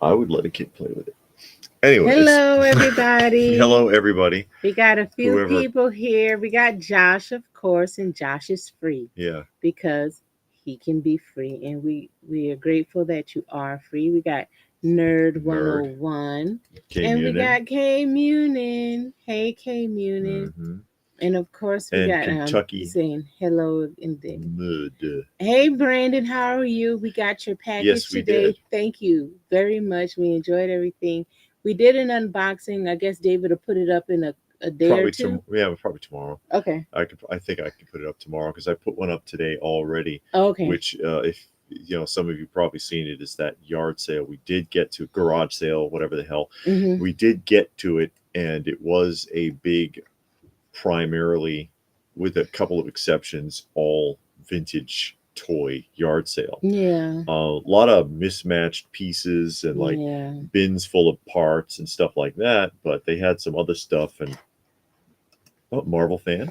I would let a kid play with it. Anyways, Hello, everybody. hello everybody. We got a few Whoever, people here. We got Josh, of course, and Josh is free yeah, because he can be free, and we are grateful that you are free. We got Nerd nerd, 101, K and we Munin, got K Munin. Hey, K Munin. mm-hmm. And of course, we And got Kentucky saying hello and then. Mud. Hey, Brandon, how are you? We got your package Yes, we today. did. Thank you very much. We enjoyed everything. We did an unboxing. I guess David will put it up in a day or Probably two. yeah, probably tomorrow. Okay. I think I could put it up tomorrow because I put one up today already. Okay. Which, if some of you probably seen it, is that yard sale. We did get to garage sale, whatever the hell. Mm-hmm. We did get to it, and it was a big, primarily, with a couple of exceptions, all vintage toy yard sale. Yeah. A lot of mismatched pieces and like Yeah. bins full of parts and stuff like that, but they had some other stuff. And Marvel fan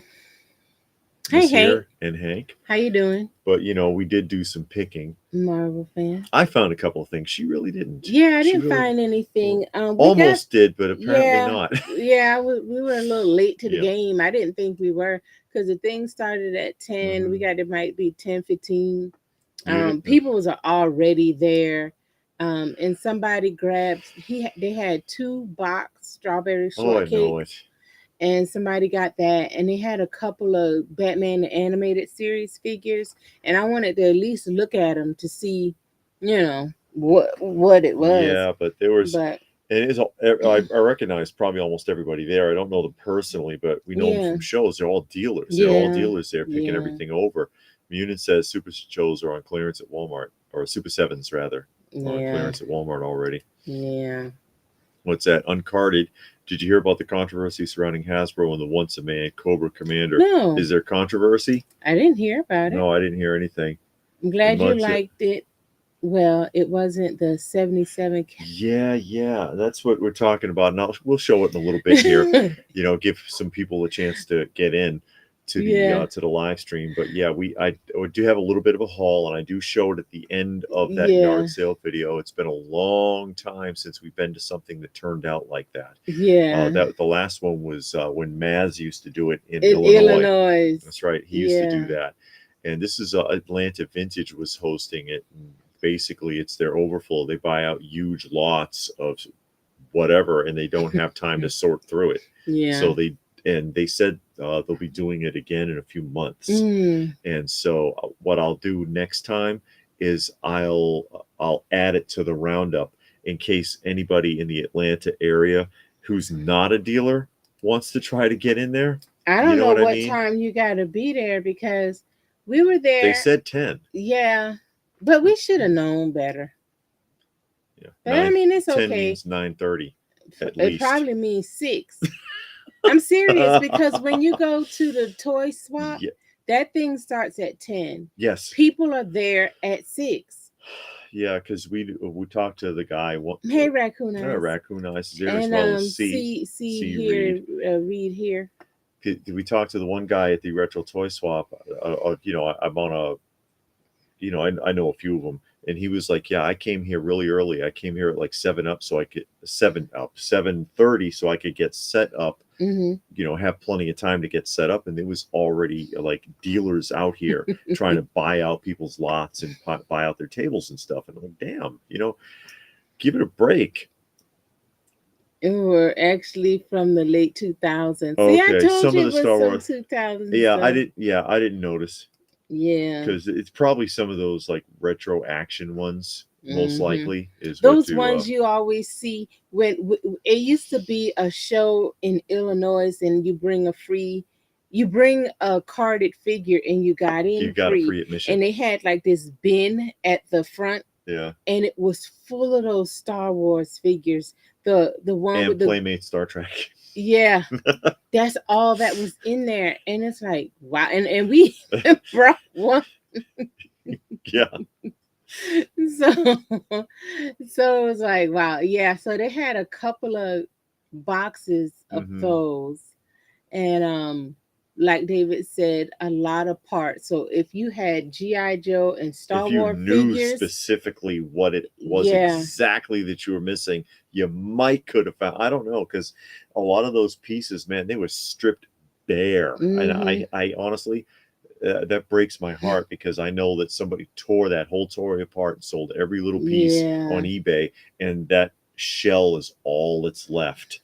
Hey, is Hank. here, and Hank. How you doing? But we did do some picking. Marvel fan. I found a couple of things. She really didn't. Yeah, I She didn't really find anything. We got almost did, but apparently yeah, not. yeah. We were a little late to the Yeah. game. I didn't think we were because the thing started at 10. We Mm-hmm. got it might be 10:15. Unit. People was already there. And somebody grabbed. They had two box strawberry Oh, I know it. shortcakes, and somebody got that, and they had a couple of Batman the animated series figures, and I wanted to at least look at them to see, what it was, Yeah, but there was. but And it is. I recognize probably almost everybody there. I don't know them personally, but we know them yeah, from shows. They're all dealers. They're all yeah, dealers there picking yeah, everything over. Munin says Super shows are on clearance at Walmart, or Super Sevens rather, are on yeah, clearance at Walmart already. yeah. What's that? Uncarded. Did you hear about the controversy surrounding Hasbro and the Once a Man Cobra Commander? No, Is there controversy? I didn't hear about it. No, I didn't hear anything. I'm And glad you Mud liked it. Well, it wasn't the 77. yeah, that's what we're talking about. Now we'll show it in a little bit here. Give some people a chance to get in Yeah, to the live stream. But yeah, I do have a little bit of a haul, and I do show it at the end of that yeah, yard sale video. It's been a long time since we've been to something that turned out like that. yeah. That the last one was when Maz used to do it in In Illinois. Illinois. That's right. He used to Yeah. do that. And this is Atlanta Vintage was hosting it. And basically, it's their overflow. They buy out huge lots of whatever, and they don't have time to sort through it. Yeah. So they said they'll be doing it again in a few months. Mm. And so what I'll do next time is I'll add it to the roundup in case anybody in the Atlanta area who's not a dealer wants to try to get in there. I You don't know know what I what mean? time you got to be there because we were They there. said 10. Yeah, but we should have known better. Yeah. But I 9 mean, it's 10 okay. means 9:30 at It least. probably means 6. I'm serious because when you go to the toy swap, Yeah. that thing starts at 10. Yes. People are there at 6. Yeah, because we talked to the guy. Hey, Raccoon Eyes. Raccoon Eyes is there as And well as see here, read here. We talked to the one guy at the retro toy swap. I'm on a, I know a few of them, and he was like, "Yeah, I came here really early. I came here at like 7 up, so I could 7:30, so I could get set up. Mm-hmm. Have plenty of time to get set up." And there was already like dealers out here trying to buy out people's lots and buy out their tables and stuff. And I'm like, damn, give it a break. Were actually from the late 2000s. See, I Okay, told some you of it the was Star some Wars. 2000s Yeah, stuff. I didn't notice Yeah. because it's probably some of those like retro action ones. Most likely is what Those to. ones you always see when it used to be a show in Illinois, and you bring a carded figure and you got in You got a free admission. and they had like this bin at the front. Yeah. And it was full of those Star Wars figures. The one and with the Playmate Star Trek. Yeah, that's all that was in there, and it's like wow. And we brought one. Yeah. So so it was like wow. Yeah, so they had a couple of boxes of those, and like David said, a lot of parts. So if you had GI Joe and Star If you Wars knew figures, specifically what it was yeah, exactly that you were missing, you might could have found. I don't know, because a lot of those pieces, man, they were stripped bare, and mm-hmm, I honestly, that breaks my heart because I know that somebody tore that whole toy apart and sold every little piece yeah, on eBay, and that shell is all that's left.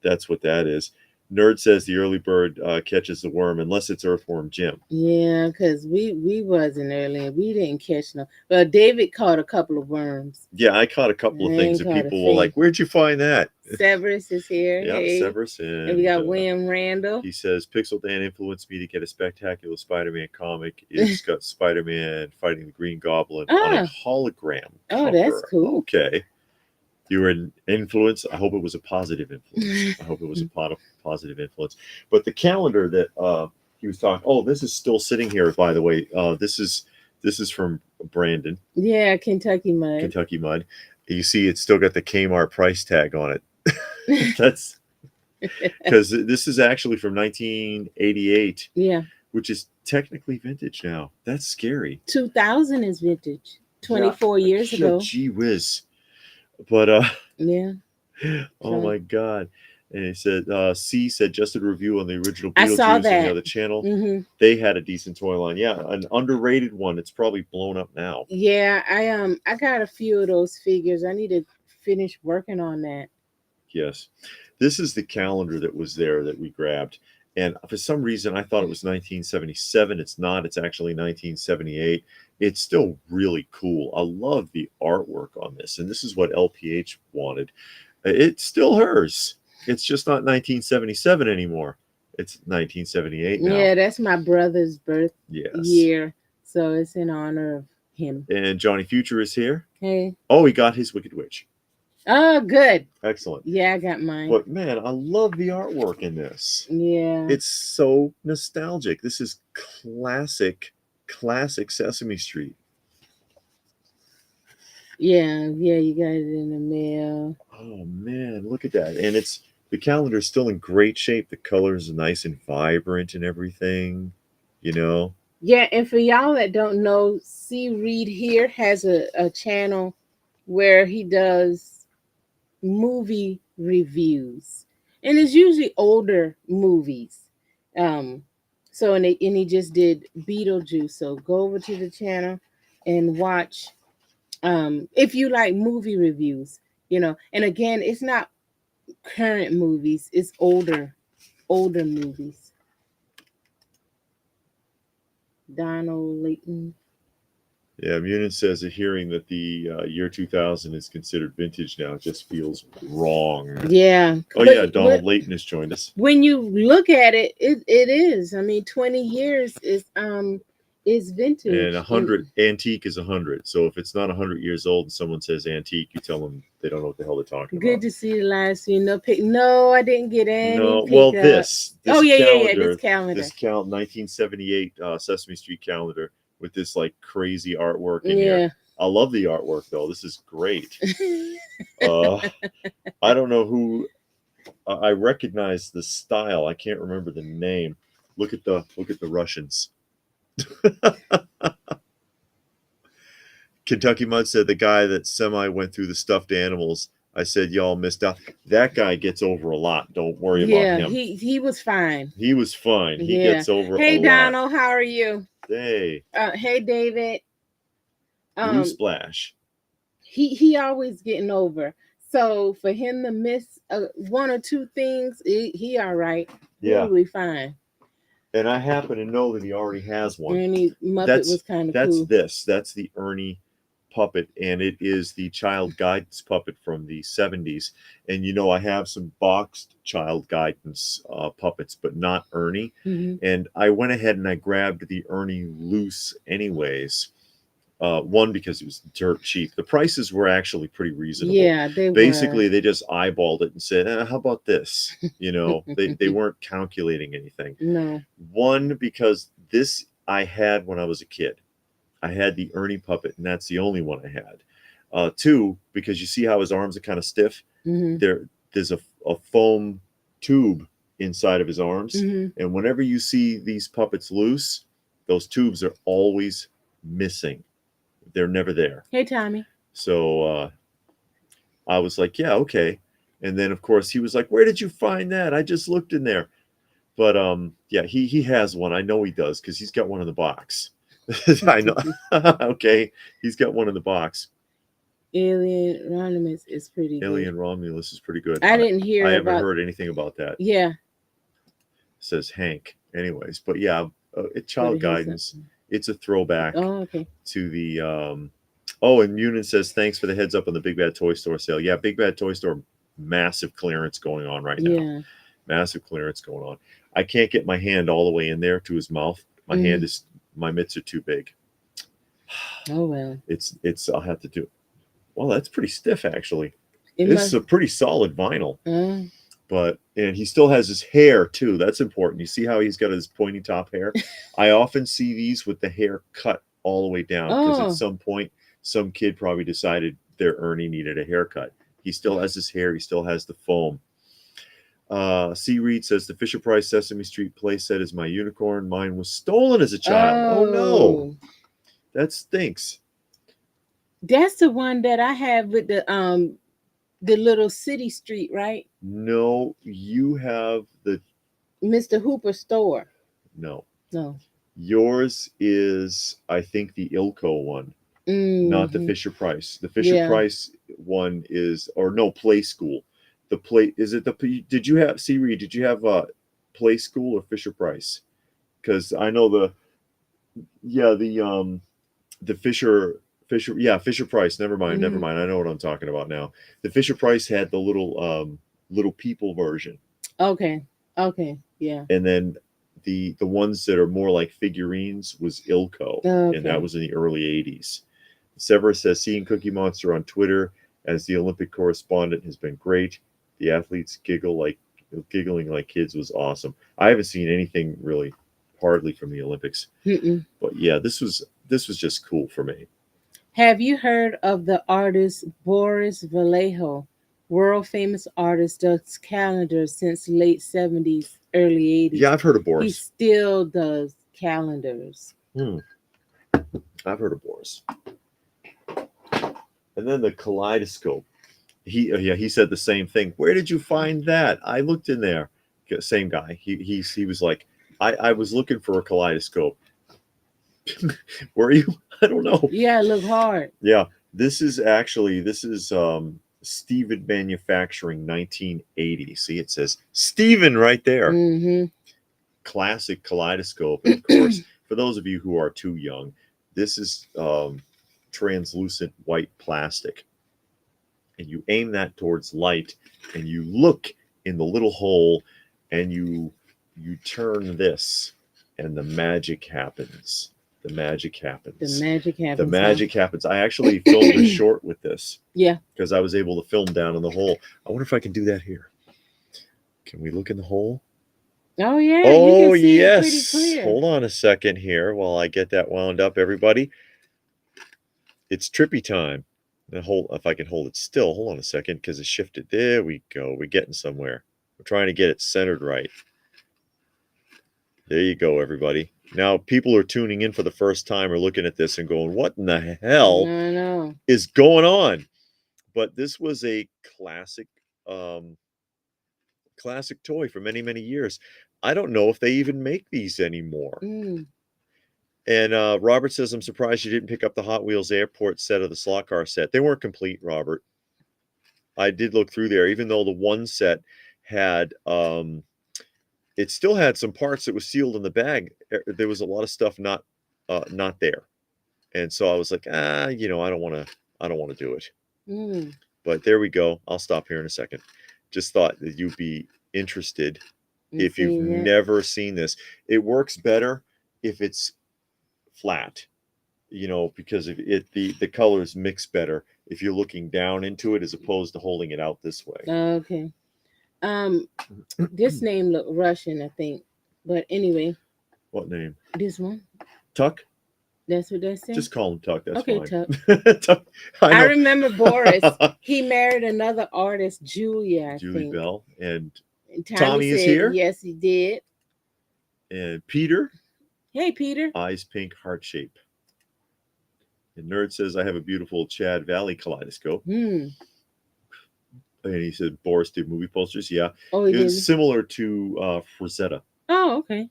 That's what that is. Nerd says the early bird catches the worm, unless it's Earthworm Jim. yeah, because we wasn't early and we didn't catch no. Well, David caught a couple of worms. Yeah, I caught a I couple of things ain't that caught a people were like, fish. "Where'd you find that?" Severus is here. Yeah, Hey, Severus, and we and got William Randall. he says Pixel Dan influenced me to get a spectacular Spider-Man comic. It's got Spider-Man fighting the Green Goblin on a Ah, hologram oh, that's cover. cool. Okay, you were an influence. I hope it was a positive influence. I hope it was a positive influence. But the calendar that he was talking. Oh, this is still sitting here, by the way. This is from Brandon, Yeah, Kentucky Mud. Kentucky Mud. You see, it's still got the Kmart price tag on it. That's because this is actually from 1988, Yeah, which is technically vintage now. That's scary. 2000 is vintage. Yeah, 24 years yeah, ago. gee whiz. But Yeah. oh So my god. And he said, C said just a review on the original I saw Beetlejuice and the that. other channel. Hmm. They had a decent toy line. Yeah, an underrated one. It's probably blown up now. Yeah, I got a few of those figures. I need to finish working on that. Yes. This is the calendar that was there that we grabbed. And for some reason, I thought it was 1977. It's not. It's actually 1978. It's still really cool. I love the artwork on this. And this is what LPH wanted. It's still hers. It's just not 1977 anymore. It's 1978 now. Yeah, that's my brother's birth Yes. year, so it's in honor of him. And Johnny Future is here. Hey. Oh, he got his Wicked Witch. Oh, good. Excellent. Yeah, I got mine. But man, I love the artwork in this. Yeah. It's so nostalgic. This is classic Sesame Street. Yeah, yeah, you got it in the mail. Oh man, look at that. And it's the calendar is still in great shape. The colors are nice and vibrant and everything, you know. Yeah, and for y'all that don't know, C Reed here has a channel where he does movie reviews. And it's usually older movies. Um and he just did Beetlejuice. So go over to the channel and watch if you like movie reviews, you know. And again, it's not current movies, it's older movies. Donald Layton. Yeah, Munin says a hearing that the year 2000 is considered vintage now just feels wrong. Yeah. Oh yeah, Donald Layton has joined us. When you look at it, it is. I mean, 20 years is vintage. And 100 antique is 100. So if it's not 100 years old and someone says antique, you tell them they don't know what the hell they're talking Good about. to see the live stream. No pick. No, I didn't get any. No, well, pickup. this Oh yeah, calendar, this calendar. this 1978 Sesame Street calendar with this like crazy artwork in here. I love the artwork though. This is great. I don't know who. I recognize the style. I can't remember the name. Look at the Russians. Kentucky Mud said the guy that semi went through the stuffed animals. I said y'all missed out. That guy gets over a lot. Don't worry about him. He was fine. He was fine. He gets over a lot. Hey Donald, how are you? Hey. Hey David. Blue Splash. He always getting over. So for him to miss one or two things, he all right. Yeah, he'll be fine. And I happen to know that he already has one. Ernie Muppet was kind of cool. That's the Ernie puppet, and it is the child guidance puppet from the 70s. And you know, I have some boxed child guidance puppets, but not Ernie. Mm-hmm. And I went ahead and I grabbed the Ernie loose anyways. One, because it was dirt cheap. The prices were actually pretty reasonable. Yeah, basically they just eyeballed it and said, how about this? You know, they weren't calculating anything. No. One, because this I had when I was a kid. I had the Ernie puppet, and that's the only one I had. Two, because you see how his arms are kind of stiff. Mm-hmm. There's a foam tube inside of his arms. Mhm. And whenever you see these puppets loose, those tubes are always missing. They're never there. Hey, Tommy. So I was like, yeah, okay. And then of course he was like, where did you find that? I just looked in there. But yeah, he has one. I know he does because he's got one in the box. I know. Okay, he's got one in the box. Alien Romulus is pretty Alien good. Romulus is pretty good. I didn't I hear haven't about. heard anything about that. Yeah, Says Hank. Anyways, but yeah, Child but he's Guidance. It's a throwback oh, okay. to the. Oh, and Munin says thanks for the heads up on the Big Bad Toy Store sale. Yeah, Big Bad Toy Store, massive clearance going on right now. Yeah. Massive clearance going on. I can't get my hand all the way in there to his mouth. My mitts are too big. Oh well. It's. I'll have to do. Well, that's pretty stiff actually. It This must. is a pretty solid vinyl. Uh, But and he still has his hair too. That's important. You see how he's got his pointy top hair? I often see these with the hair cut all the way down because Oh. at some point some kid probably decided their Ernie needed a haircut. He still has his hair. He still has the foam. C. Reed says the Fisher Price Sesame Street playset is my unicorn. Mine was stolen as a child. Oh no, that stinks. That's the one that I have with the little city street, right? No, you have the Mr. Hooper store. no. No. Yours is, I think, the Ilko one, not the Fisher Price. The Fisher Price one is, or no, Play School. The play is it the? Did you have C. Reed? Did you have Play School or Fisher Price? Because I know the Fisher Price. Never mind. I know what I'm talking about now. The Fisher Price had the little people version. Okay. Yeah. And then the ones that are more like figurines was Ilko, and that was in the early 80s. Severus says seeing Cookie Monster on Twitter as the Olympic correspondent has been great. The athletes giggling like kids was awesome. I haven't seen anything really hardly from the Olympics. But yeah, this was just cool for me. Have you heard of the artist Boris Vallejo? World famous artist, does calendars since late 70s, early 80s. Yeah, I've heard of He Boris. still does calendars. I've heard of Boris. And then the kaleidoscope. He said the same thing. Where did you find that? I looked in there. Same guy. He was like, I was looking for a kaleidoscope. Were you? I don't know. Yeah, look hard. Yeah, this is Steven Manufacturing 1980. See, it says Steven right there. Classic kaleidoscope. And of course, for those of you who are too young, this is translucent white plastic. And you aim that towards light and you look in the little hole and you turn this and the magic happens. The magic happens. I actually filmed a short with this. Yeah. Because I was able to film down in the hole. I wonder if I can do that here. Can we look in the hole? Oh, yeah. Oh, you can see yes. it pretty clear. Hold on a second here while I get that wound up, everybody. It's trippy time. If I can hold it still. Hold on a second because it shifted. There we go. We're getting somewhere. We're trying to get it centered right. There you go, everybody. Now, people are tuning in for the first time or looking at this and going, what in the hell is going on? But this was a classic toy for many, many years. I don't know if they even make these anymore. And Robert says, I'm surprised you didn't pick up the Hot Wheels Airport set of the slot car set. They weren't complete, Robert. I did look through there, even though the one set had... it still had some parts that was sealed in the bag. There was a lot of stuff not there, and so I was like, I don't want to do it. But there we go. I'll stop here in a second. Just thought that you'd be interested if you've never seen this. It works better if it's flat, because the colors mix better if you're looking down into it as opposed to holding it out this way. Okay. This name looked Russian, I think. But anyway. What name? This one. Tuck? That's what that says? Just call him Tuck. That's okay, fine. Tuck. Tuck. I remember Boris. He married another artist, Julia, I Julie think. Bell. And Tommy is said here. yes, he did. And Peter, Hey, Peter. eyes pink, heart shape. And Nerd says, I have a beautiful Chad Valley kaleidoscope. Hmm. And he said, Boris did movie posters. Yeah. Oh, he It's did. similar to Frazetta. Oh, okay.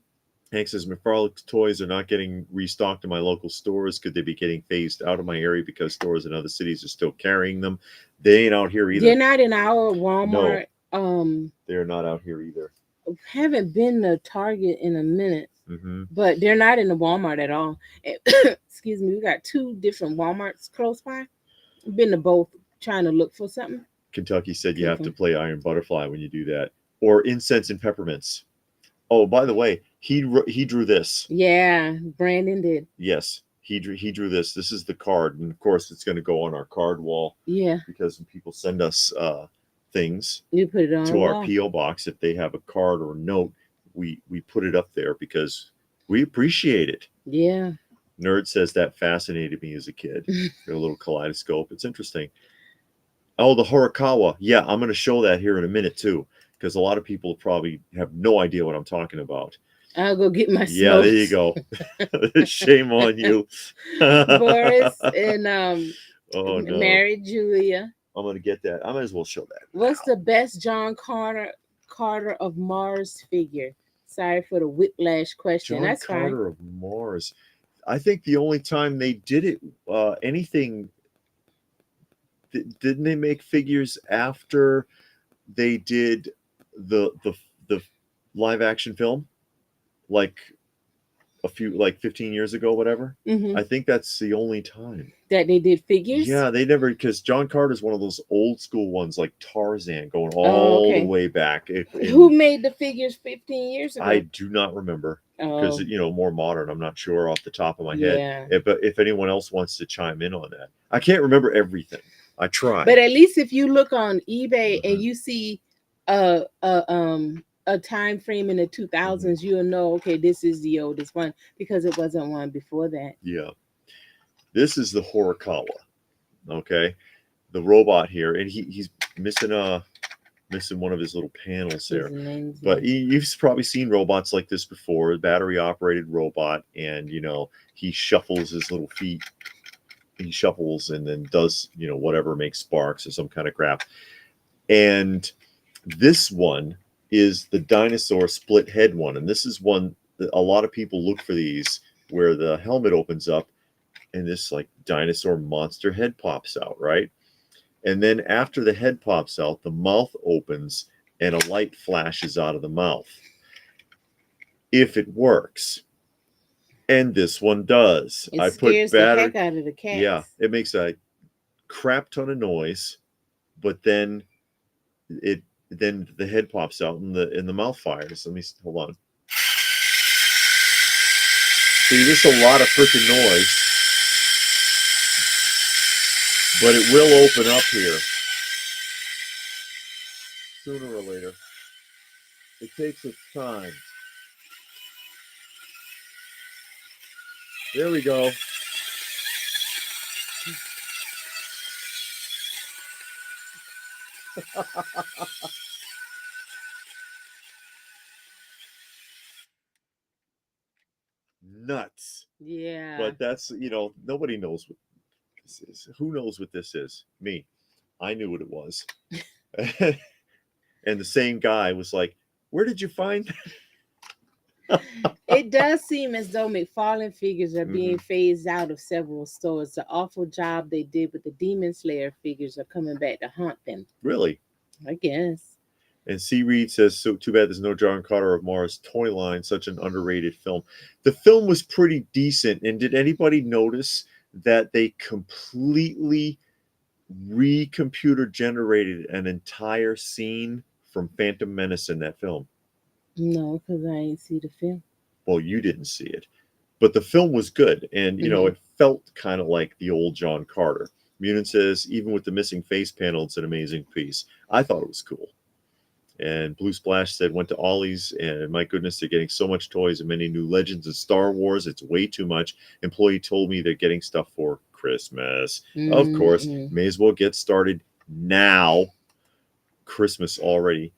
Hank says, McFarlane's toys are not getting restocked in my local stores. Could they be getting phased out of my area because stores in other cities are still carrying them? They ain't out here either. They're not in our Walmart. They're not out here either. Haven't been to Target in a minute, Mm-hmm. but they're not in the Walmart at all. Excuse me. We got 2 different Walmarts close by. Been to both trying to look for something. Kentucky said you have to play Iron Butterfly when you do that. Or Incense and Peppermints. Oh, by the way, he drew this. Yeah, Brandon did. Yes, he drew this. This is the card, and of course, it's going to go on our card wall. Yeah, because when people send us things, you put it on to our wall. P.O. box. If they have a card or a note, we put it up there because we appreciate it. Yeah. Nerd says that fascinated me as a kid. A little kaleidoscope. It's interesting. Oh, the Horikawa. Yeah, I'm going to show that here in a minute too, because a lot of people probably have no idea what I'm talking about. I'll go get my Yeah, smokes. there you go. Shame on you. Boris and oh, no. Mary Julia. I'm going to get that. I might as well show that. What's the best John Carter of Mars figure? Sorry for the whiplash question. John That's Carter of Mars. I think the only time they did it, anything, didn't they make figures after they did the live action film, like a few, like 15 years ago, whatever? Mm-hmm. I think that's the only time that they did figures. Yeah, they never, because John Carter's one of those old school ones, like Tarzan, going all the way back. Who made the figures 15 years ago? I do not remember. Because more modern, I'm not sure off the top of my head. But if anyone else wants to chime in on that, I can't remember everything. I try. But at least if you look on eBay and you see a time frame in the 2000s, you'll know, okay, this is the oldest one, because it wasn't one before that. Yeah. This is the Horikawa. Okay. The robot here, and he's missing one of his little panels there. But you've probably seen robots like this before, a battery operated robot, and he shuffles his little feet. He shuffles and then does whatever, makes sparks or some kind of crap. And this one is the dinosaur split head one, and this is one that a lot of people look for, these where the helmet opens up and this like dinosaur monster head pops out, right? And then after the head pops out, the mouth opens and a light flashes out of the mouth. If it works. And this one does. It scares the heck out of the cats. Yeah, it makes a crap ton of noise, but then the head pops out and the mouth fires. Let me hold on. See, this is a lot of freaking noise. But it will open up here. Sooner or later. It takes its time. There we go. Nuts. Yeah. But that's, nobody knows what this is. Who knows what this is? Me. I knew what it was. And the same guy was like, where did you find that? It does seem as though McFarlane figures are being phased out of several stores. The awful job they did with the Demon Slayer figures are coming back to haunt them. Really? I guess. And C. Reed says, so too bad there's no John Carter of Mars toy line, such an underrated film. The film was pretty decent. And did anybody notice that they completely recomputer generated an entire scene from Phantom Menace in that film? No, because I ain't see the film. Well, you didn't see it, but the film was good, and it felt kind of like the old John Carter. Munin says, even with the missing face panel, it's an amazing piece. I thought it was cool. And Blue Splash said, went to Ollie's, and my goodness, they're getting so much toys and many new Legends and Star Wars. It's way too much. Employee told me they're getting stuff for Christmas. Of course, may as well get started now. Christmas already.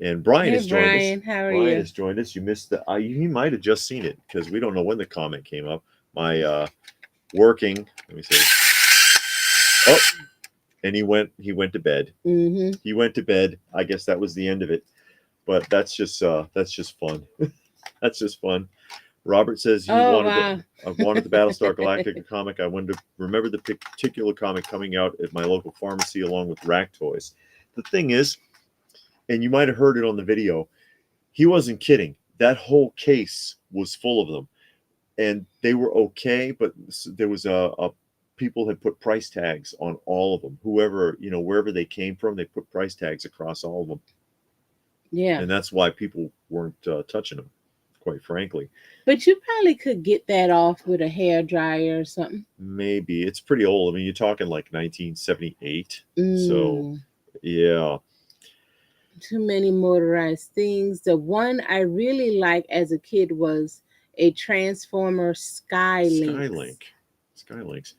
And Brian Hey has joined us. Brian, how are Brian you? has joined us. You missed the. He might have just seen it because we don't know when the comment came up. My working. Let me see. Oh, and he went to bed. Mm-hmm. He went to bed. I guess that was the end of it. But that's just fun. That's just fun. Robert says he Oh wanted wow. I wanted the Battlestar Galactica comic. I wanted to remember the particular comic coming out at my local pharmacy along with rack toys. The thing is, and you might have heard it on the video, he wasn't kidding. That whole case was full of them, and they were okay. But there was a people had put price tags on all of them. Whoever, wherever they came from, they put price tags across all of them, Yeah. and that's why people weren't touching them, quite frankly. But you probably could get that off with a hair dryer or something. Maybe it's pretty old. I mean, you're talking like 1978. So, Mm, yeah. too many motorized things. The one I really liked as a kid was a Transformer Skylynx. Skylink. Skylinks.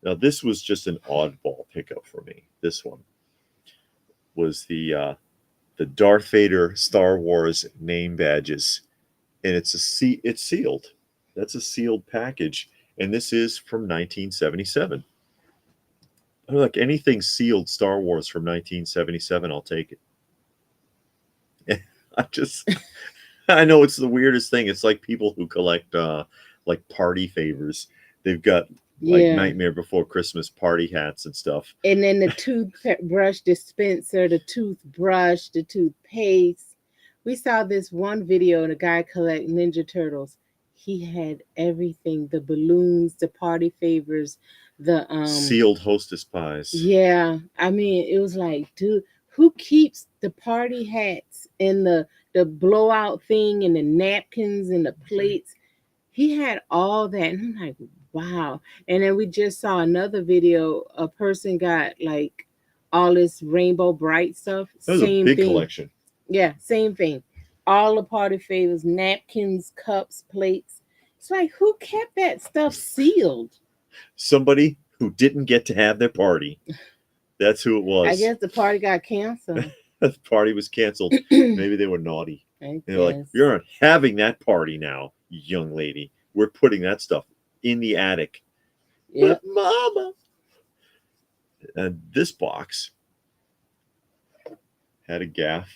Now, this was just an oddball pickup for me. This one was the Darth Vader Star Wars name badges, and it's sealed. That's a sealed package, and this is from 1977. Like anything sealed Star Wars from 1977, I'll take it. I just I know it's the weirdest thing. It's like people who collect like party favors. They've got like Yeah. Nightmare Before Christmas party hats and stuff. And then the toothbrush dispenser, the toothbrush, the toothpaste. We saw this one video and a guy collect Ninja Turtles. He had everything, the balloons, the party favors, the Sealed Hostess pies. yeah. I mean, it was like, dude, who keeps the party hats and the blowout thing and the napkins and the plates? He had all that, and I'm like, wow. And then we just saw another video. A person got like all this rainbow bright stuff. That was a Same big thing. collection. Yeah, same thing. All the party favors, napkins, cups, plates. It's like, who kept that stuff sealed? Somebody who didn't get to have their party. That's who it was. I guess the party got canceled. The party was canceled. Maybe they were naughty. They're like, you're not having that party now, young lady. We're putting that stuff in the attic. Yep. But mama. And this box had a gaff.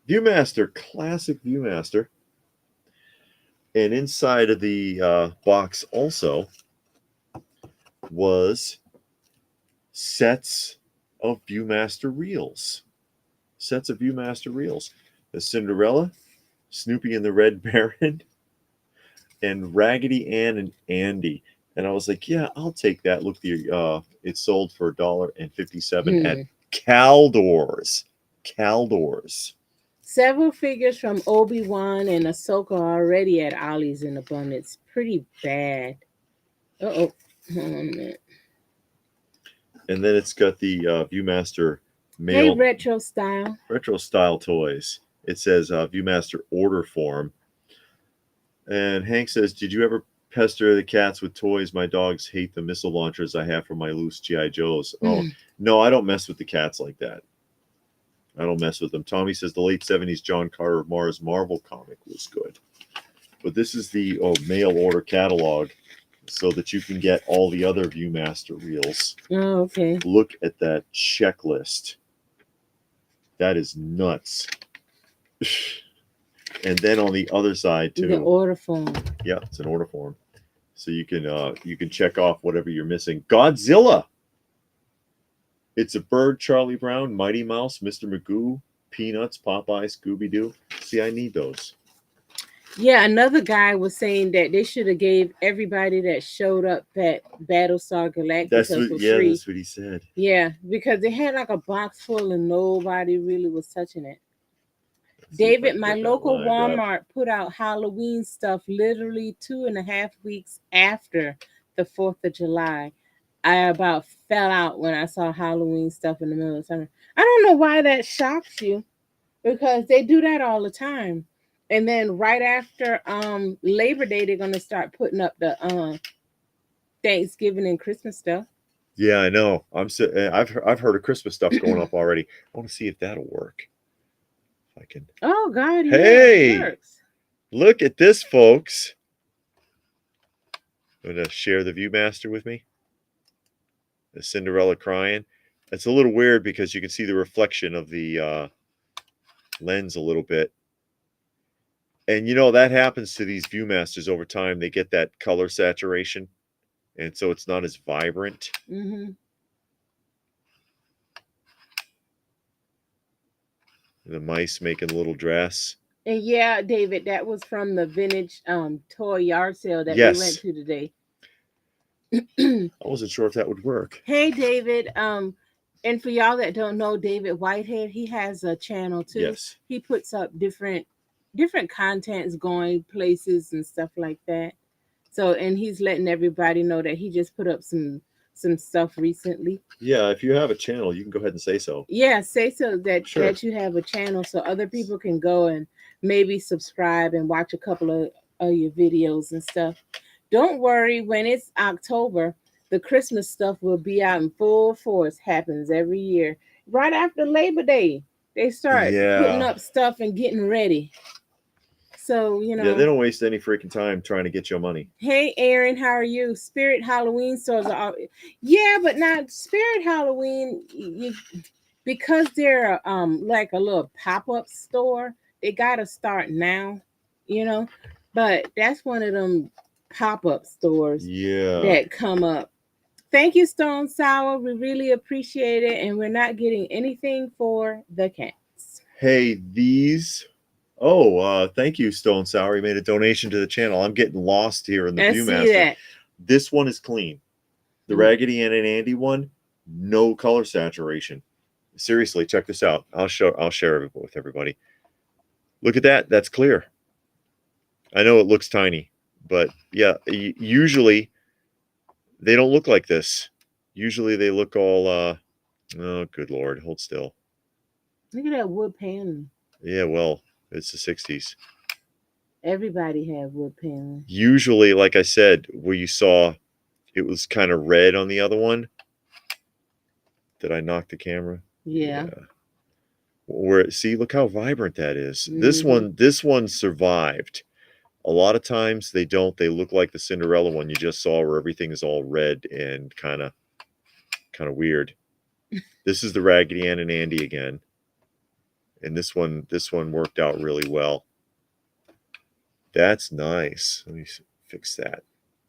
Viewmaster, classic Viewmaster. And inside of the box also was sets of Viewmaster reels. Sets of Viewmaster reels. The Cinderella, Snoopy and the Red Baron, and Raggedy Ann and Andy. And I was like, yeah, I'll take that. Look, it sold for $1.57 at Caldors. Caldors. Several figures from Obi-Wan and Ahsoka are already at Ollie's in abundance. Pretty bad. Uh-oh. Hold on a minute. And then it's got the Viewmaster Hey, mail retro style toys. It says Viewmaster order form. And Hank says, did you ever pester the cats with toys? My dogs hate the missile launchers I have for my loose G.I. Joes. Oh, no, I don't mess with the cats like that. I don't mess with them. Tommy says the late 70s John Carter of Mars Marvel comic was good. But this is the mail order catalog so that you can get all the other Viewmaster reels. Oh, okay. Look at that checklist. That is nuts. And then on the other side too. The order form. Yeah, it's an order form. So you can check off whatever you're missing. Godzilla. It's a bird, Charlie Brown, Mighty Mouse, Mr. Magoo, Peanuts, Popeye, Scooby-Doo. See, I need those. Yeah, another guy was saying that they should have gave everybody that showed up at Battlestar Galactica for free. That's what he said. Yeah, because they had like a box full and nobody really was touching it. David, my local Walmart put out Halloween stuff literally 2.5 weeks after the 4th of July. I about fell out when I saw Halloween stuff in the middle of summer. I don't know why that shocks you, because they do that all the time. And then right after Labor Day, they're gonna start putting up the Thanksgiving and Christmas stuff. Yeah, I know. I've heard of Christmas stuff going up already. I want to see if that'll work. I can. Oh God, yeah, it Hey, works. look at this, folks. I'm gonna share the ViewMaster with me. The Cinderella crying. It's a little weird because you can see the reflection of the lens a little bit. And you know, that happens to these ViewMasters over time. They get that color saturation, and so it's not as vibrant. Mm-hmm. The mice making a little dress. And yeah, David, that was from the vintage toy yard sale that we went Yes. to today. I wasn't sure if that would work. Hey, David. And for y'all that don't know, David Whitehead, he has a channel too. Yes. He puts up different contents, going places and stuff like that. So, and he's letting everybody know that he just put up some stuff recently. Yeah, if you have a channel, you can go ahead and say so. Yeah, say so that Sure. that you have a channel so other people can go and maybe subscribe and watch a couple of your videos and stuff. Don't worry, when it's October, the Christmas stuff will be out in full force. Happens every year. Right after Labor Day, they start putting Yeah. up stuff and getting ready. So, Yeah, they don't waste any freaking time trying to get your money. Hey Aaron, how are you? Spirit Halloween stores are yeah, but not Spirit Halloween. Because they're like a little pop-up store, they gotta start now, you know. But that's one of them pop-up stores Yeah. that come up. Thank you, Stone Sour. We really appreciate it, and we're not getting anything for the cats. Hey, these. Oh, thank you, Stone Sour. You made a donation to the channel. I'm getting lost here in the I see ViewMaster. that. This one is clean. The Raggedy Ann and Andy one, no color saturation. Seriously, check this out. I'll share it with everybody. Look at that. That's clear. I know it looks tiny, but yeah, usually they don't look like this. Usually they look all oh good lord, hold still. Look at that wood paneling. Yeah, well, it's the 60s. Everybody had wood paneling. Usually, like I said, where you saw it was kind of red on the other one. Did I knock the camera? Yeah. Where see, look how vibrant that is. Mhm. This one survived. A lot of times they don't. They look like the Cinderella one you just saw, where everything is all red and kind of weird. This is the Raggedy Ann and Andy again, and this one worked out really well. That's nice. Let me fix that.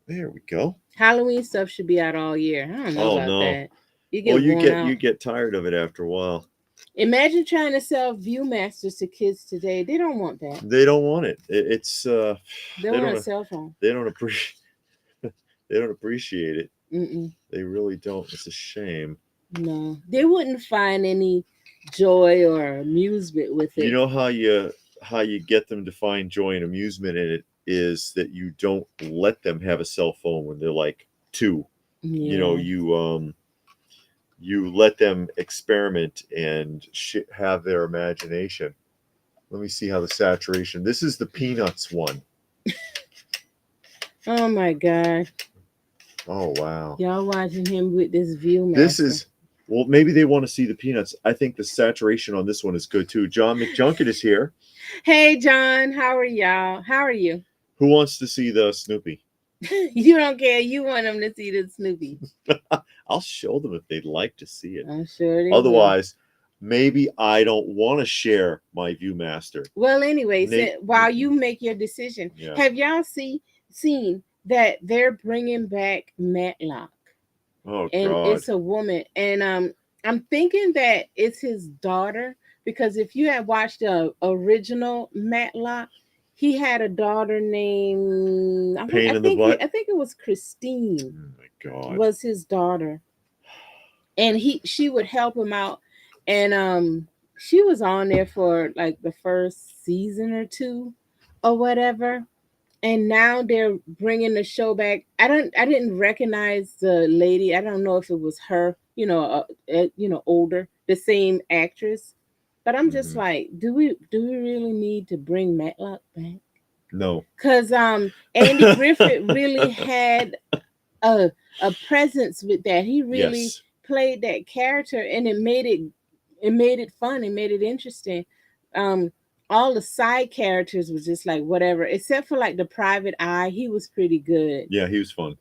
There we go. Halloween stuff should be out all year. I don't know about that. You get worn out. You get tired of it after a while. Imagine trying to sell ViewMasters to kids today. They don't want that. They don't want it. It's they want a cell phone. They don't appreciate. They don't appreciate it. Mm-mm. They really don't. It's a shame. No, they wouldn't find any joy or amusement with it. You know how you get them to find joy and amusement in it is that you don't let them have a cell phone when they're like 2. Yeah. You know, you let them experiment and have their imagination. Let me see how the saturation. This is the Peanuts one. Oh my God. Oh wow. Y'all watching him with this ViewMaster. This is well, maybe they want to see the Peanuts. I think the saturation on this one is good too. John McJunket is here. Hey John, how are y'all? How are you? Who wants to see the Snoopy? You don't care. You want them to see the Snoopy. I'll show them if they'd like to see it. I'm sure they Otherwise, maybe I don't want to share my ViewMaster. Well, anyway, while you make your decision, have y'all seen that they're bringing back Matlock? Oh, and God. It's a woman, and I'm thinking that it's his daughter, because if you had watched the original Matlock, he had a daughter named I think it was Christine. Oh my God. Was his daughter, and she would help him out, and she was on there for like the first season or 2 or whatever. And now they're bringing the show back. I didn't recognize the lady. I don't know if it was her, older, the same actress. But I'm just like, do we really need to bring Matlock back? No. Because Andy Griffith really had a presence with that. He really played that character, and it made it fun. It made it interesting. all the side characters was just like whatever, except for like the Private Eye. He was pretty good. Yeah, he was fun.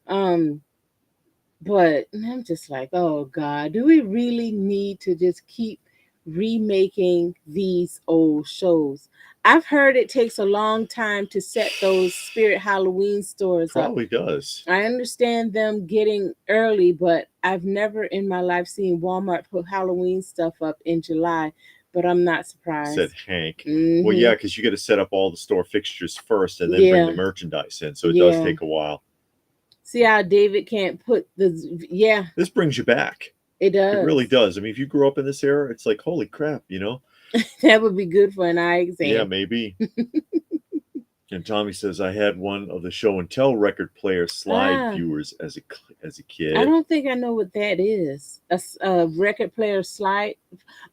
But I'm just like, oh God, do we really need to just keep remaking these old shows? I've heard it takes a long time to set those Spirit Halloween stores up. Probably does. I understand them getting early, but I've never in my life seen Walmart put Halloween stuff up in July. But I'm not surprised. Said Hank. Mm-hmm. Well, yeah, because you got to set up all the store fixtures first and then bring the merchandise in. So it does take a while. See how David can't put the This brings you back. It does. It really does. I mean, if you grew up in this era, it's like, holy crap, you know? That would be good for an eye exam. Yeah, maybe. And Tommy says, I had one of the show and tell record player slide viewers as a kid. I don't think I know what that is. A record player slide.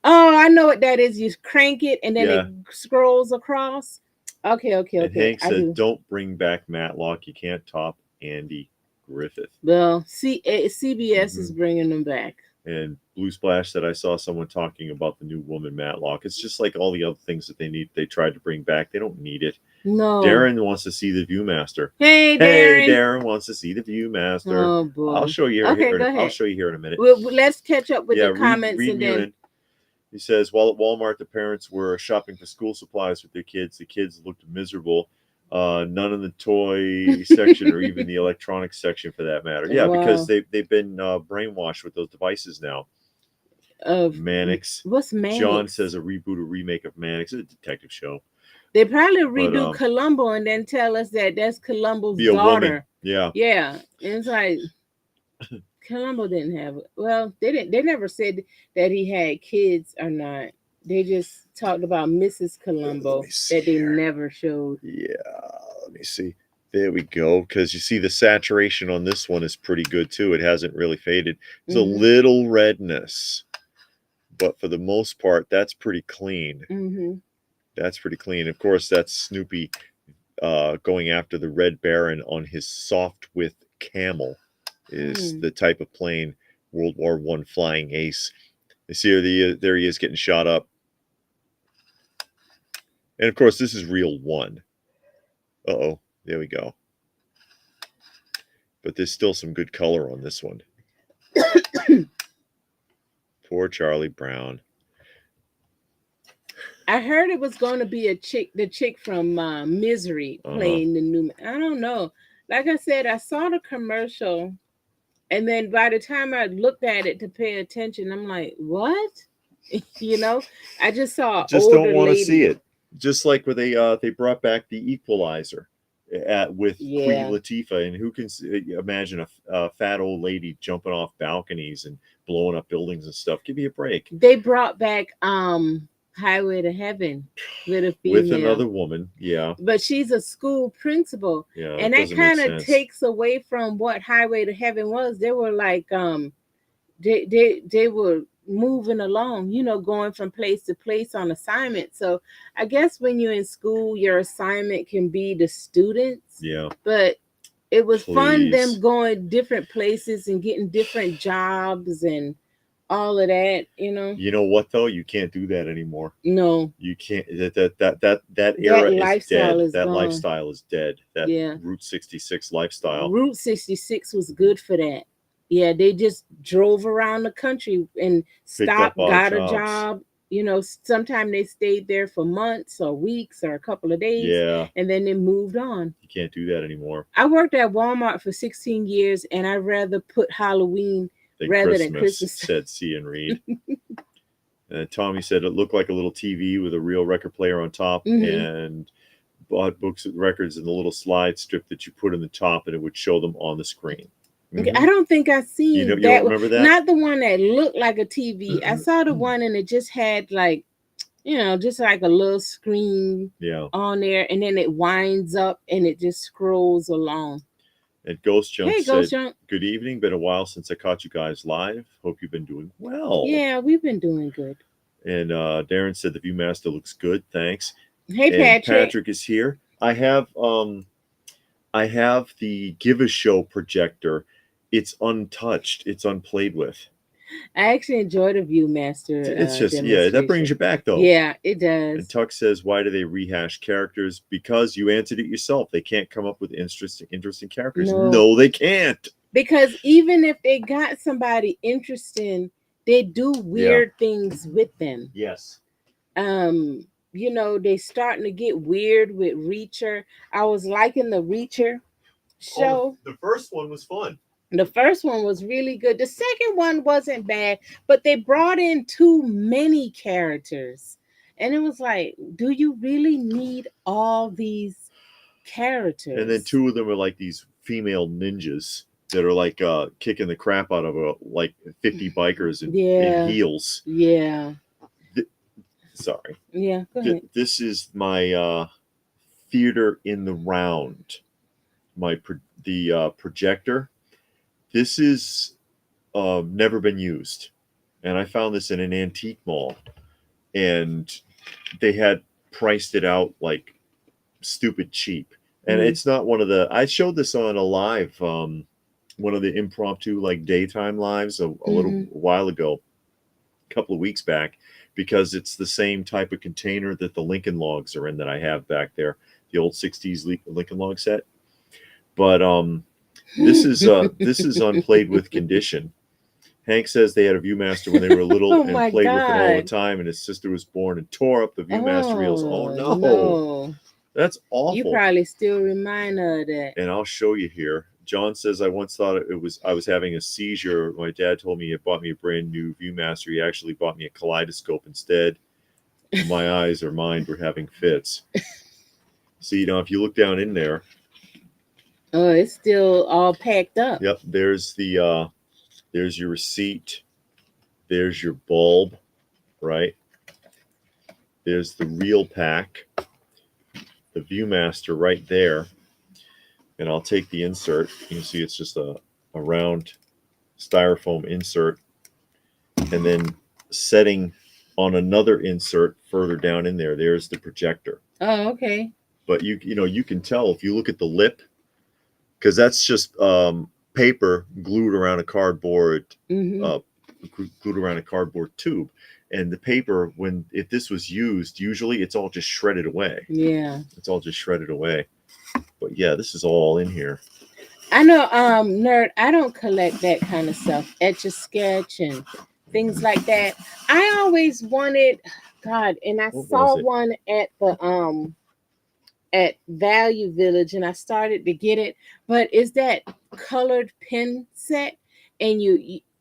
Oh, I know what that is. You crank it and then it scrolls across. Okay. And Hank said, don't bring back Matlock. You can't top Andy Griffith. Well, CBS is bringing them back. And Blue Splash said, I saw someone talking about the new woman Matlock. It's just like all the other things that they tried to bring back. They don't need it. No. Darren wants to see the Viewmaster. Hey, Darren wants to see the Viewmaster. Oh boy. I'll show you. Okay, go ahead. I'll show you here in a minute. Well, let's catch up with the comments and then. He says, while at Walmart, the parents were shopping for school supplies with their kids. The kids looked miserable. None in the toy section or even the electronics section for that matter. Yeah, because they've been brainwashed with those devices now. Mannix. What's Mannix? John says a reboot or remake of Mannix. It's a detective show. They probably redo Columbo and then tell us that that's Columbo's daughter. Woman. Yeah. Yeah. And it's like Columbo didn't have it. Well, they never said that he had kids or not. They just talked about Mrs. Columbo that they never showed. Yeah, let me see. There we go. Because you see the saturation on this one is pretty good too. It hasn't really faded. There's a little redness, but for the most part, that's pretty clean. That's pretty clean. Of course, that's Snoopy going after the Red Baron on his soft width camel. Is the type of plane World War I flying ace. You see there he is getting shot up. And of course, this is reel 1. Uh-oh, there we go. But there's still some good color on this one. Poor Charlie Brown. I heard it was going to be the chick from Misery playing the new. I don't know. Like I said, I saw the commercial, and then by the time I looked at it to pay attention, I'm like, what? You know, I just saw. Just don't want to see it. Just like where they brought back the Equalizer with Queen Latifah, and who can imagine a fat old lady jumping off balconies and blowing up buildings and stuff? Give me a break. They brought back Highway to Heaven with a female. With another woman, yeah. But she's a school principal. Yeah, and that kind of takes away from what Highway to Heaven was. They were like they were moving along, you know, going from place to place on assignment. So I guess when you're in school, your assignment can be the students. Yeah. But it was fun them going different places and getting different jobs and all of that, you know. You know what though? You can't do that anymore. No. You can't. That era is dead. That gone. lifestyle is dead. That Route 66 lifestyle. Route 66 was good for that. Yeah, they just drove around the country and stopped, got a job. You know, sometimes they stayed there for months or weeks or a couple of days. Yeah. And then they moved on. You can't do that anymore. I worked at Walmart for 16 years, and I'd rather put Halloween rather than Christmas. Said C and Reed. And Tommy said it looked like a little TV with a real record player on top and bought books and records in the little slide strip that you put in the top, and it would show them on the screen. I don't think I seen you don't remember that? Not the one that looked like a TV. I saw the one and it just had like, you know, just like a little screen on there, and then it winds up and it just scrolls along. And Ghost Junk said, good evening. Been a while since I caught you guys live. Hope you've been doing well. Yeah, we've been doing good. And Darren said the Viewmaster looks good. Thanks. Hey, and Patrick is here. I have the Give a Show projector. It's untouched. It's unplayed with. I actually enjoy the Viewmaster It's just, yeah, that brings demonstration. you back though. Yeah, it And does. Tuck says, why do they rehash characters? Because you answered it yourself. They can't come up with interesting characters. No, No, they can't. because even if they got somebody interesting, they do Yeah. weird things with them. Yes. You know, they starting to get weird with Reacher. I was liking the Reacher show. The first one was fun. The first one was really good. The second one wasn't bad, but they brought in too many characters. And it was like, do you really need all these characters? And then two of them are like these female ninjas that are like kicking the crap out of like 50 bikers in heels. Yeah. Sorry. Yeah, go ahead. This is my theater in the round. The projector. This is never been used, and I found this in an antique mall, and they had priced it out like stupid cheap. And it's not one of the. I showed this on a live, one of the impromptu like daytime lives a little while ago, a couple of weeks back, because it's the same type of container that the Lincoln Logs are in that I have back there, the old '60s Lincoln Log set. But this is unplayed with condition. Hank says they had a Viewmaster when they were little and played with it all the time, and his sister was born and tore up the Viewmaster reels. Oh no. That's awful. You probably still remind her of that. And I'll show you here. John says, I once thought I was having a seizure. My dad told me he bought me a brand new Viewmaster. He actually bought me a kaleidoscope instead. My eyes or mind were having fits. See, if you look down in there. Oh, it's still all packed up. Yep, there's your receipt. There's your bulb, right? There's the reel pack. The Viewmaster right there. And I'll take the insert. You can see it's just a round styrofoam insert. And then setting on another insert further down in there, there's the projector. Oh, okay. But you can tell if you look at the lip, because that's just paper glued around a cardboard, glued around a cardboard tube. And the paper, if this was used, usually it's all just shredded away. Yeah. It's all just shredded away. But yeah, this is all in here. I know, nerd, I don't collect that kind of stuff. Etch-a-sketch and things like that. I always wanted, God, and I saw one at the at Value Village, and I started to get it. But it's that colored pen set, and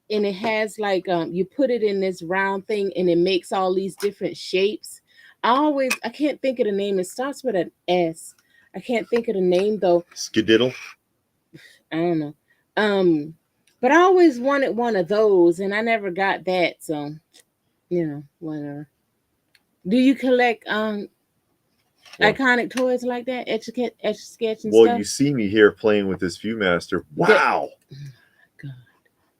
and it has like you put it in this round thing, and it makes all these different shapes. I can't think of the name. It starts with an S. I can't think of the name though. Skididdle? I don't know. But I always wanted one of those, and I never got that. So, whatever. Do you collect iconic toys like that? Etch-a-sketch and stuff? Well, you see me here playing with this Viewmaster. Wow. God.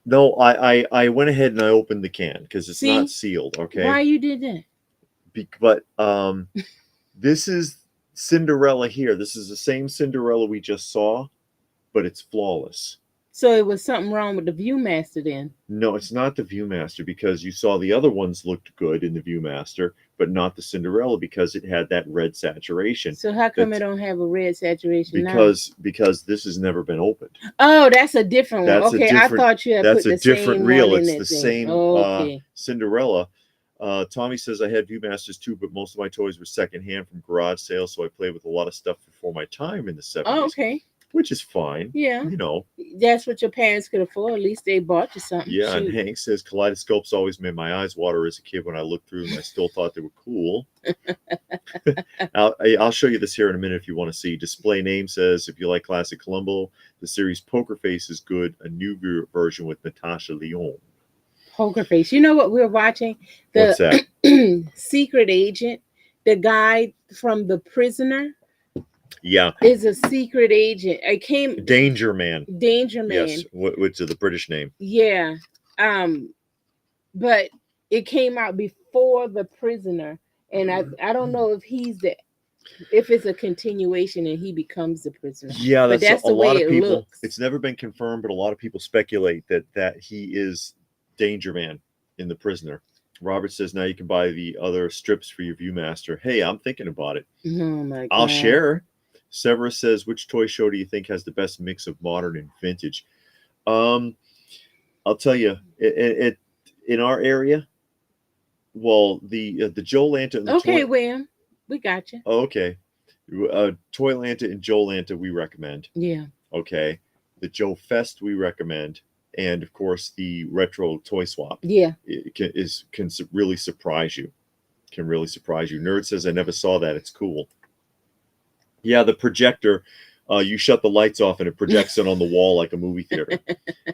No, I went ahead and I opened the can because it's not sealed. Okay. Why you did that? But this is Cinderella here. This is the same Cinderella we just saw, but it's flawless. So it was something wrong with the Viewmaster then? No, it's not the Viewmaster, because you saw the other ones looked good in the Viewmaster, but not the Cinderella because it had that red saturation. So how come it don't have a red saturation now? Because this has never been opened. Oh, that's a different one. Okay, I thought you had put the same one in it. That's a different reel. It's the same Cinderella. Tommy says, I had Viewmasters too, but most of my toys were secondhand from garage sales, so I played with a lot of stuff before my time in the 70s. Oh, okay. Which is fine. Yeah. That's what your parents could afford. At least they bought you something. Yeah, and Hank says, kaleidoscopes always made my eyes water as a kid when I looked through them. I still thought they were cool. I'll show you this here in a minute if you want to see. Display Name says, if you like classic Columbo, the series Poker Face is good. A new version with Natasha Lyonne. Poker Face. You know what we're watching? What's that? Secret Agent. The guy from The Prisoner. Yeah, is a secret agent. Danger Man. Danger Man. Yes, which is the British name. Yeah, but it came out before The Prisoner, and I don't know if if it's a continuation and he becomes the prisoner. Yeah, that's the way it looks. It's never been confirmed, but a lot of people speculate that he is Danger Man in The Prisoner. Robert says now you can buy the other strips for your Viewmaster. Hey, I'm thinking about it. Oh my I'll God. share. Severus says, which toy show do you think has the best mix of modern and vintage? I'll tell you, in our area, well, the Joe Lanta and the Okay, toy. William, we got you. Oh, okay, Toy Lanta and Joe Lanta we recommend. Yeah. Okay, the Joe Fest we recommend, and of course the Retro Toy Swap. Yeah. It can really surprise you. Can really surprise you. Nerd says I never saw that. It's cool. Yeah, the projector. You shut the lights off and it projects it on the wall like a movie theater.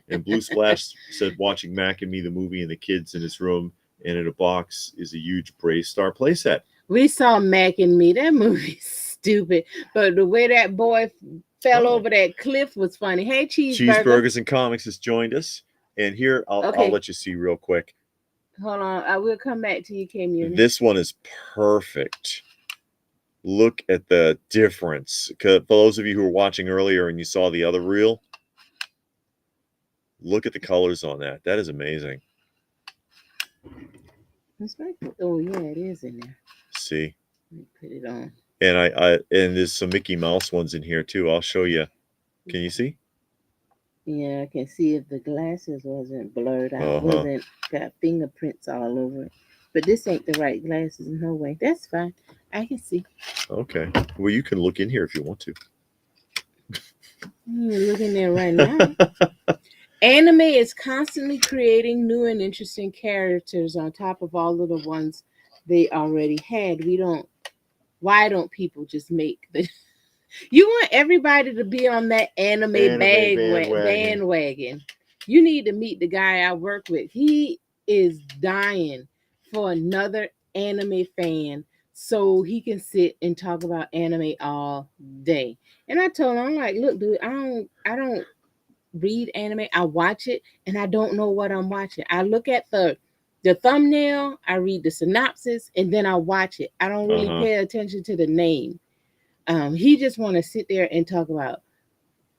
And Blue Splash said watching Mac and Me the movie and the kids in his room and in a box is a huge Brave Star playset. We saw Mac and Me. That movie's stupid, but the way that boy fell over that cliff was funny. Hey, Cheeseburgers and Comics has joined us, and here I'll let you see real quick. Hold on, I will come back to you, K-Muni. This one is perfect. Look at the difference. For those of you who were watching earlier and you saw the other reel, look at the colors on that. That is amazing. Oh yeah, it is in there. See. Let me put it on. And and there's some Mickey Mouse ones in here too. I'll show you. Can you see? Yeah, I can see if the glasses wasn't blurred out, wasn't got fingerprints all over it. But this ain't the right glasses, no way. That's fine. I can see. Okay. Well, you can look in here if you want to. You're looking there right now. Anime is constantly creating new and interesting characters on top of all of the ones they already had. Why don't people just make the... You want everybody to be on that anime bandwagon. You need to meet the guy I work with. He is dying for another anime fan so he can sit and talk about anime all day. And I told him, I'm like, look, dude, I don't read anime. I watch it and I don't know what I'm watching. I look at the thumbnail, I read the synopsis, and then I watch it. I don't really pay attention to the name. He just want to sit there and talk about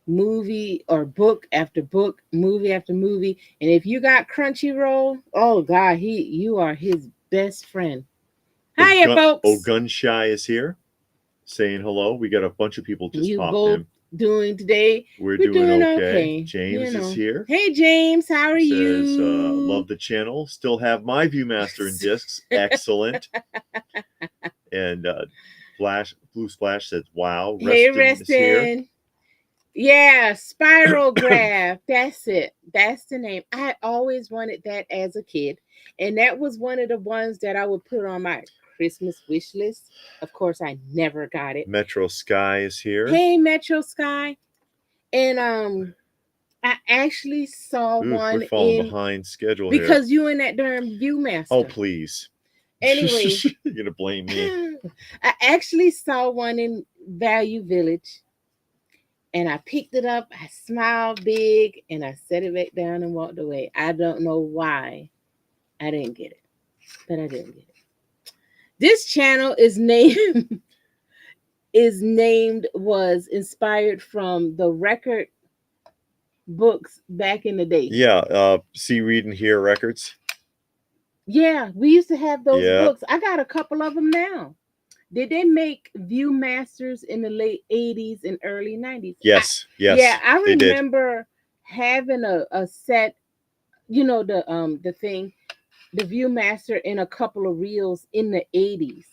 movie or book after book, movie after movie. And if you got Crunchyroll, oh God, you are his best friend. Hiya, folks. Oh, Gun Shy is here saying hello. We got a bunch of people just popped in. Doing today? We're doing okay. James is here. Hey James, how are you? Says love the channel. Still have my Viewmaster and discs. Excellent. And Blue Splash says, wow. Hey, Reston. Yeah, Spirograph. That's it. That's the name. I always wanted that as a kid. And that was one of the ones that I would put on my Christmas wish list. Of course, I never got it. Metro Sky is here. Hey, Metro Sky. And I actually saw one we're falling behind schedule because you in that darn Viewmaster. Oh, please. Anyway. You're going to blame me. I actually saw one in Value Village. And I picked it up, I smiled big, and I set it back down and walked away. I don't know why I didn't get it, but I didn't get it. This channel is was inspired from the record books back in the day. Yeah, See, Read, and Hear records. Yeah, we used to have those books. I got a couple of them now. Did they make Viewmasters in the late 80s and early 90s? Yes. Yeah, I remember having a set, the thing, the Viewmaster in a couple of reels in the 80s.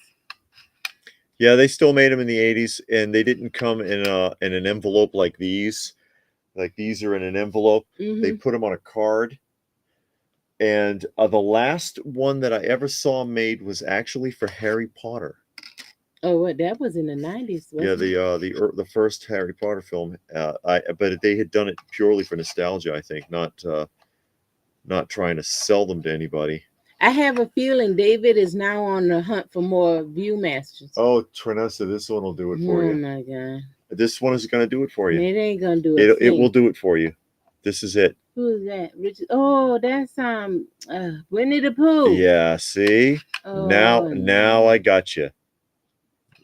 Yeah, they still made them in the 80s, and they didn't come in an envelope like these. Like these are in an envelope. They put them on a card. And the last one that I ever saw made was actually for Harry Potter. Oh, that was in the 90s. Yeah, the first Harry Potter film. But they had done it purely for nostalgia, I think, not trying to sell them to anybody. I have a feeling David is now on the hunt for more Viewmasters. Oh, Trinessa, this one will do it for you. Oh my God! This one is going to do it for you. It ain't going to do it. It will do it for you. This is it. Who is that? Richard? Oh, that's Winnie the Pooh. Yeah. See. Oh, now I got you.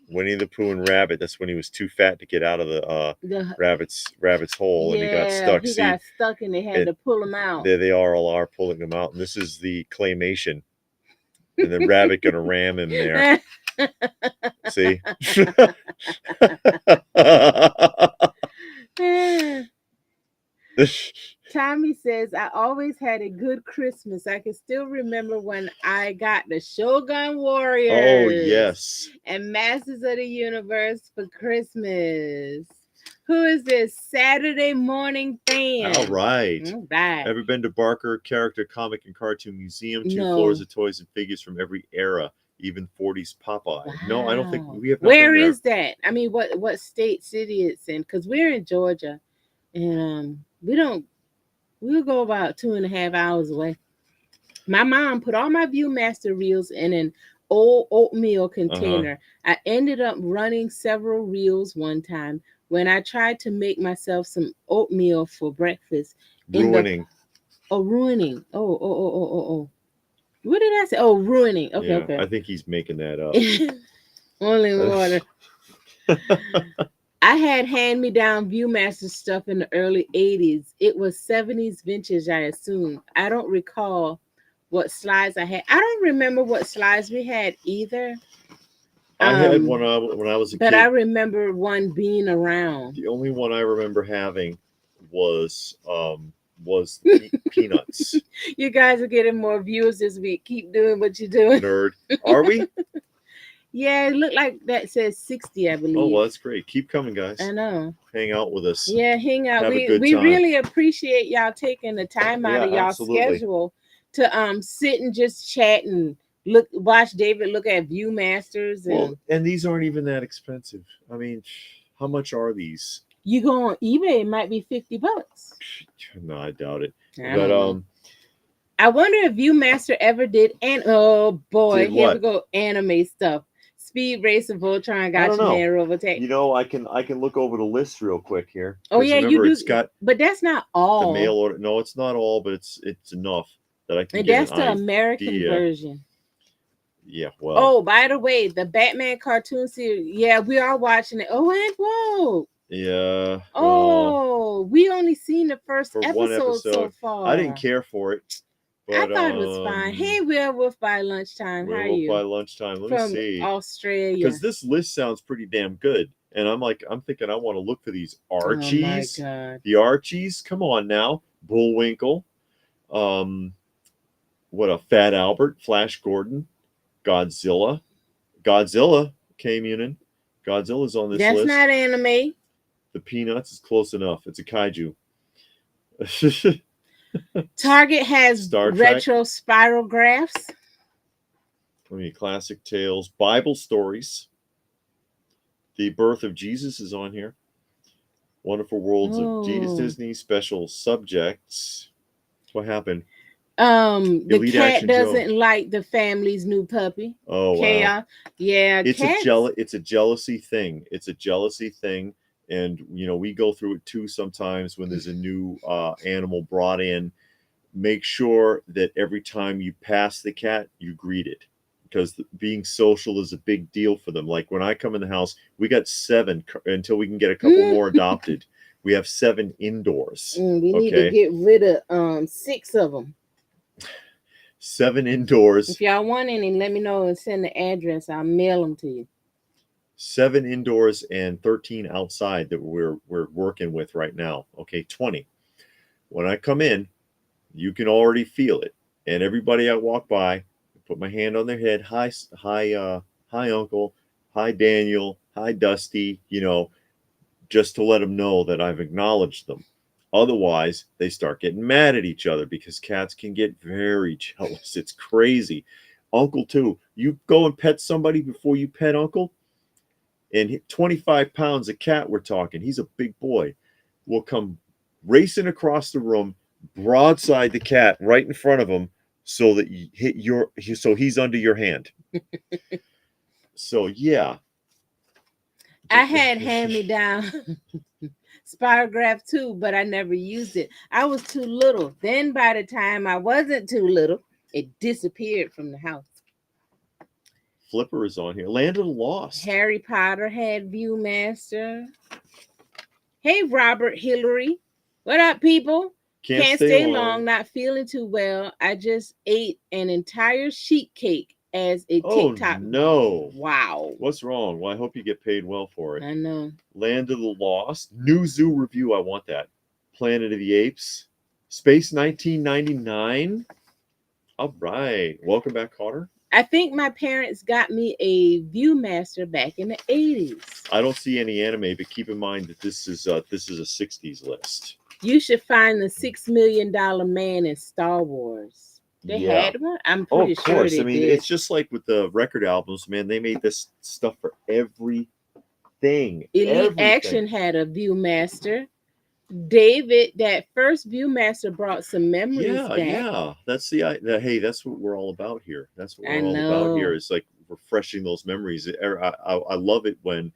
Winnie the Pooh and Rabbit. That's when he was too fat to get out of the The rabbit's hole, and he got yeah, stuck. he See, got stuck and they had and to pull him out. there they all are pulling him out. And this is the claymation, and the rabbit gonna ram him there. See. Tommy says, I always had a good Christmas. I can still remember when I got the Shogun Warriors Oh yes. and Masters of the Universe for Christmas. Who is this Saturday morning fan? All right. All right. Ever been to Barker Character Comic and Cartoon Museum? Two No. floors of toys and figures from every era, even 40s Popeye. Wow. No, I don't think we have. Where there. is that? I mean, what state, city it's in? Because we're in Georgia, and we'll go about 2.5 hours away. My mom put all my Viewmaster reels in an old oatmeal container. I ended up running several reels one time when I tried to make myself some oatmeal for breakfast. Ruining. Ruining. Oh. What did I say? Oh, ruining. Okay, yeah, okay. I think he's making that up. Only water. I had hand-me-down Viewmaster stuff in the early 80s. It was 70s vintage, I assume. I don't recall what slides I had. I don't remember what slides we had either. I had one when I was a kid. But I remember one being around. The only one I remember having was Peanuts. You guys are getting more views this week. Keep doing what you're doing. Nerd. Are we? Yeah, it looked like that says 60, I believe. Oh, well, that's great. Keep coming, guys. I know. Hang out with us. Yeah, hang out. Have a good We time. really appreciate y'all taking the time out of y'all schedule to sit and just chat and watch David look at Viewmasters. And these aren't even that expensive. I mean, how much are these? You go on eBay, it might be $50. No, I doubt it. But I wonder if Viewmaster ever did. And oh boy, here we go, anime stuff. Speed Racer, Voltron, Gotcha Man, Robotech. You know, I can look over the list real quick here. Oh yeah, remember, you do. It's got but that's not all. The mail order. No, it's not all, but it's enough that I can. And get that's the American version. Yeah, well. Oh, by the way, the Batman cartoon series. Yeah, we are watching it. Oh, and whoa. Yeah. Oh, we only seen the first episode so far. I didn't care for it. But, I thought it was fine. Hey, Werewolf by Lunchtime. How are you? Werewolf by Lunchtime. Let me see. Australia. Because this list sounds pretty damn good. And I'm thinking I want to look for these Archies. Oh my God. The Archies. Come on now. Bullwinkle. What a Fat Albert. Flash Gordon. Godzilla. Godzilla came in. Godzilla's on this list. That's not anime. The Peanuts is close enough. It's a kaiju. Target has retro spiralgraphs. Classic Tales, Bible stories. The Birth of Jesus is on here. Wonderful Worlds of Disney, special subjects. What happened? The Elite cat Action doesn't Joe. like the family's new puppy. Oh Chaos. Wow. Yeah, it's a jealousy thing. It's a jealousy thing. And we go through it too sometimes when there's a new animal brought in. Make sure that every time you pass the cat, you greet it, because being social is a big deal for them. Like when I come in the house, we got 7 until we can get a couple more adopted. We have 7 indoors. We need to get rid of 6 of them. 7 indoors. If y'all want any, let me know and send the address. I'll mail them to you. 7 indoors and 13 outside that we're working with right now. Okay, 20. When I come in, you can already feel it. And everybody I walk by, I put my hand on their head. Hi, Uncle. Hi, Daniel. Hi, Dusty. Just to let them know that I've acknowledged them. Otherwise, they start getting mad at each other because cats can get very jealous. It's crazy. Uncle, too. You go and pet somebody before you pet Uncle. And 25 pounds of cat, we're talking. He's a big boy. Will come racing across the room, broadside the cat right in front of him, so that he's under your hand. So yeah. I had hand-me-down spirograph too, but I never used it. I was too little. Then by the time I wasn't too little, it disappeared from the house. Flipper is on here. Land of the Lost. Harry Potter had Viewmaster. Hey, Robert Hillary. What up, people? Can't stay long, not feeling too well. I just ate an entire sheet cake as a TikTok. No. Wow. What's wrong? Well, I hope you get paid well for it. I know. Land of the Lost. New Zoo review. I want that. Planet of the Apes. Space 1999. All right. Welcome back, Carter. I think my parents got me a Viewmaster back in the 80s. I don't see any anime, but keep in mind that this is a 60s list. You should find the $6 Million Man in Star Wars. They had one? I'm pretty of course. sure I mean, did. it's just like with the record albums, man. They made this stuff for everything. Elite Action had a Viewmaster. David, that first Viewmaster brought some memories back. Yeah. That's hey, that's what we're all about here. That's what we're all about here. It's like refreshing those memories. I love it when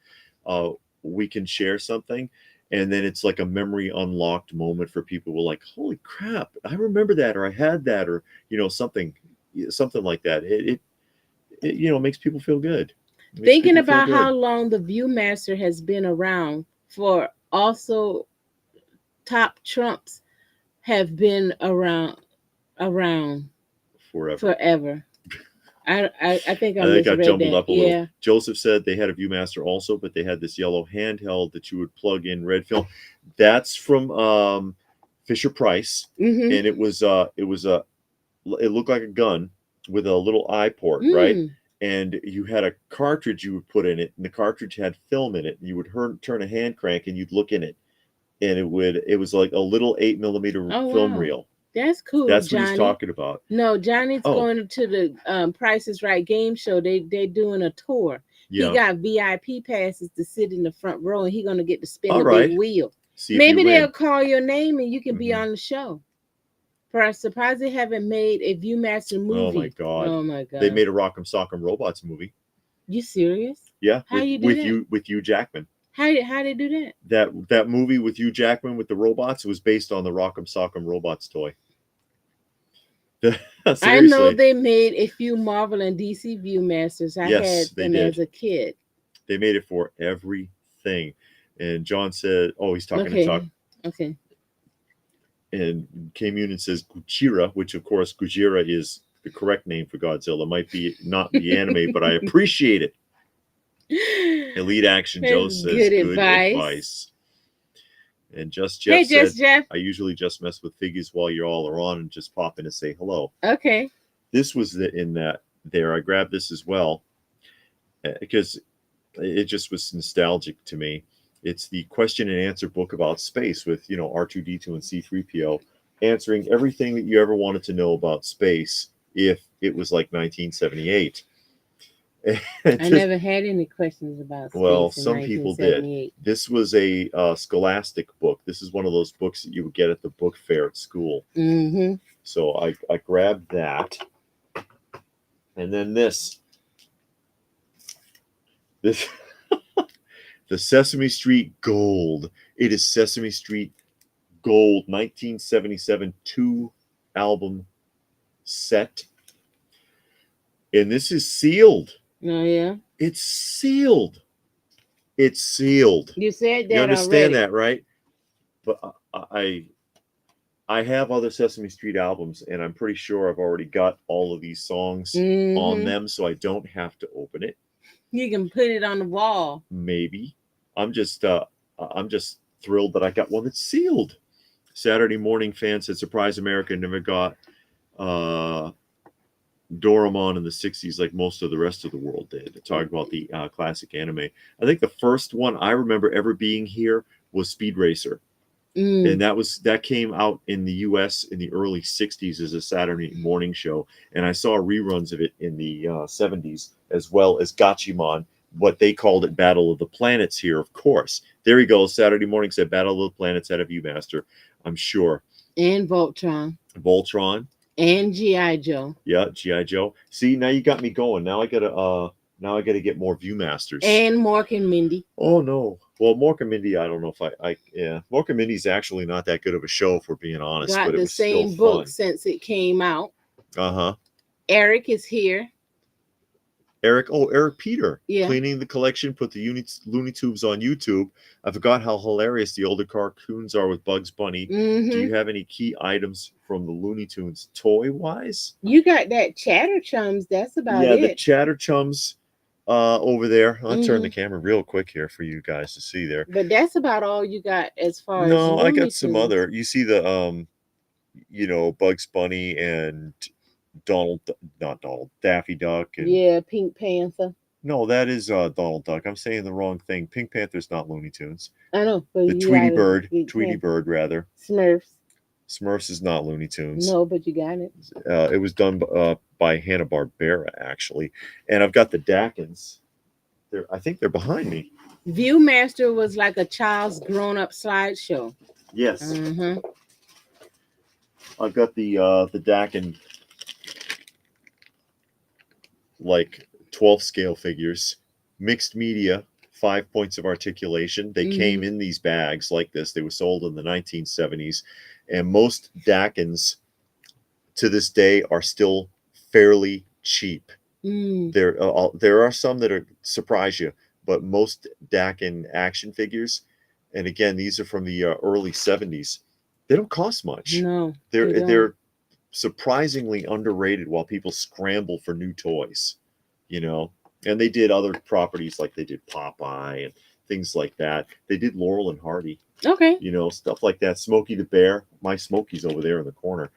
we can share something, and then it's like a memory unlocked moment for people who are like, holy crap, I remember that, or I had that, or something like that. It makes people feel good. Thinking about how long the Viewmaster has been around, for also top trumps have been around forever. I think I got jumbled up a little. Joseph said they had a Viewmaster also, but they had this yellow handheld that you would plug in red film. That's from Fisher Price, and it looked like a gun with a little eye port, right? And you had a cartridge you would put in it, and the cartridge had film in it, and you would turn a hand crank and you'd look in it, and it was like a little 8mm film reel. That's cool. That's Johnny. what he's talking about. No, Johnny's going to the Price is Right game show. They're doing a tour. Yeah. He got VIP passes to sit in the front row, and he's gonna get to spin the big wheel. Maybe they'll call your name and you can be on the show. For a surprise, they haven't made a Viewmaster movie. Oh my god! They made a Rock'em Sock'em Robots movie. You serious? Yeah. How you do that? With Hugh Jackman. How they do that? That movie with Hugh Jackman with the robots was based on the Rock'em Sock'em Robots toy. I know they made a few Marvel and DC Viewmasters. I had them as a kid. They made it for everything. And John said, he's talking to Chuck. Okay. And K Munin says Gujira, which of course Gujira is the correct name for Godzilla. Might be not the anime, but I appreciate it. Elite Action Joe says good advice. And Jeff said, Jeff. I usually just mess with figures while you all are on and just pop in and say hello. Okay. This was there. I grabbed this as well because it just was nostalgic to me. It's the question and answer book about space with, R2-D2 and C-3PO answering everything that you ever wanted to know about space if it was like 1978. I never had any questions about space. Well, some people did. This was a Scholastic book. This is one of those books that you would get at the book fair at school. Mm-hmm. So I grabbed that. And then this the Sesame Street Gold. It is Sesame Street Gold 1977 2-album set. And this is sealed. Oh, yeah? It's sealed. It's sealed. You said that. You understand already. that, right? But I have other Sesame Street albums, and I'm pretty sure I've already got all of these songs on them, so I don't have to open it. You can put it on the wall. Maybe. I'm just thrilled that I got one that's sealed. Saturday Morning Fan said, "Surprise America never got Doraemon in the 60s like most of the rest of the world did." Talking about the classic anime. I think the first one I remember ever being here was Speed Racer. And that came out in the US in the early 60s as a Saturday morning show. And I saw reruns of it in the 70s, as well as Gatchaman, what they called it, Battle of the Planets here, of course. There he goes. Saturday morning said Battle of the Planets had a Viewmaster, I'm sure. And Voltron. And G.I. Joe. Yeah, G.I. Joe. See, now you got me going. Now I gotta get more Viewmasters. And Mork and Mindy. Oh no. Well, Mork and Mindy, I don't know if Mork and Mindy's actually not that good of a show, if we're being honest. Got but the it was same still book fun. since it came out. Uh-huh. Eric is here. Eric Peter, Yeah. cleaning the collection, put the Looney Tunes on YouTube. I forgot how hilarious the older cartoons are with Bugs Bunny. Do Mm-hmm. you have any key items from the Looney Tunes toy wise? You got that Chatter Chums. That's about Yeah, the it. Chatter Chums over there. I'll turn the Mm-hmm. camera real quick here for you guys to see there. But that's about all you got as far as No, I Looney got some Tunes. other. You see the Bugs Bunny and Donald, not Donald, Daffy Duck, and Yeah, Pink Panther. no, that is Donald Duck. I'm saying the wrong thing. Pink Panther's not Looney Tunes. I know, but The you got it. Pink Tweety Panther. Bird rather. Smurfs. Smurfs is not Looney Tunes. No, but you got it. It was done by Hanna-Barbera actually, and I've got the Dackins. I think they're behind me. Viewmaster was like a child's grown-up slideshow. Yes, Mm-hmm. I've got the Dackin like 12 scale figures, mixed media, 5 points of articulation. They came in these bags like this. They were sold in the 1970s, and most Dackins to this day are still fairly cheap. Mm. There are some that surprise you, but most Dackin action figures, and again, these are from the early 70s. They don't cost much. No, They're surprisingly underrated while people scramble for new toys, And they did other properties like they did Popeye and things like that. They did Laurel and Hardy, okay. Stuff like that. Smokey the Bear. My Smokey's over there in the corner.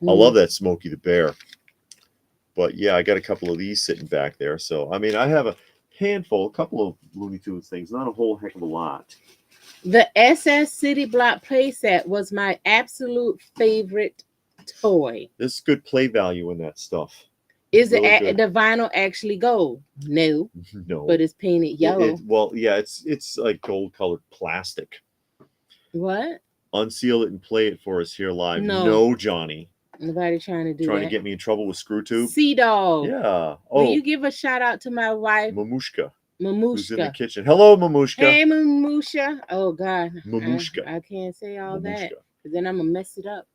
I love that Smokey the Bear. But yeah, I got a couple of these sitting back there. So, I mean, I have a couple of Looney Tunes things, not a whole heck of a lot. The SS City Block playset was my absolute favorite toy. There's good play value in that stuff. Is Really the vinyl actually gold? No. No. But it's painted yellow. Well, yeah, it's like gold colored plastic. What? Unseal it and play it for us here live. No, Johnny. Nobody trying to do Trying that. to get me in trouble with ScrewTube? Sea Dog. Yeah. Will you give a shout out to my wife? Mamushka. Mamushka. Who's in the kitchen. Hello, Mamushka. Hey, Mamushka. Oh, God. Mamushka. I can't say all Mamushka. that because then I'm going to mess it up.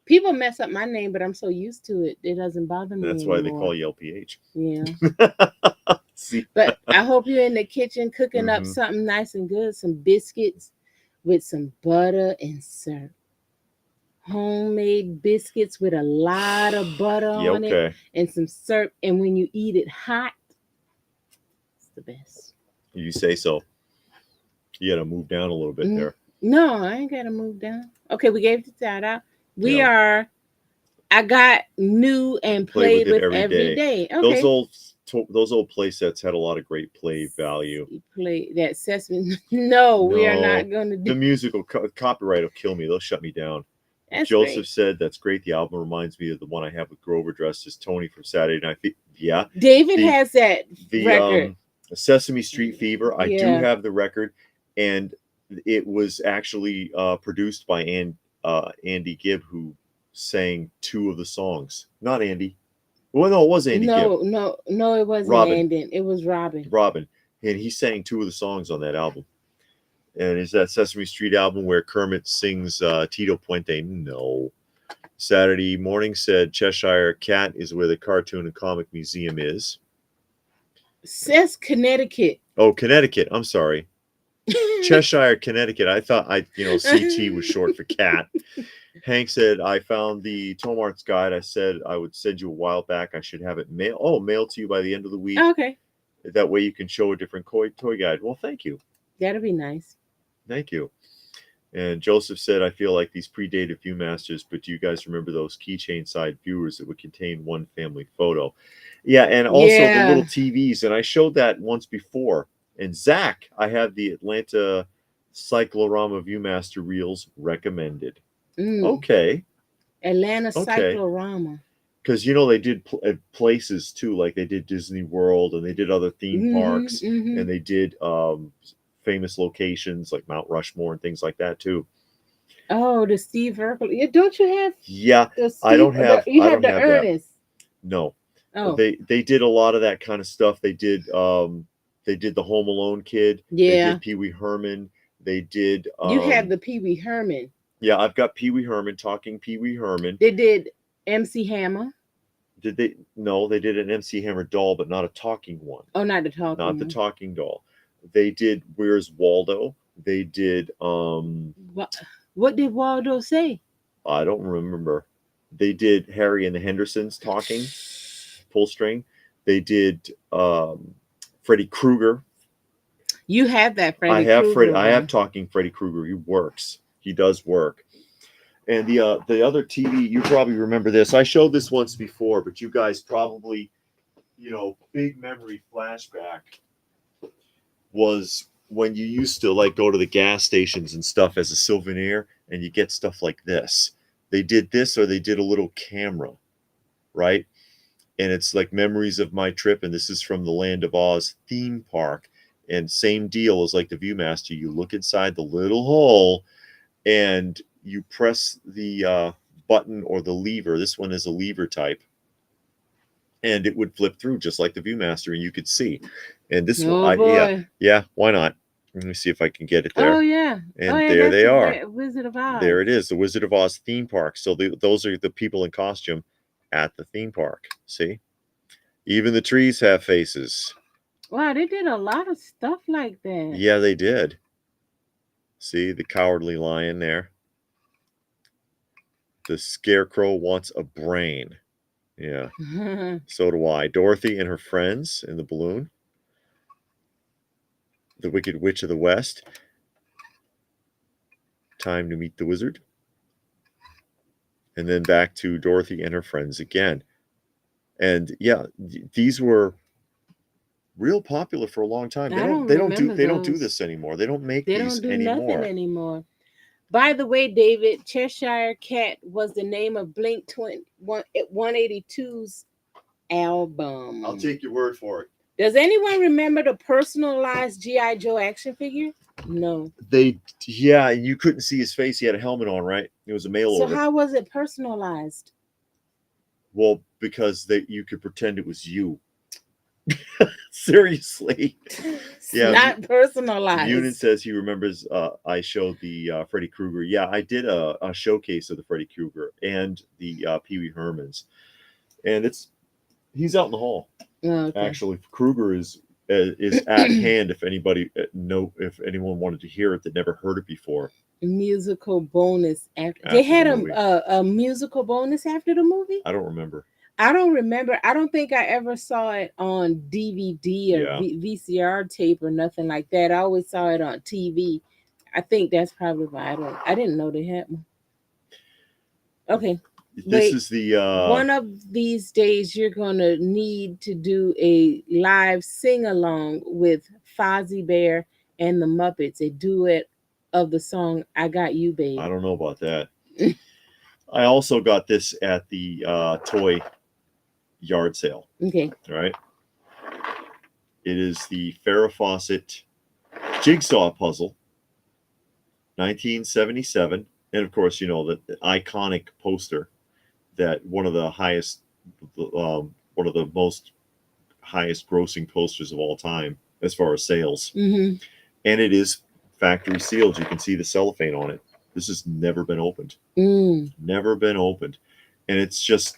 People mess up my name, but I'm so used to it. It doesn't bother me That's anymore. why they call you LPH. Yeah. See? But I hope you're in the kitchen cooking up something nice and good. Some biscuits with some butter and syrup. Homemade biscuits with a lot of butter on it and some syrup. And when you eat it hot, it's the best. You say so. You got to move down a little bit there. No, I ain't got to move down. Okay, we gave the shout out. I got new and played with every day. Okay. Those old play sets had a lot of great play value. Play that Sesame. No, we are not going to do the musical copyright will kill me. They'll shut me down. That's Joseph great. said that's great. The album reminds me of the one I have with Grover dressed as Tony from Saturday Night Fever. Yeah, David has that record. Sesame Street Fever. I do have the record, and it was actually produced by Andy Gibb, who sang 2 of the songs. Not Andy. Well, no, it was Andy Gibb. No, it wasn't Robin. Andy. It was Robin. And he sang 2 of the songs on that album. And is that Sesame Street album where Kermit sings Tito Puente? No. Saturday Morning said Cheshire Cat is where the Cartoon and Comic Museum is. Says Connecticut. Oh, Connecticut. I'm sorry. Cheshire, Connecticut. I thought CT was short for cat. Hank said, I found the Tome Arts guide. I said I would send you a while back. I should have it mailed to you by the end of the week. Okay. That way you can show a different toy guide. Well, thank you. That'll be nice. Thank you. And Joseph said, I feel like these predated Viewmasters, but do you guys remember those keychain side viewers that would contain one family photo? Yeah, and also the little TVs. And I showed that once before. And Zach, I have the Atlanta Cyclorama Viewmaster reels recommended. Okay. Atlanta Cyclorama. Because, they did places too. Like they did Disney World and they did other theme parks. And they did famous locations like Mount Rushmore and things like that too. Oh, the Steve Urkel. Don't you have? Yeah, I don't have. You have the That. Ernest. No. Oh. They did a lot of that kind of stuff. They did the Home Alone kid. Yeah. They did Pee Wee Herman. They did. You have the Pee Wee Herman. Yeah, I've got Pee Wee Herman, talking Pee Wee Herman. They did MC Hammer. Did they? No, they did an MC Hammer doll, but not a talking one. Oh, not the Not talking the one. talking doll. They did Where's Waldo. They did What did Waldo say? I don't remember. They did Harry and the Hendersons talking, pull string. They did Freddy Krueger. You have that Freddy Krueger I have one. talking Freddy Krueger. He works. He does work. And the other TV, you probably remember this. I showed this once before, but you guys probably, big memory flashback was when you used to like go to the gas stations and stuff as a souvenir, and you get stuff like this. They did this, or they did a little camera, right? And it's like memories of my trip, and this is from the Land of Oz theme park. And same deal as like the Viewmaster. You look inside the little hole, and you press the button or the lever. This one is a lever type, and it would flip through just like the Viewmaster, and you could see. And this one, Oh boy. yeah, why not? Let me see if I can get it Oh there. yeah. Oh And yeah. there That's they the are. Wizard of Oz. There it is, the Wizard of Oz theme park. So those are the people in costume at the theme park. See, even the trees have faces. Wow, they did a lot of stuff like that. Yeah, they did. See the Cowardly Lion there. The Scarecrow wants a brain. Yeah. So do I. Dorothy and her friends in the balloon. The Wicked Witch of the West. Time to meet the wizard. And then back to Dorothy and her friends again. And yeah, these were real popular for a long time. They don't do this anymore. They don't make these anymore. Nothing anymore. By the way, David, Cheshire Cat was the name of Blink 182's album. I'll take your word for it. Does anyone remember the personalized G.I. Joe action figure? No. Yeah, you couldn't see his face. He had a helmet on, right? It was a mail order. So how was it personalized? Well, because you could pretend it was you. Seriously. Yeah, not personalized. Munin says he remembers I showed the Freddy Krueger. Yeah, I did a showcase of the Freddy Krueger and the Pee Wee Hermans. And he's out in the hall. Oh, okay. Actually, Krueger is at hand if anyone wanted to hear it that never heard it before. Musical bonus after they had a musical bonus after the movie? I don't remember. I don't think I ever saw it on DVD or VCR tape or nothing like that. I always saw it on TV. I think that's probably why I didn't know they had one. Okay. This is the one of these days you're gonna need to do a live sing along with Fozzie Bear and the Muppets, a duet of the song "I Got You, Babe." I don't know about that. I also got this at the toy yard sale. Okay. Right. It is the Farrah Fawcett jigsaw puzzle, 1977, and of course, the iconic poster that one of the most highest grossing posters of all time as far as sales. Mm-hmm. And it is factory sealed. You can see the cellophane on it. This has never been opened. Never been opened. And it's just,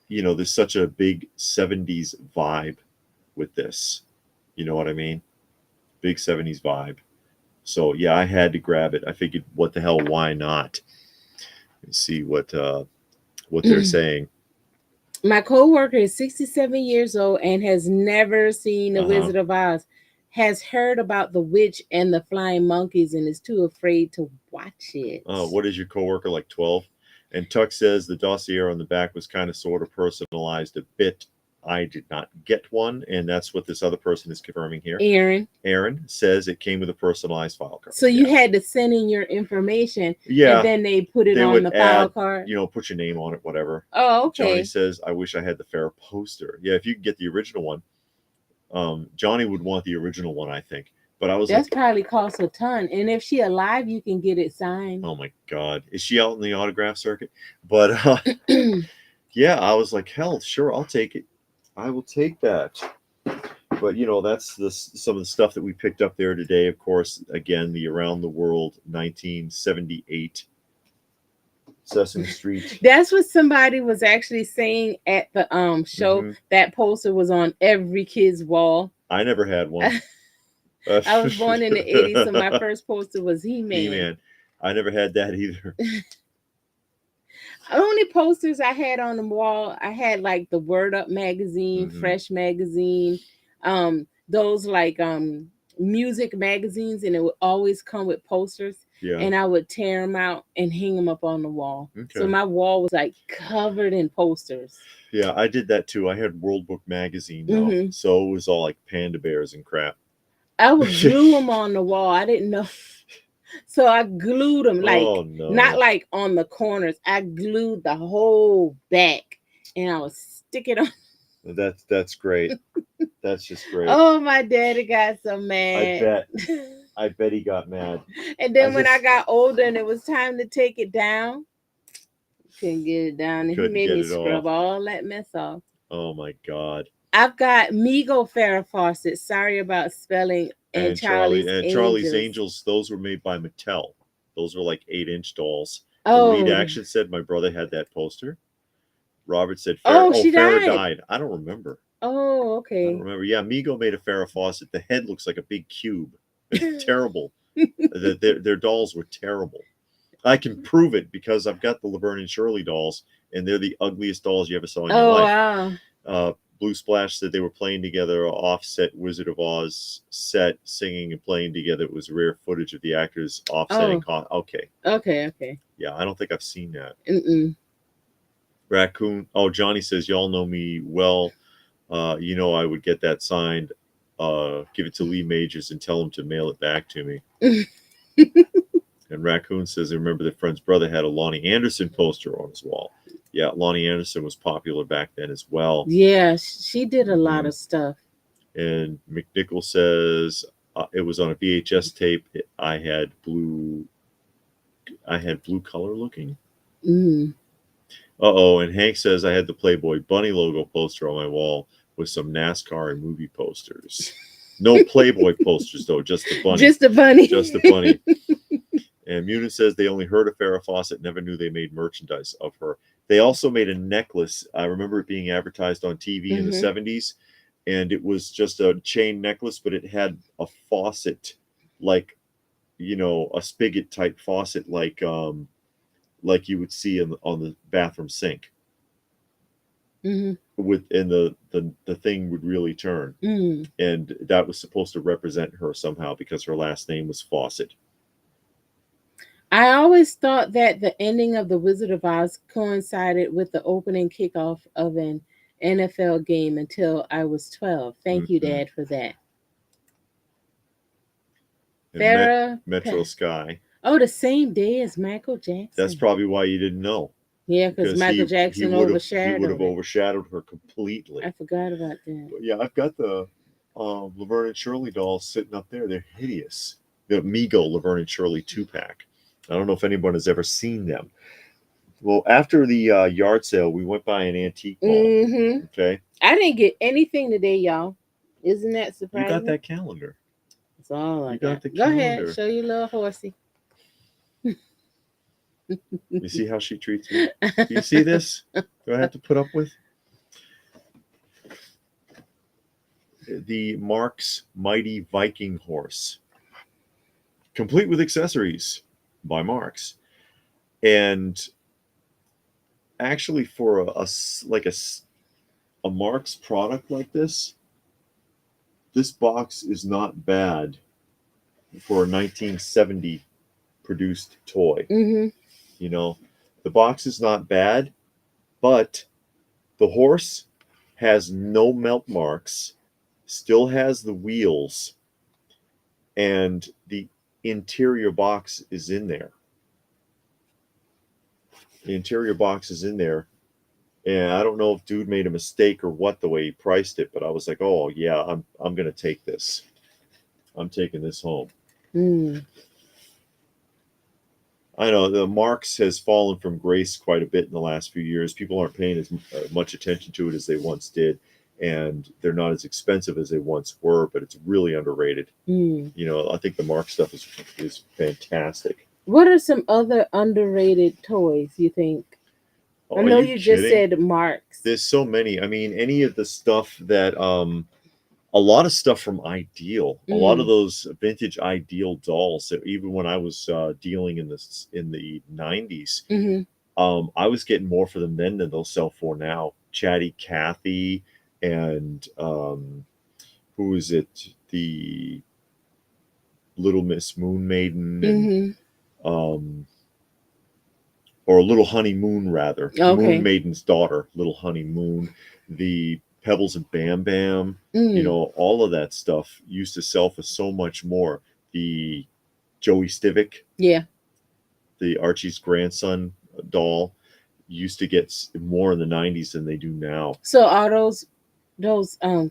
there's such a big 70s vibe with this. You know what I mean? Big 70s vibe. So yeah, I had to grab it. I figured, what the hell, why not? Let's see what they're saying. My coworker is 67 years old and has never seen The Wizard of Oz. Has heard about the witch and the flying monkeys and is too afraid to watch it. What is your coworker, like 12? And Tuck says the dossier on the back was kind of sort of personalized a bit. I did not get one, and that's what this other person is confirming here. Aaron says it came with a personalized file card. So you had to send in your information, and then they put it on the file card. Put your name on it, whatever. Oh, okay. Johnny says, I wish I had the Farrah poster. Yeah, if you could get the original one. Johnny would want the original one, I think. But I was that's probably costs a ton. And if she alive, you can get it signed. Oh my God. Is she out in the autograph circuit? But yeah, I was like, hell, sure, I'll take it. I will take that. But that's some of the stuff that we picked up there today. Of course, again, the Around the World 1978 Sesame Street. That's what somebody was actually saying at the show. Mhm. That poster was on every kid's wall. I never had one. I was born in the 80s, so my first poster was He-Man. He-Man. I never had that either. Only posters I had on the wall, I had like the Word Up magazine, Mhm. Fresh magazine, those like music magazines, and it would always come with posters. Yeah. And I would tear them out and hang them up on the wall. So Okay. my wall was like covered in posters. Yeah, I did that too. I had World Book magazine though, Mhm. so it was all like panda bears and crap. I would glue them on the wall. I didn't know. So I glued them, like Oh no. not like on the corners. I glued the whole back, and I would stick it on. That's great. That's just great. Oh, my daddy got so mad. I bet he got mad. And then I when I just- got older and it was time to take it down, couldn't get it down, and he Couldn't made get me it scrub off. all that mess off. Oh my God. I've got Mego Farrah Fawcett. Sorry about spelling. And Charlie's Angels. Those were made by Mattel. Those were like 8-inch dolls. Oh, The lead action said my brother had that poster. Robert said, she Farrah died. died. I don't remember. Oh, I okay. don't remember. Yeah, Mego made a Farrah Fawcett. The head looks like a big cube. It's terrible. Their dolls were terrible. I can prove it because I've got the Laverne and Shirley dolls, and they're the ugliest dolls you ever saw in your life. Wow. Blue Splash said they were playing together, offset Wizard of Oz set, singing and playing together. It was rare footage of the actors offsetting. Okay. Yeah, I don't think I've seen that. Mm-mm. Raccoon. Oh, Johnny says, y'all know me well. You know I would get that signed. Give it to Lee Majors and tell him to mail it back to me. And Raccoon says, I remember that friend's brother had a Lonnie Anderson poster on his wall. Yeah, Lonnie Anderson was popular back then as well. Yeah, she did a lot of stuff. And McNichol says it was on a VHS tape. I had blue color looking. Mm. And Hank says I had the Playboy Bunny logo poster on my wall with some NASCAR and movie posters. No Playboy posters though, just the bunny. Just the bunny. Just the bunny. And Munin says they only heard of Farrah Fawcett, never knew they made merchandise of her. They also made a necklace. I remember it being advertised on TV in the 70s, and it was just a chain necklace, but it had a faucet, like, a spigot type faucet, like you would see on the bathroom sink. Mm-hmm. And the thing would really turn, and that was supposed to represent her somehow because her last name was Fawcett. I always thought that the ending of The Wizard of Oz coincided with the opening kickoff of an NFL game until I was 12. Thank you, Dad, for that. Farrah Metro Sky. Oh, the same day as Michael Jackson. That's probably why you didn't know. Yeah, because Michael Jackson overshadowed. He would have overshadowed her completely. I forgot about that. But yeah, I've got the Laverne and Shirley dolls sitting up there. They're hideous. The Mego Laverne and Shirley 2-pack. I don't know if anyone has ever seen them. Well, after the yard sale, we went by an antique mall. Mm-hmm. Okay. I didn't get anything today, y'all. Isn't that surprising? You got that calendar. That's all I got. Go ahead, show your little horsey. You see how she treats me? Do you see this? Do I have to put up with? The Mark's Mighty Viking Horse, complete with accessories by Mark's. And actually for a Mark's product like this box is not bad for a 1970 produced toy. Mm-hmm. The box is not bad, but the horse has no melt marks, still has the wheels, and the interior box is in there. The interior box is in there, and I don't know if dude made a mistake or what the way he priced it, but I was like, oh yeah, I'm gonna take this. I'm taking this home. I know the Marks has fallen from grace quite a bit in the last few years. People aren't paying as much attention to it as they once did, and they're not as expensive as they once were, but it's really underrated. I think the Mark stuff is fantastic. What are some other underrated toys you think? Oh, I are know you you just kidding? said Marks. There's so many. I mean, any of the stuff that a lot of stuff from Ideal, a lot of Mm. those vintage Ideal dolls that even when I was dealing in the 90s, Mm-hmm. I was getting more for them then than they'll sell for now. Chatty Cathy and who is it? The Little Miss Moon Maiden and Mm-hmm. um, or Little Honey Moon rather, Moon Okay. Maiden's daughter, Little Honey Moon, the Pebbles and Bam Bam, you Mm. know, all of that stuff used to sell for so much more. The Joey Stivic, Yeah. the Archie's grandson doll, used to get more in the 90s than they do now. So are those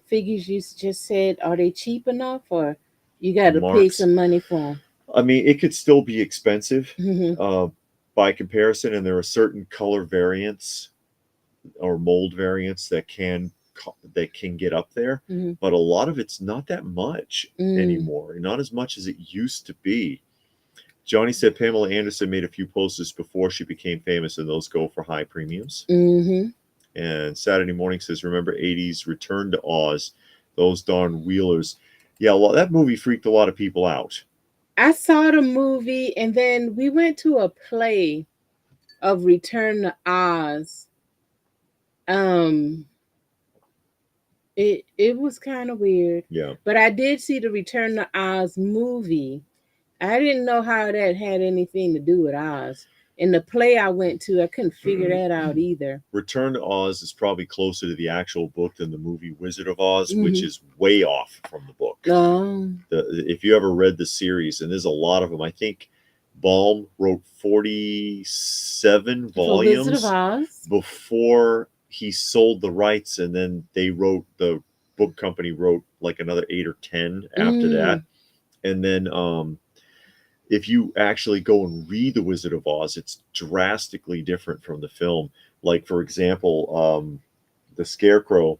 figures you just said, are they cheap enough, or you got The to pay marks, some money for I mean, it could still be expensive them? uh, by comparison, and there are certain color variants or mold variants that can get up there, Mm-hmm. but a lot of it's not that much Mm. anymore, not as much as it used to be. Johnny said Pamela Anderson made a few posters before she became famous, and those go for high premiums. Mm-hmm. And Saturday Morning says, "Remember '80s Return to Oz? Those darn wheelers." Yeah, well, that movie freaked a lot of people out. I saw the movie, and then we went to a play of Return to Oz. Um, it was kind of weird, Yeah. but I did see the Return to Oz movie. I didn't know how that had anything to do with Oz. In the play I went to, I couldn't figure that out either. Return to Oz is probably closer to the actual book than the movie Wizard of Oz, which Mm-hmm. is way off from the book. Um, If you ever read the series, and there's a lot of them, I think Baum wrote 47 for Wizard of volumes Oz. before he sold the rights, and then the book company wrote like another 8 or 10 after Mm. that. And then if you actually go and read The Wizard of Oz, it's drastically different from the film. Like, for example, the Scarecrow,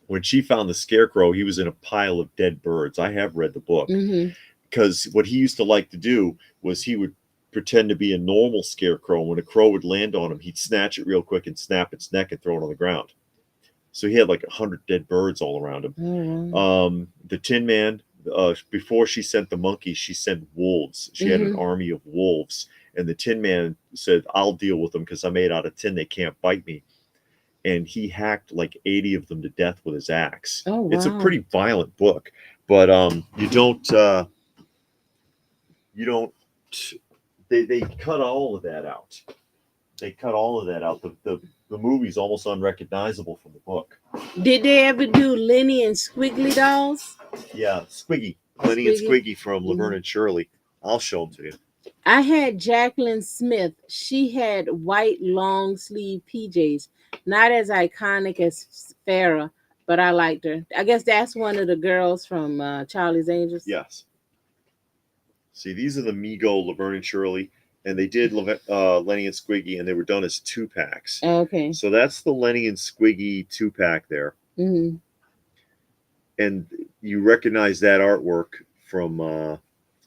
when she found the Scarecrow, he was in a pile of dead birds. I have read the book Mm-hmm. because what he used to like to do was he would pretend to be a normal scarecrow. And when a crow would land on him, he'd snatch it real quick and snap its neck and throw it on the ground. So he had like 100 dead birds all around him. Oh, wow. The Tin Man, before she sent the monkeys, she sent wolves. She had an Mm-hmm. army of wolves. And the Tin Man said, "I'll deal with them because I'm made out of tin. They can't bite me." And he hacked like 80 of them to death with his axe. Oh, It's a wow. pretty violent book, but you don't they cut all of that out. They cut all of that out. The movie's almost unrecognizable from the book. Did they ever do Lenny and Squiggly dolls? Yeah, Squiggy, Lenny and Squiggy. Squiggy from Laverne Mhm. and Shirley. I'll show them to you. I had Jacqueline Smith. She had white long sleeve PJs, not as iconic as Farrah, but I liked her. I guess that's one of the girls from Charlie's Angels. Yes. See, these are the Mego Laverne and Shirley, and they did Lenny and Squiggy, and they were done as 2 packs. Okay. So that's the Lenny and Squiggy 2 pack there, Mm-hmm. and you recognize that artwork from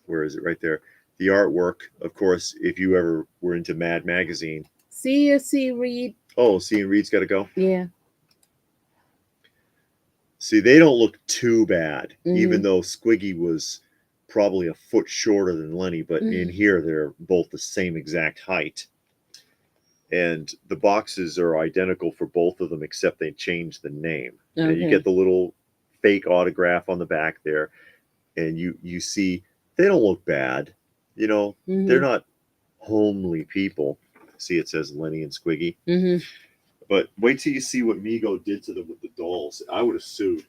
where is it? Right there. The artwork, of course, if you ever were into Mad Magazine. See you, see Reed. Oh, see, and Reed's got to go. Yeah. See, they don't look too bad, even Mm-hmm. though Squiggy was probably a foot shorter than Lenny, but in Mm-hmm. here they're both the same exact height. And the boxes are identical for both of them, except they change the name. And you get Okay. the little fake autograph on the back there, and you see they don't look bad. You know, they're Mm-hmm. not homely people. See, it says Lenny and Squiggy. Mm-hmm. But wait till you see what Mego did to them with the dolls. I would have sued.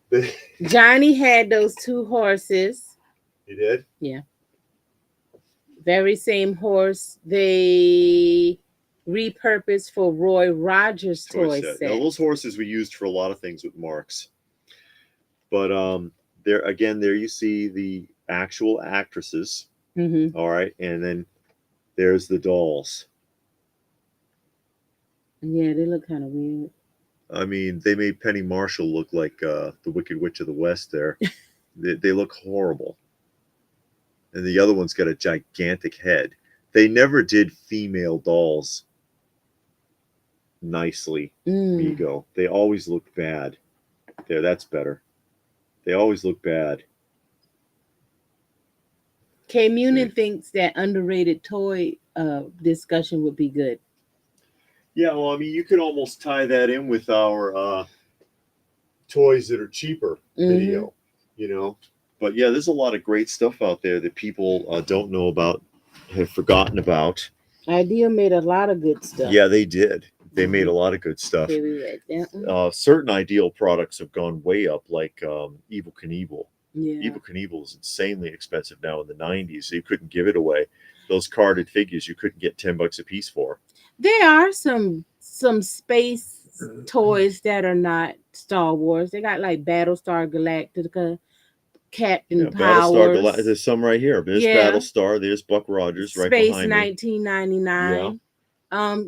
He Johnny had those two horses. did? Yeah. Very same horse they repurposed for Roy Rogers' Toy toy set. Now set. those horses we used for a lot of things with Marks. But there again, there you see the actual actresses. Mm-hmm. All right, and then there's the dolls. Yeah, they look kind of weird. I mean, they made Penny Marshall look like the Wicked Witch of the West there. They look horrible. and the other one's got a gigantic head. They never did female dolls nicely, Mego. They always looked bad. There, that's better. They always look bad. K Munin thinks that underrated toy discussion would be good. Yeah, well, I mean, you could almost tie that in with our toys that are cheaper video, you know. But yeah, there's a lot of great stuff out there that people don't know about, have forgotten about. Idea made a lot of good stuff. Yeah, they did. They made a lot of good stuff. Okay, we read that one. Certain Ideal products have gone way up, like Evil Knievel. Yeah. Evil Knievel is insanely expensive now in the 90s. So you couldn't give it away. Those carded figures you couldn't get $10 a piece for. There are some space toys that are not Star Wars. They got like Battlestar Galactica, Captain Battlestar Powers. There's some right here. There's Battlestar. There's Buck Rogers right Space behind 1999.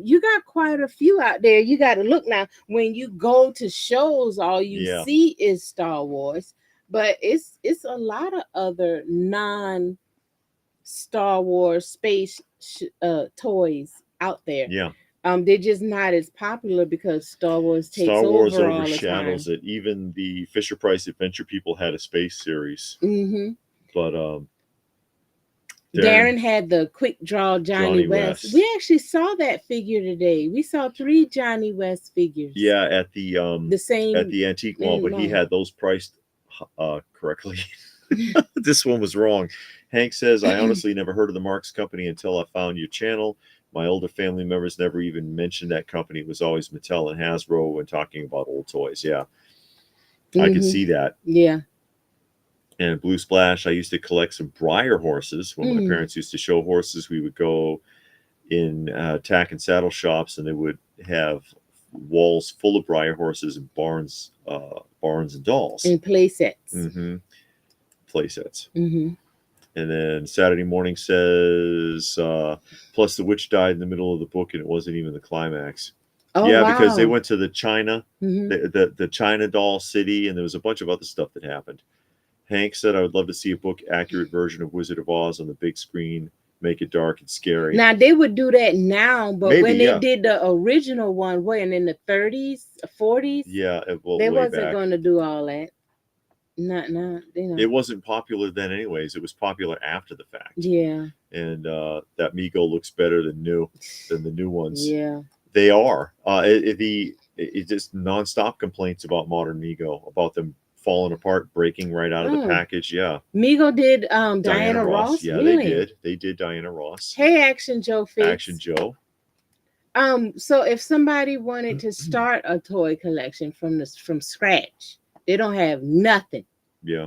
You got quite a few out there. You got to look now. When you go to shows, all you see is Star Wars, but it's a lot of other non Star Wars space toys out there. Yeah. They're just not as popular because Star Wars takes Star Wars over overshadows it. Even the Fisher Price Adventure people had a space series. But Darren had the quick draw Johnny West. We actually saw that figure today. We saw 3 Johnny West figures. Yeah, at the same at the antique mall, but he had those priced correctly. This one was wrong. Hank says, I honestly never heard of the Marks Company until I found your channel. My older family members never even mentioned that company. It was always Mattel and Hasbro when talking about old toys. Yeah. I could see that. Yeah. And Blue Splash, I used to collect some Breyer horses. When my parents used to show horses, we would go in tack and saddle shops, and they would have walls full of Breyer horses and barns and dolls. And play sets. Play sets. And then Saturday Morning says, plus the witch died in the middle of the book, and it wasn't even the climax. Oh, yeah, wow. Because they went to the China, the China doll city, and there was a bunch of other stuff that happened. Hank said, I would love to see a book accurate version of Wizard of Oz on the big screen, make it dark and scary. Now, they would do that now, but when they did the original one, when in the 30s, 40s? Yeah. They wasn't going to do all that. Not, It wasn't popular then anyways. It was popular after the fact. Yeah. And that Mego looks better than the new ones. Yeah. They are. It's just nonstop complaints about modern Mego, about them falling apart, breaking right out of the package. Yeah. Mego did Diana Ross. Yeah, really? they did. They did Diana Ross. Hey, Action Joe Fix. Action Joe. So if somebody wanted to start a toy collection from scratch, they don't have nothing. Yeah.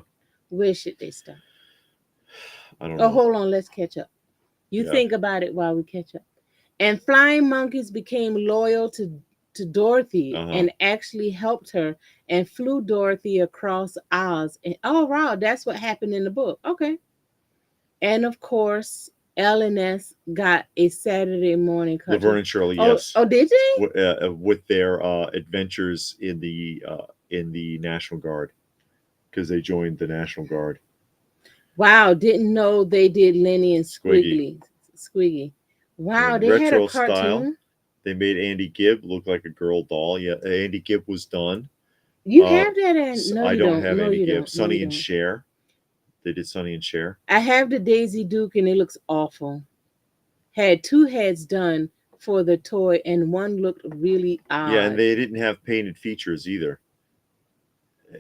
Where should they start? I don't know. Oh, hold on. Let's catch up. You think about it while we catch up. And Flying Monkeys became loyal to Dorothy and actually helped her and flew Dorothy across Oz. And oh, wow, that's what happened in the book. Okay. And of course, L&S got a Saturday morning cartoon. Laverne and Shirley, yes. Oh, did they? With their adventures in the National Guard, because they joined the National Guard. Wow, didn't know they did Lenny and Squiggy. Wow, in they had a cartoon. Style, they made Andy Gibb look like a girl doll. Yeah, Andy Gibb was done. You have that? No, I you don't have Andy Gibb. Sonny and Cher. They did Sonny and Cher. I have the Daisy Duke, and it looks awful. Had 2 heads done for the toy, and one looked really odd. Yeah, and they didn't have painted features either.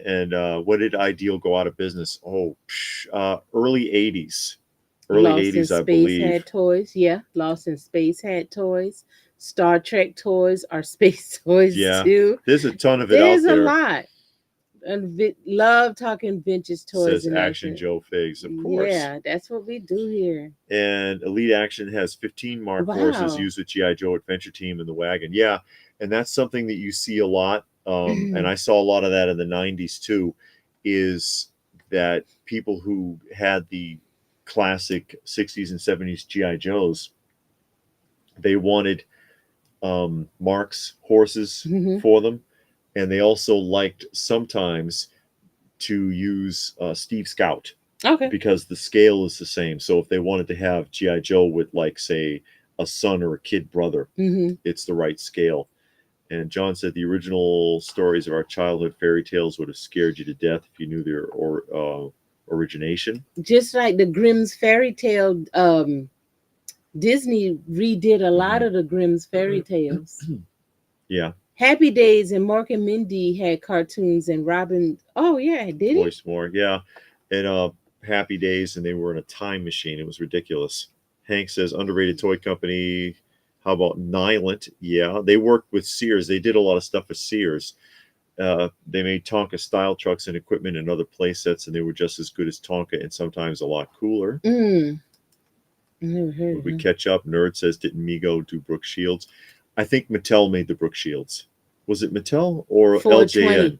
And what did Ideal go out of business? Early 80s. Early 80s, I believe. Had toys. Yeah, Lost in Space had toys. Star Trek toys are space toys too. There's a ton of it out there. There's a lot. And love talking vintage toys. Says Action Joe Figs, of course. Yeah, that's what we do here. And Elite Action has 15 marked horses used with G.I. Joe Adventure Team in the wagon. Yeah, and that's something that you see a lot. And I saw a lot of that in the 90s too, is that people who had the classic 60s and 70s G.I. Joes, they wanted Mark's horses for them. And they also liked sometimes to use Steve Scout Okay. because the scale is the same. So if they wanted to have GI Joe with, like, say, a son or a kid brother, Mm-hmm. it's the right scale. And John said the original stories of our childhood fairy tales would have scared you to death if you knew their origination. Just like the Grimm's fairy tale, Disney redid a lot Mhm. of the Grimm's fairy tales. Yeah, Happy Days and Mork and Mindy had cartoons, and Robin. Oh yeah, did he? voice more. Yeah, and Happy Days, and they were in a time machine. It was ridiculous. Hank says underrated toy company. How about Nylent? Yeah, they worked with Sears. They did a lot of stuff with Sears. They made Tonka style trucks and equipment and other play sets, and they were just as good as Tonka and sometimes a lot cooler. Mm. Never heard Would of we him. catch up? Nerd says, didn't Mego do Brooke Shields? I think Mattel made the Brooke Shields. Was it Mattel or 420.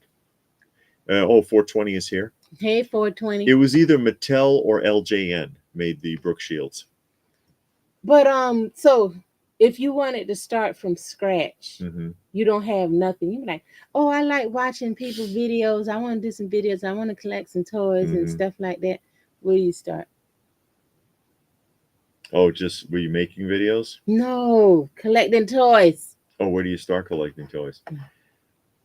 LJN? 420 is here. Hey, 420. It was either Mattel or LJN made the Brooke Shields. But so if you wanted to start from scratch, Mm-hmm. you don't have nothing. You're like, oh, I like watching people videos. I want to do some videos. I want to collect some toys and Mm-hmm. stuff like that. Where do you start? Oh, just were you making videos? No, collecting toys. Oh, where do you start collecting toys?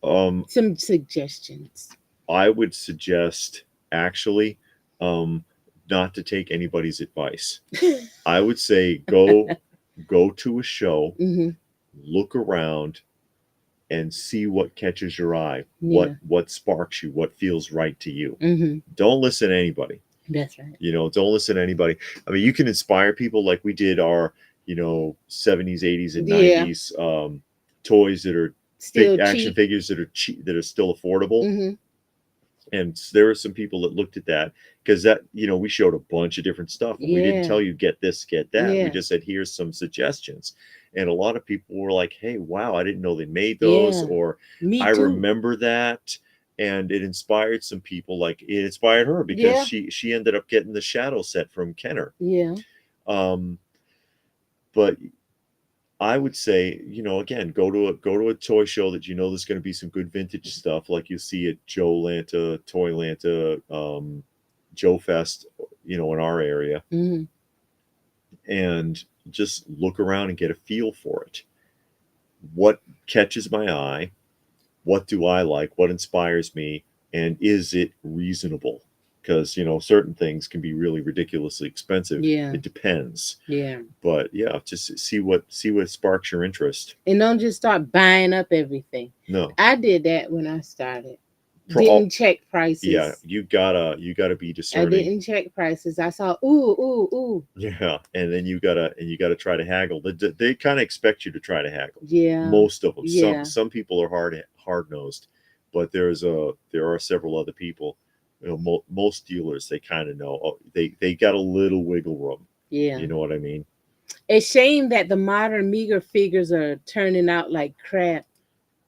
Um, Some suggestions. I would suggest actually um, not to take anybody's advice. I would say go to a show, Mm-hmm. look around, and see what catches your eye, Yeah. what sparks you, what feels right to you. Mm-hmm. Don't listen to anybody. That's right. Don't listen to anybody. I mean, you can inspire people like we did our 70s, 80s, and Yeah. 90s toys that are Still action cheap. figures that are cheap, that are still affordable. Mm-hmm. And there were some people that looked at that because that we showed a bunch of different stuff, and we didn't Yeah. tell you get this, get that. We Yeah. just said here's some suggestions, and a lot of people were like, hey, wow, I didn't know they made those, Yeah. or Me I too. remember that. And it inspired some people, like it inspired her because Yeah. she ended up getting the shadow set from Kenner. Yeah. um but I would say, again, go to a toy show that there's going to be some good vintage stuff, like you see at Joe Lanta, Toy Lanta, Joe Fest, in our area, Mm-hmm. and just look around and get a feel for it. What catches my eye? What do I like? What inspires me? And is it reasonable? Because certain things can be really ridiculously expensive. Yeah. It depends. Yeah. But yeah, just see what sparks your interest. And don't just start buying up everything. No. I did that when I started. Pro- Didn't check prices. Yeah, you gotta be I discerning. didn't check prices. I saw ooh. Yeah, and then you gotta try to haggle. They kind of expect you to try to haggle. Yeah. Most of them. Yeah. Some people are hard nosed, but there are several other people. Most dealers, they kind of know. Oh, they got a little wiggle room. Yeah. You know what I mean? A shame that the modern meager figures are turning out like crap.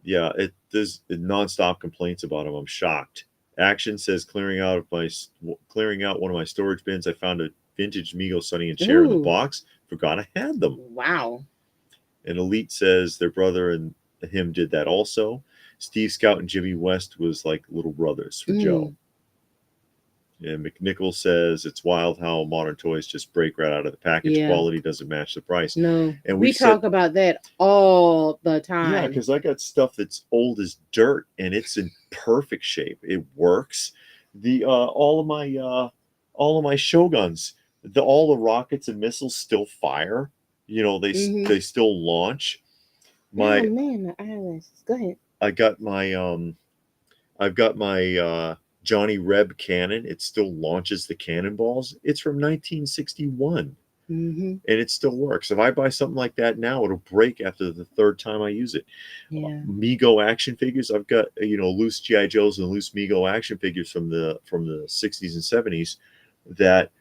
Yeah, there's nonstop complaints about them. I'm shocked. Action says clearing out one of my storage bins. I found a vintage Mego Sonny and Cher in the Ooh. box. Forgot I had them. Wow. And Elite says their brother and him did that also. Steve Scout and Jimmy West was like little brothers for Joe. And McNichol says it's wild how modern toys just break right out of the package. Yeah. Quality doesn't match the price. No. And we talk about that all the time. Yeah, because I got stuff that's old as dirt and it's in perfect shape. It works. The all of my Shoguns, all the rockets and missiles still fire. They still launch. Oh man, my eyelashes. Go ahead. I've got my Johnny Reb cannon. It still launches the cannonballs. It's from 1961. Mm-hmm. And it still works. If I buy something like that now, it'll break after the third time I use it. Yeah. Mego action figures. I've got loose GI Joes and loose Mego action figures from the 60s and 70s that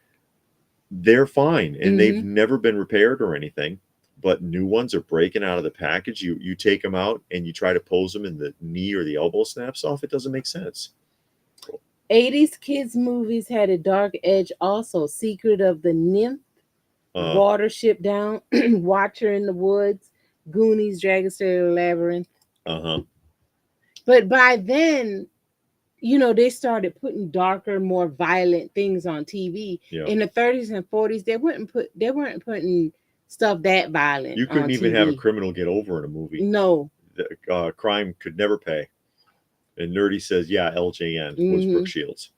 they're fine and they've never been repaired or anything. But new ones are breaking out of the package. You take them out and you try to pose them, and the knee or the elbow snaps off. It doesn't make sense. 80s kids movies had a dark edge also. Secret of the Nymph, Watership Down, Watcher in the Woods, Goonies, Dragon's Lair Labyrinth. Uh-huh. But by then, they started putting darker, more violent things on TV. Yeah. In the 30s and 40s, they weren't putting stuff that violent You on couldn't even have a TV. criminal get over in a movie. No. Crime could never pay. And Nerdy says, yeah, LJN was Brooke Hmm. Shields.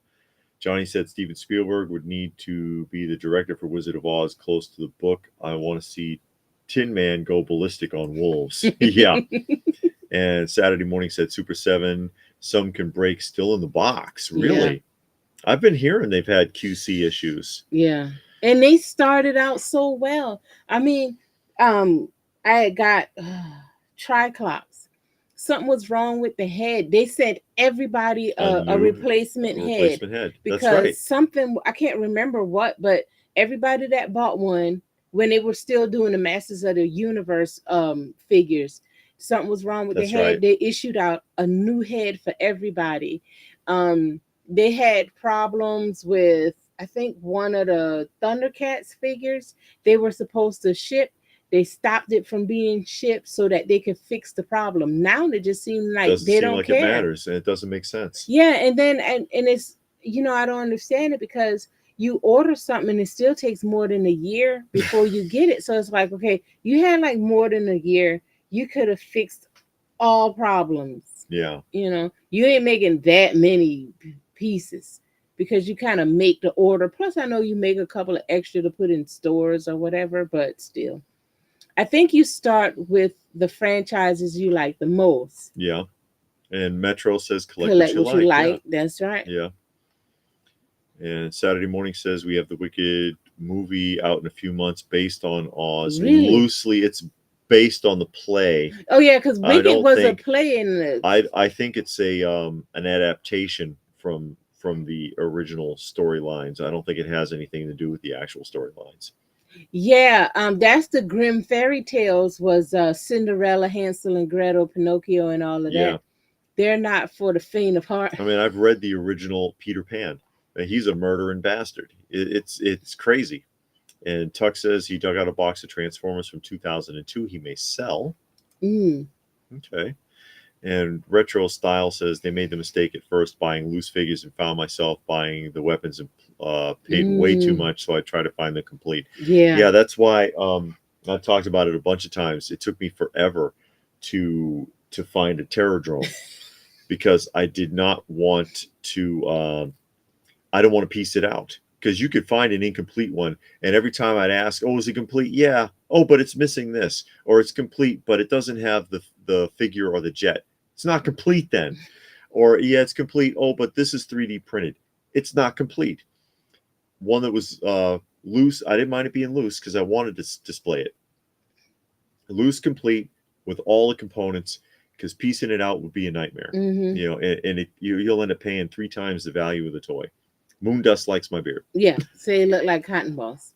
Johnny said Steven Spielberg would need to be the director for Wizard of Oz close to the book. I want to see Tin Man go ballistic on wolves. Yeah. And Saturday Morning said Super 7, some can break still in the box. Yeah. Really? I've been hearing they've had QC issues. Yeah. And they started out so well. I mean, I had got Triclops. Something was wrong with the head. They said everybody A a new replacement head replacement head. That's right. because something, I can't remember what, but everybody that bought one when they were still doing the Masters of the Universe figures, something was wrong with the That's head. right. They issued out a new head for everybody. Um, they had problems with, I think, one of the Thundercats figures they were supposed to ship. They stopped it from being shipped so that they could fix the problem. Now they just seem like Doesn't they seem don't like it care. matters, and it doesn't make sense. Yeah, and then and it's, I don't understand it because you order something and it still takes more than a year before you get it. So it's like, okay, you had like more than a year. You could have fixed all problems. Yeah. You ain't making that many pieces because you kind of make the order. Plus, I know you make a couple of extra to put in stores or whatever, but still. I think you start with the franchises you like the most. Yeah. And Metro says collect what Collect you what you like. Yeah. like. That's right. Yeah. And Saturday Morning says we have the Wicked movie out in a few months based on Oz. Really? Loosely, it's based on the play. Oh yeah, because I Wicked don't was a think play in the. I think it's a an adaptation from the original storylines. I don't think it has anything to do with the actual storylines. Yeah, that's the Grimm fairy tales was Cinderella, Hansel and Gretel, Pinocchio, and all of Yeah. that. They're not for the faint of heart. I mean, I've read the original Peter Pan. He's a murdering bastard. It's crazy. And Tuck says he dug out a box of Transformers from 2002 he may sell. Mm. Okay. And Retro Style says they made the mistake at first buying loose figures and found myself buying the weapons and paid way too much, so I try to find the complete. Yeah. Yeah, that's why I've talked about it a bunch of times. It took me forever to find a Terror Drone because I did not want to. I don't want to piece it out because you could find an incomplete one, and every time I'd ask, "Oh, is it complete?" Yeah. Oh, but it's missing this, or it's complete, but it doesn't have the figure or the jet. It's not complete then. Or yeah, it's complete. Oh, but this is 3D printed. It's not complete. One that was loose. I didn't mind it being loose because I wanted to display it. Loose, complete with all the components, because piecing it out would be a nightmare. Mm-hmm. And you'll end up paying 3 times the value of the toy. Moondust likes my beard. Yeah. So they look like cotton balls.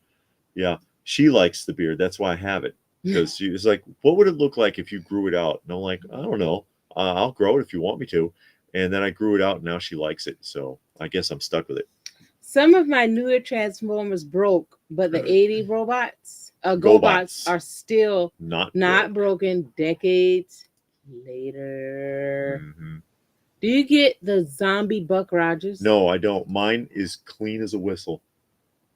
Yeah, she likes the beard. That's why I have it. Because she was like, "What would it look like if you grew it out?" And I'm like, "I don't know. I'll grow it if you want me to." And then I grew it out, and now she likes it. So I guess I'm stuck with it. Some of my newer Transformers broke, but the 80 robots, GoBots, GoBots. are still Not not broke. broken decades later. Mm-hmm. Do you get the zombie Buck Rogers? No, I don't. Mine is clean as a whistle.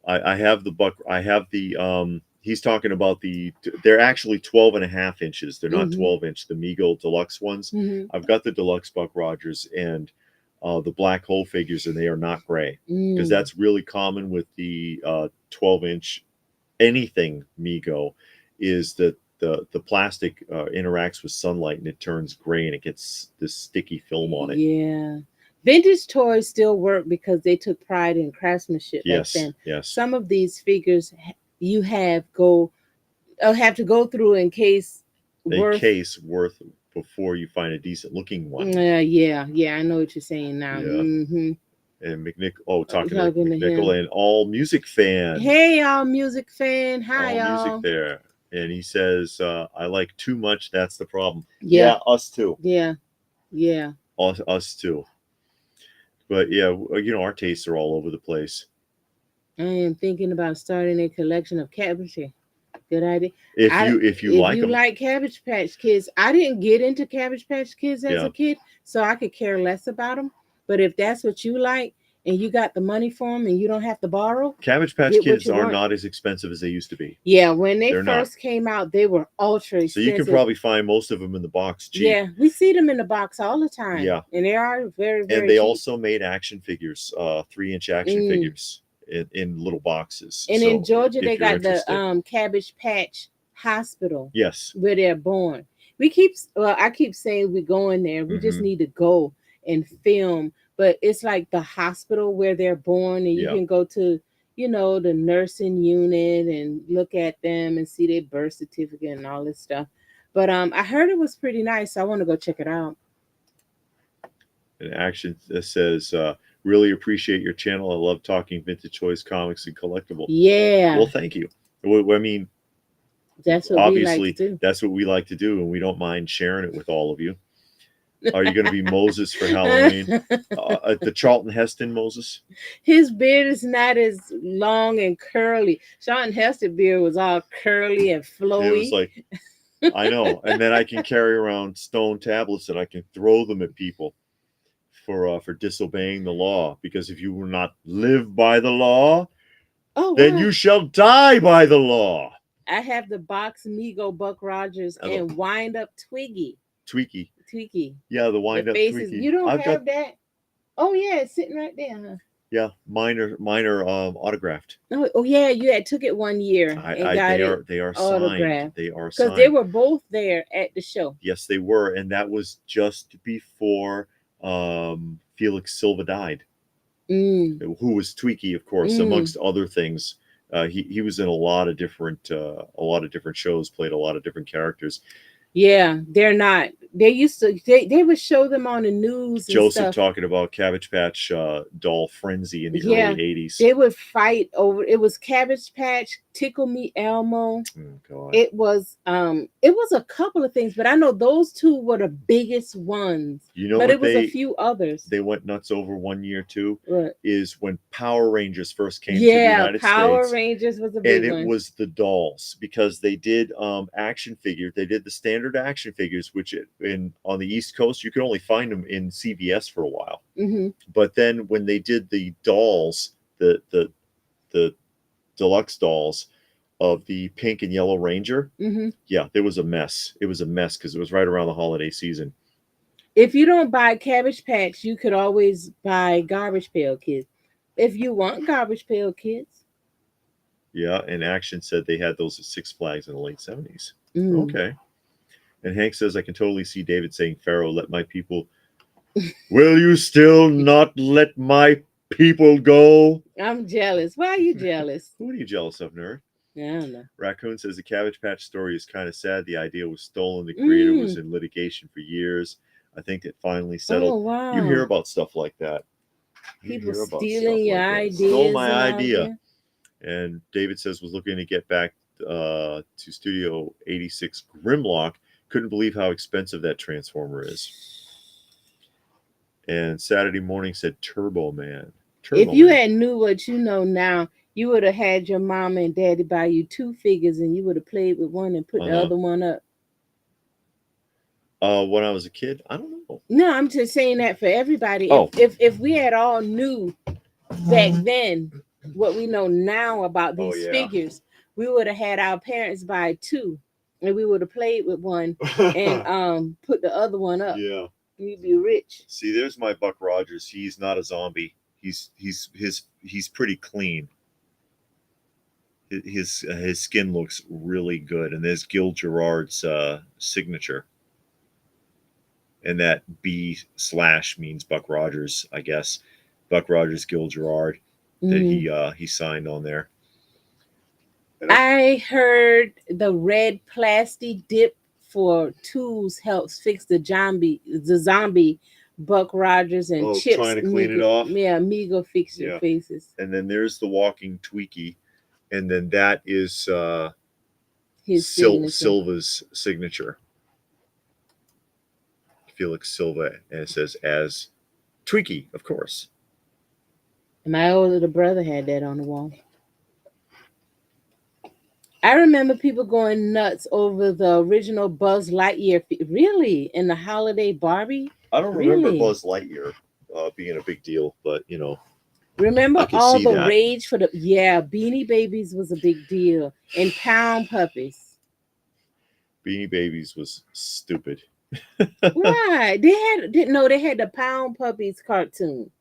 I have the buck. I have the. He's talking about the. They're actually 12 and a half inches. They're not Mhm. 12-inch. The Meagle Deluxe ones. Mhm. I've got the Deluxe Buck Rogers and the black hole figures, and they are not gray because Mm. that's really common with the 12-inch anything Mego, is that the plastic interacts with sunlight and it turns gray and it gets this sticky film on it. Yeah. Vintage toys still work because they took pride in craftsmanship back Yes, then. yes. Some of these figures you have to go through in case A worth. case worth before you find a decent looking one. Yeah, I know what you're saying now. Yeah. Mm-hmm. And talking to Talking to McNichol, him. and All Music Fan. Hey, y'all, music fan. Hi, All Music y'all. there. And he says, I like too much. That's the problem. Yeah. Us too. Yeah. Yeah. Us too. But yeah, our tastes are all over the place. I am thinking about starting a collection of cabbage. Good idea. If you like them, like Cabbage Patch Kids, I didn't get into Cabbage Patch Kids as yeah. a kid, so I could care less about them. But if that's what you like and you got the money for them and you don't have to borrow, Cabbage Patch get what Kids you are want. not as expensive as they used to be. Yeah, when they They're not. first came out, they were ultra So you can expensive. probably find most of them in the box cheap. Yeah, we see them in the box all the time. Yeah. And they are very, And very they cheap. also made action figures, 3-inch action Mm. figures in little boxes. And in So Georgia, they if you're got the interested, Cabbage Patch Hospital yes. where they're born. We keep, well, I keep saying we're going there. We just Mhm. need to go and film. But it's like the hospital where they're born, and you Yeah. can go to, the nursing unit and look at them and see their birth certificate and all this stuff. But I heard it was pretty nice. So I want to go check it out. An action that says, really appreciate your channel. I love talking vintage toys, comics, and collectible. Yeah, Well, thank you. I mean, that's what we like to obviously, do. that's what we like to do, and we don't mind sharing it with all of you. Are you going to be Moses for Halloween? The Charlton Heston Moses? His beard is not as long and curly. Sean Heston beard was all curly and flowy. It was like, I know. And then I can carry around stone tablets and I can throw them at people for disobeying the law. Because if you will not live by the law, then wow. you shall die by the law. I have the box Migo Buck Rogers and wind up Twiggy. Tweaky. Tweaky. Yeah, the wind The up faces. Tweaky. You don't I've have got, that? Oh yeah, it's sitting right there, huh? yeah, mine are autographed. Oh yeah, you had took it one year and got They are autographed. signed. They are Because signed. they were both there at the show. Yes, they were, and that was just before Felix Silva died. Who was Tweaky, of course, amongst other things. He was in a lot of different shows, played a lot of different characters. Yeah, they're not. They used to. They would show them on the news. And Joseph stuff. talking about Cabbage Patch doll frenzy in the early '80s. They would fight over. It was Cabbage Patch, Tickle Me Elmo. Oh, God. It was a couple of things, but I know those two were the biggest ones. You know, but what it was a few others. They went nuts over one year too. What? Is when Power Rangers first came to the United Power States. Rangers was a big one. And it was the dolls, because they did action figures. They did the standard action figures, which on the East Coast you could only find them in CVS for a while. But then when they did the dolls, the deluxe dolls of the pink and yellow Ranger, yeah, there was a mess. It was a mess because it was right around the holiday season. If you don't buy Cabbage Patch, you could always buy Garbage Pail Kids. If you want Garbage Pail Kids. Yeah, and Action said they had those at Six Flags in the late 70s. Okay. And Hank says, I can totally see David saying, Pharaoh, let my people... Will you still not let my people go? I'm jealous. Why are you jealous? Who are you jealous of, nerd? I don't know. Raccoon says, the Cabbage Patch story is kind of sad. The idea was stolen. The creator was in litigation for years. I think it finally settled. Oh, wow. You hear about stuff like that. People stealing your ideas. Stole my idea. And David says, was looking to get back to Studio 86 Grimlock. Couldn't believe how expensive that Transformer is. And Saturday Morning said Turbo Man. If you had knew what you know now, you would have had your mama and daddy buy you two figures and you would have played with one and put the other one up. When I was a kid, I don't know. No, I'm just saying that for everybody. If we had all knew back then what we know now about these figures, we would have had our parents buy two, and we would have played with one and put the other one up. Yeah, you'd be rich. See, there's my Buck Rogers. He's not a zombie. He's pretty clean. His skin looks really good, and there's Gil Gerard's signature. And that B/ means Buck Rogers, I guess. Buck Rogers, Gil Gerard, that he signed on there. I heard the red plastic dip for tools helps fix the zombie Buck Rogers and Chips. Trying to clean it off? Yeah, Migo fix your faces. And then there's the walking Tweaky. And then that is his Silva's signature. Felix Silva, and it says as Tweaky, of course. My old little brother had that on the wall. I remember people going nuts over the original Buzz Lightyear. Really? In the holiday Barbie? I don't remember Buzz Lightyear. being a big deal, but I Remember can all see the that. rage for the Beanie Babies was a big deal, and Pound Puppies. Beanie Babies was stupid. Why? They had didn't know they had the Pound Puppies cartoon,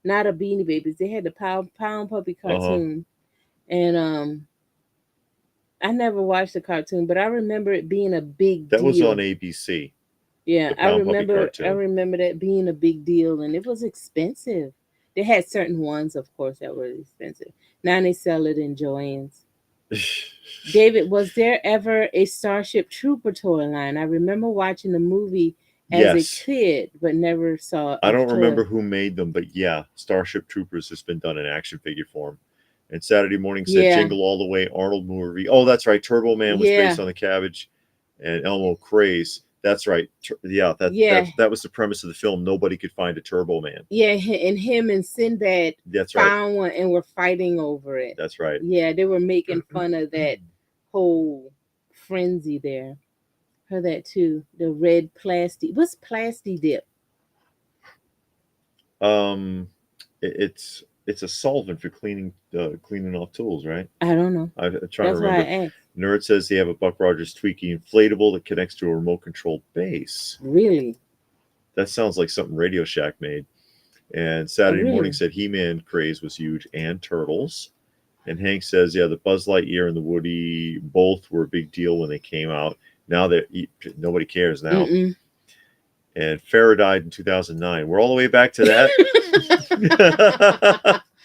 not a Beanie Babies. They had the Pound Puppy Uh-huh. cartoon, and I never watched the cartoon, but I remember it being a big That was on deal. ABC, Yeah, the Pound Puppy I cartoon. remember that being a big deal, and it was expensive. They had certain ones, of course, that were expensive. Now they sell it in Joann's. David, was there ever a Starship Trooper toy line? I remember watching the movie as a Yes. kid, but never saw I a don't remember toy. who made them, but yeah, Starship Troopers has been done in action figure form. And Saturday Morning said Yeah, Jingle All the Way, Arnold movie. Oh, that's right. Turbo Man was based yeah, on the Cabbage and Elmo Craze. That's right. Yeah, yeah, that was the premise of the film. Nobody could find a Turbo Man. yeah. And him and Sinbad That's right. found one and were fighting over it. That's right. Yeah, they were making fun of that whole frenzy there. Heard that too. The red plastic. What's plasti dip? Um, it's a solvent for cleaning off tools, right? I don't know. I'm trying to That's why I remember. asked. Nerd says they have a Buck Rogers Tweaky inflatable that connects to a remote controlled base. Really? That sounds like something Radio Shack made. And Saturday Morning Really? said He-Man craze was huge and Turtles. And Hank says, yeah, the Buzz Lightyear and the Woody both were a big deal when they came out. Now that nobody cares now. Mm-mm. And Farrah died in 2009. We're all the way back to that.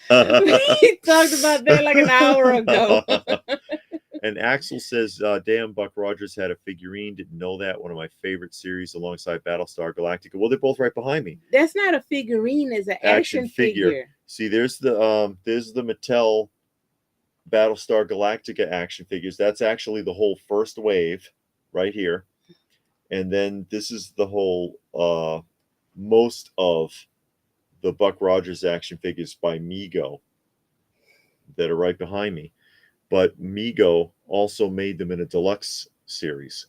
We talked about that like an hour ago. And Axel says, damn, Buck Rogers had a figurine. Didn't know that. One of my favorite series alongside Battlestar Galactica. Well, they're both right behind me. That's not a figurine, it's an Action action figure. figure. See, there's the Mattel Battlestar Galactica action figures. That's actually the whole first wave right here. And then this is the whole most of the Buck Rogers action figures by Mego that are right behind me. But Mego also made them in a deluxe series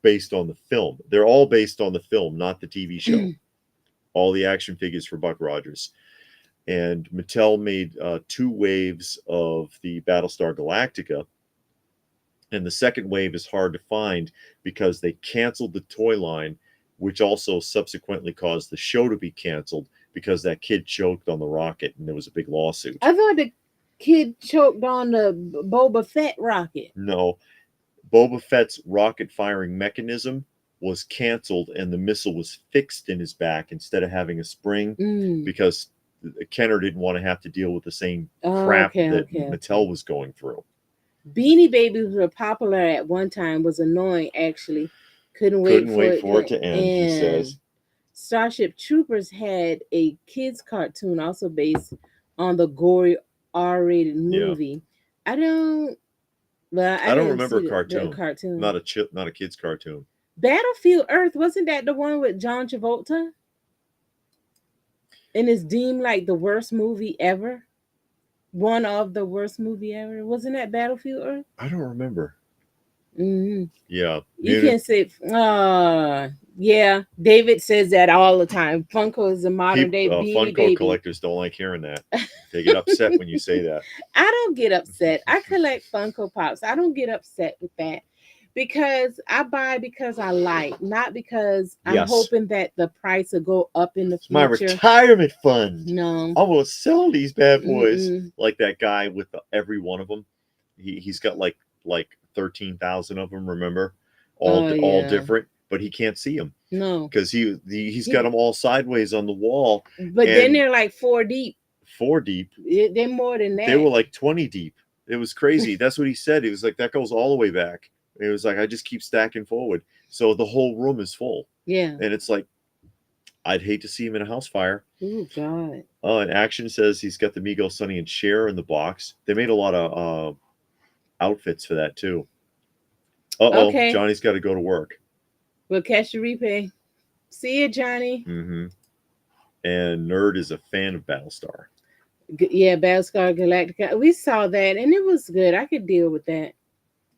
based on the film. They're all based on the film, not the TV show. All the action figures for Buck Rogers. And Mattel made 2 waves of the Battlestar Galactica. And the second wave is hard to find because they canceled the toy line, which also subsequently caused the show to be canceled because that kid choked on the rocket and there was a big lawsuit. I thought the kid choked on the Boba Fett rocket. No, Boba Fett's rocket firing mechanism was canceled and the missile was fixed in his back instead of having a spring because Kenner didn't want to have to deal with the same crap that Mattel was going through. Beanie Babies were popular at one time, was annoying actually. Couldn't wait for it to end, he says. Starship Troopers had a kids cartoon also based on the gory R-rated movie. I don't remember a cartoon. cartoon. Not a kids cartoon. Battlefield Earth, wasn't that the one with John Travolta? And it's deemed like the worst movie ever. One of the worst movie ever. Wasn't that Battlefield Earth? I don't remember. Mm-hmm. Yeah. You can say, yeah. David says that all the time. Funko is a modern day Beanie Funko Baby. collectors don't like hearing that. They get upset when you say that. I don't get upset. I collect Funko Pops. I don't get upset with that because I buy because I like, not because I'm hoping that the price will go up in the future. My retirement fund. No, I will sell these bad boys. Like that guy with every one of them. He's got like 13,000 of them. Remember, all different, but he can't see them. No, because he's got them all sideways on the wall. But then they're like 4 deep. 4 deep. They're more than that. They were like 20 deep. It was crazy. That's what he said. He was like, that goes all the way back. It was like, I just keep stacking forward. So the whole room is full. Yeah. And it's like, I'd hate to see him in a house fire. Oh, God. And Action says he's got the Miguel, Sonny, and Cher in the box. They made a lot of outfits for that, too. Okay. Johnny's got to go to work. We'll catch the replay. See you, Johnny. Mm-hmm. And Nerd is a fan of Battlestar. Yeah, Battlestar Galactica. We saw that, and it was good. I could deal with that.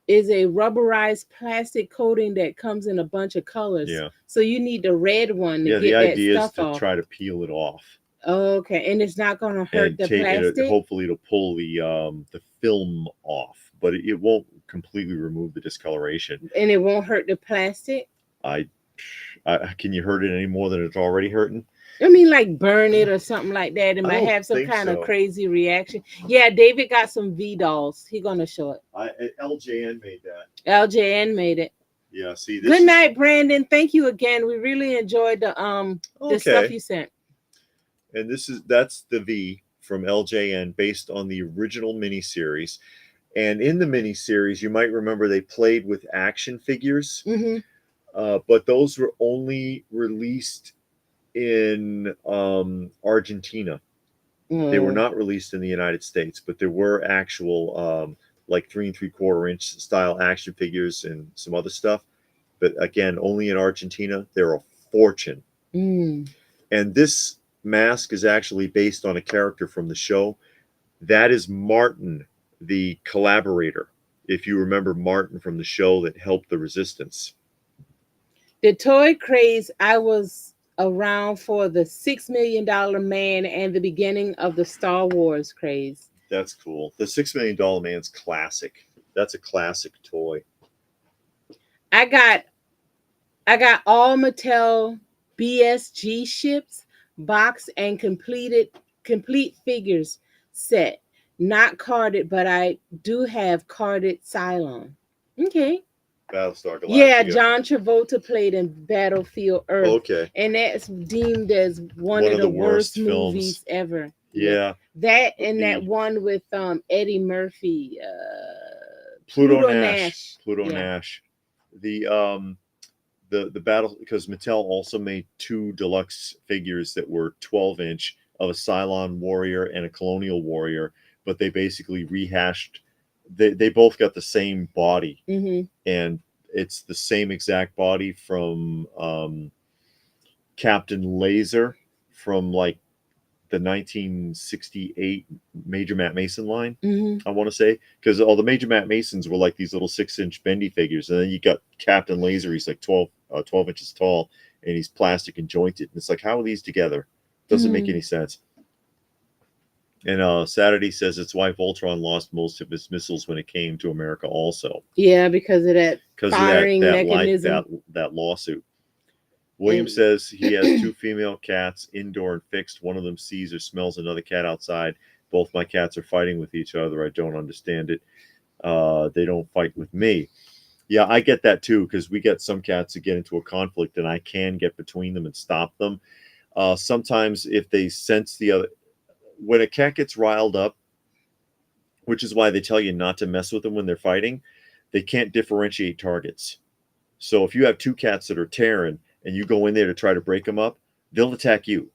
Is a rubberized plastic coating that comes in a bunch of colors. Yeah. So you need the red one to get that stuff off. the idea is to try to peel it off. Okay, and it's not gonna hurt and the take it. plastic, Hopefully, it'll pull the film off, but it won't completely remove the discoloration. and it won't hurt the plastic. I, can you hurt it any more than it's already hurting? I mean, like burn it or something like that. It I might don't have some think kind of so. crazy reaction. Yeah, David got some V dolls. He gonna show it. LJN made that. LJN made it. Yeah. See, this Good is night, Brandon. Thank you again. We really enjoyed the stuff okay. you sent. And that's the V from LJN based on the original miniseries. And in the miniseries, you might remember they played with action figures, Mm-hmm. but those were only released in Argentina. They were not released in the United States, but there were actual like 3 3/4 inch style action figures and some other stuff. But again, only in Argentina. They're a fortune. Mm. And this mask is actually based on a character from the show. That is Martin, the collaborator. If you remember Martin from the show that helped the resistance. The toy craze, I was around for the $6 million man and the beginning of the Star Wars craze. That's cool. The $6 million man's classic. That's a classic toy. I got I got all Mattel BSG ships, box and complete figures set. Not carded, but I do have carded Cylon. Okay. Battlestar Yeah, Galactica. John Travolta played in Battlefield Earth, Okay. and that's deemed as one One of of the the worst worst films. movies ever. Yeah, Yeah. that But and that the one with Eddie Murphy, Pluto Pluto Nash. Nash. Pluto Yeah. Nash. The battle, because Mattel also made 2 deluxe figures that were 12-inch of a Cylon warrior and a Colonial warrior, but they basically rehashed. They both got the same body, Mm-hmm. and it's the same exact body from Captain Laser from like the 1968 Major Matt Mason line. Mm-hmm. I want to say, because all the Major Matt Masons were like these little 6-inch bendy figures, and then you got Captain Laser. He's like 12 inches tall, and he's plastic and jointed. And it's like, how are these together? Doesn't make any sense. And Saturday says its wife Ultron lost most of his missiles when it came to America, also Yeah, because of that because of firing that mechanism. that lawsuit. William And says he has 2 female cats, indoor and fixed. One of them sees or smells another cat outside. Both my cats are fighting with each other. I don't understand it. They don't fight with me. Yeah, I get that too, because we get some cats that get into a conflict, and I can get between them and stop them. Sometimes if they sense the other, when a cat gets riled up, which is why they tell you not to mess with them when they're fighting, they can't differentiate targets. So if you have 2 cats that are tearing and you go in there to try to break them up, they'll attack you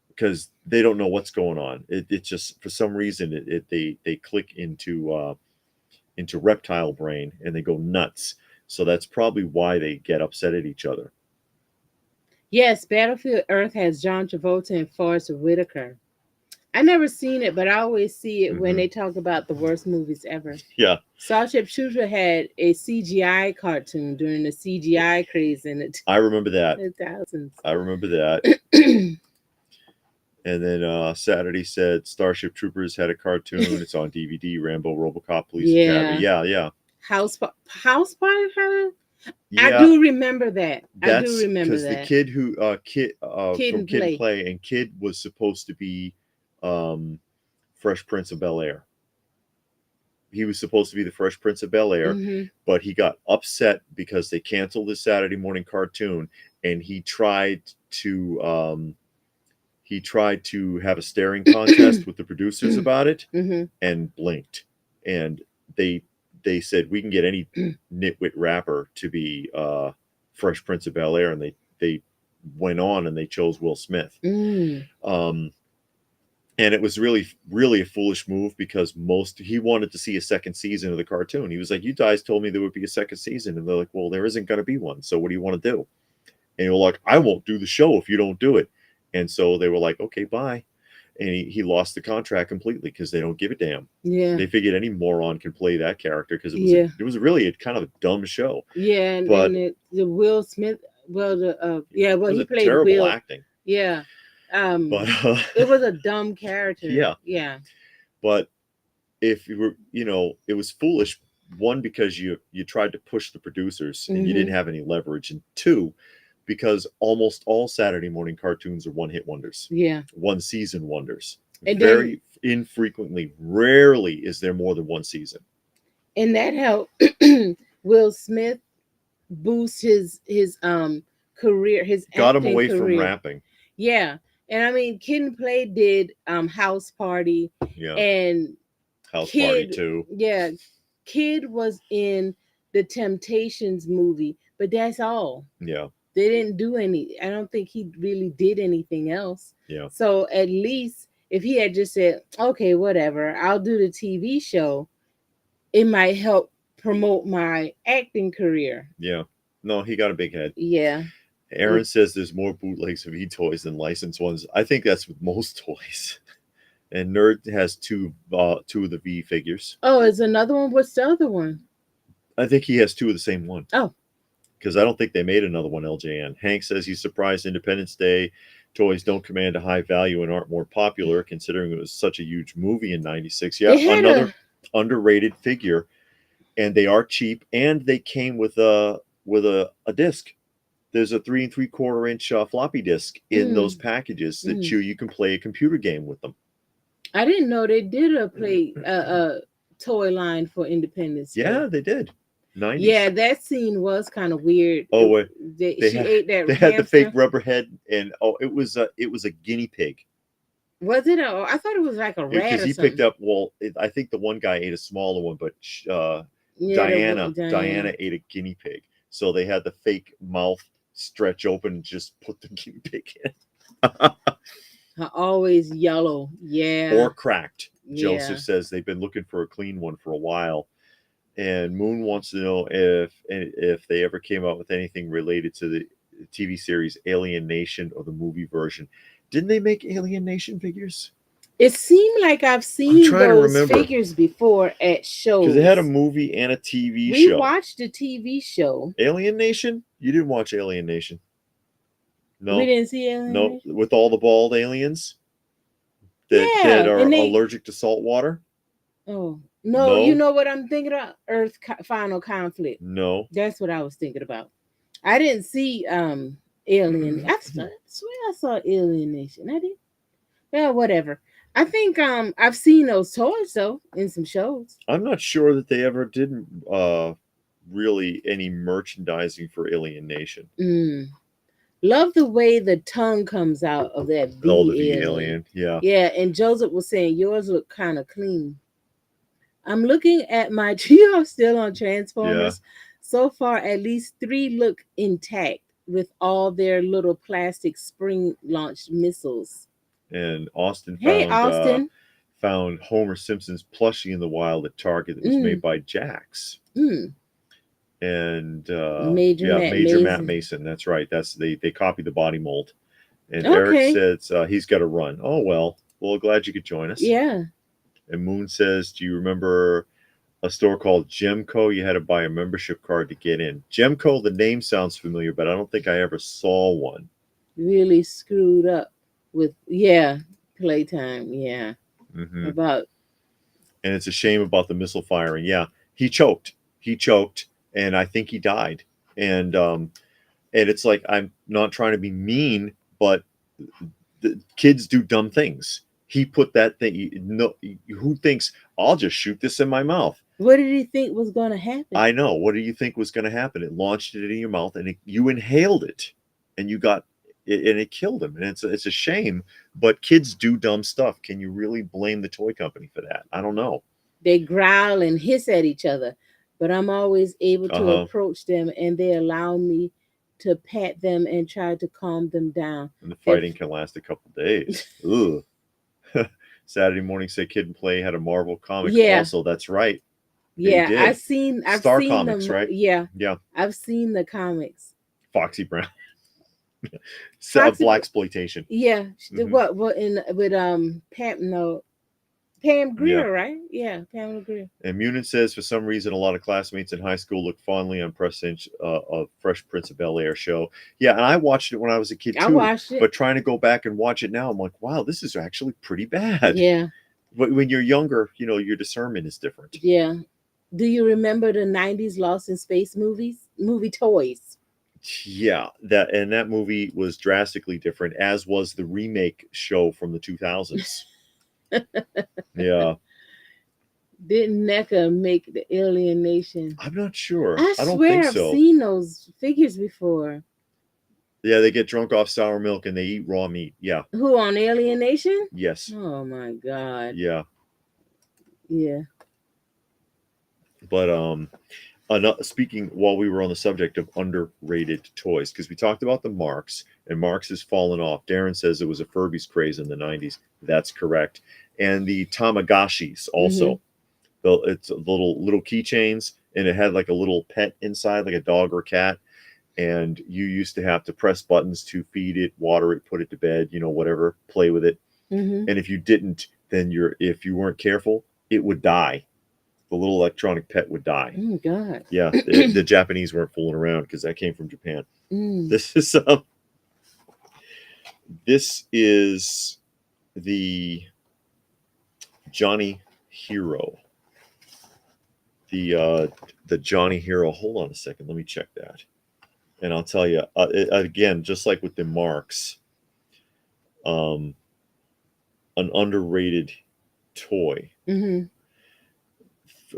because they don't know what's going on. It just, for some reason, they click into reptile brain and they go nuts. So that's probably why they get upset at each other. yes, Battlefield Earth has John Travolta and Forrest Whitaker. I never seen it, but I always see it when they talk about the worst movies ever. Yeah. Starship Trooper had a CGI cartoon during the CGI craze in it. I remember that. The thousands. I remember that. And then Saturday said Starship Troopers had a cartoon. It's on DVD. Rambo, RoboCop, Police Academy. Yeah. House Party. Yeah. I do remember that. I do remember because that. the kid who Kid from and Kid Play. and Play, and Kid was supposed to be Fresh Prince of Bel Air. He was supposed to be the Fresh Prince of Bel Air, but he got upset because they canceled his Saturday morning cartoon, and he tried to have a staring contest with the producers about it, and blinked. And they said, we can get any nitwit rapper to be Fresh Prince of Bel Air, and they went on and they chose Will Smith. And it was really, really a foolish move because he wanted to see a second season of the cartoon. He was like, you guys told me there would be a second season. And they're like, well, there isn't going to be one. So what do you want to do? And you're like, I won't do the show if you don't do it. And so they were like, okay, bye. And he lost the contract completely because they don't give a damn. Yeah. They figured any moron can play that character because it was really a kind of a dumb show. Yeah, and the Will Smith, he played terrible Will. acting. Yeah. But It was a dumb character. yeah, Yeah. but if you were, it was foolish. One, because you tried to push the producers and you Hmm. didn't have any leverage, and two, because almost all Saturday morning cartoons are one-hit wonders, Yeah. one season wonders. And then Very infrequently, rarely is there more than one season. and that helped Will Smith boost his career, his Got him acting away from career. rapping. Yeah. And I mean, Kid and Play did House Party, Yeah, and House Party Kid, too. yeah, Kid was in the Temptations movie, but that's all. Yeah, They didn't do any. I don't think he really did anything else. yeah, So at least if he had just said, "Okay, whatever, I'll do the TV show," it might help promote my acting career. yeah. No, he got a big head. Yeah. Aaron says there's more bootlegs of e-toys than licensed ones. I think that's with most toys. And Nerd has two of the V figures. Oh, is another one? What's the other one? I think he has two of the same one. Oh. Because I don't think they made another one, LJN. Hank says he's surprised Independence Day toys don't command a high value and aren't more popular, considering it was such a huge movie in '96. Yeah, It had another underrated figure, and they are cheap, and they came with a disc. There's a 3 3/4 inch floppy disk in those packages that you can play a computer game with them. I didn't know they did a play toy line for Independence Day. Yeah, they did. 90s. Yeah, that scene was kind of weird. Oh, wait. She ate that. They had the fake rubber head, and it was a guinea pig. Was it? I thought it was like a rat. Because or he something. picked up. Well, I think the one guy ate a smaller one, but Yeah, Diana ate a guinea pig. So they had the fake mouth stretch open, and just put the guinea pig in. Always yellow. Yeah. Or cracked. Yeah. Joseph says they've been looking for a clean one for a while. And Moon wants to know if they ever came out with anything related to the TV series Alien Nation or the movie version. Didn't they make Alien Nation figures? It seemed like I've seen those figures before at shows. Because they had a movie and a TV show. We watched the TV show. Alien Nation? You didn't watch Alien Nation? No. We didn't see Alien Nation? No, with all the bald aliens that are allergic to salt water? Oh. No, you know what I'm thinking about? Earth Final Conflict. No. That's what I was thinking about. I didn't see Alien. I swear I saw Alien Nation. I did. Yeah, whatever. I think I've seen those toys though in some shows. I'm not sure that they ever did really any merchandising for Alien Nation. Love the way the tongue comes out of that V the V alien. Yeah. Yeah, and Joseph was saying yours look kind of clean. I'm looking at my trio still on Transformers. Yeah. So far, at least 3 look intact with all their little plastic spring-launched missiles. And Austin found Homer Simpson's plushie in the wild at Target that was made by Jax. And Major Matt Mason. That's right. They copied the body mold. And Eric says he's got to run. Oh well, glad you could join us. Yeah. And Moon says, do you remember a store called Gemco? You had to buy a membership card to get in. Gemco, the name sounds familiar, but I don't think I ever saw one. Really screwed up with, playtime. Yeah. Mm-hmm. And it's a shame about the missile firing. Yeah, he choked, and I think he died. And it's like, I'm not trying to be mean, but the kids do dumb things. He put that thing. No, who thinks I'll just shoot this in my mouth? What did he think was going to happen? I know. What do you think was going to happen? It launched it in your mouth, and you inhaled it, and you got it, and it killed him. And it's a shame. But kids do dumb stuff. Can you really blame the toy company for that? I don't know. They growl and hiss at each other, but I'm always able to approach them, and they allow me to pat them and try to calm them down. And the fighting can last a couple days. Ugh. Saturday morning said Kid and Play had a Marvel comic. Yeah. Also, that's right. I've seen Star Comics, them, right? Yeah. Yeah. I've seen the comics. Foxy Brown. Black exploitation. Yeah. Mm-hmm. What with Pat? No. Pam Yeah. Grier, right? Yeah, Pamela Grier. And Munin says, for some reason, a lot of classmates in high school looked fondly on Fresh Prince of Bel Air show. Yeah, and I watched it when I was a kid I too. watched it. But trying to go back and watch it now, I'm like, wow, this is actually pretty bad. Yeah, But when you're younger, your discernment is different. yeah. Do you remember the '90s Lost in Space movie toys? Yeah, that movie was drastically different, as was the remake show from the 2000s. Yeah, Didn't NECA make the Alien Nation? I'm not sure. I I don't think swear I've so. seen those figures before. Yeah, they get drunk off sour milk and they eat raw meat. Yeah. Who on Alien Nation? Yes. Oh my God. Yeah. Yeah. But speaking while we were on the subject of underrated toys, because we talked about the Marks, and Marks has fallen off. Darren says it was a Furby's craze in the 90s. That's correct. And the Tamagotchis also. It's little keychains, and it had like a little pet inside, like a dog or cat. And you used to have to press buttons to feed it, water it, put it to bed, whatever, play with it. Mm-hmm. And if you didn't, then if you weren't careful, it would die. The little electronic pet would die. Oh God. Yeah, the Japanese weren't fooling around because that came from Japan. Mm. This is the Johnny Hero. The Johnny Hero. Hold on a second. Let me check that. And I'll tell you again, just like with the Marks, an underrated toy. Mm-hmm.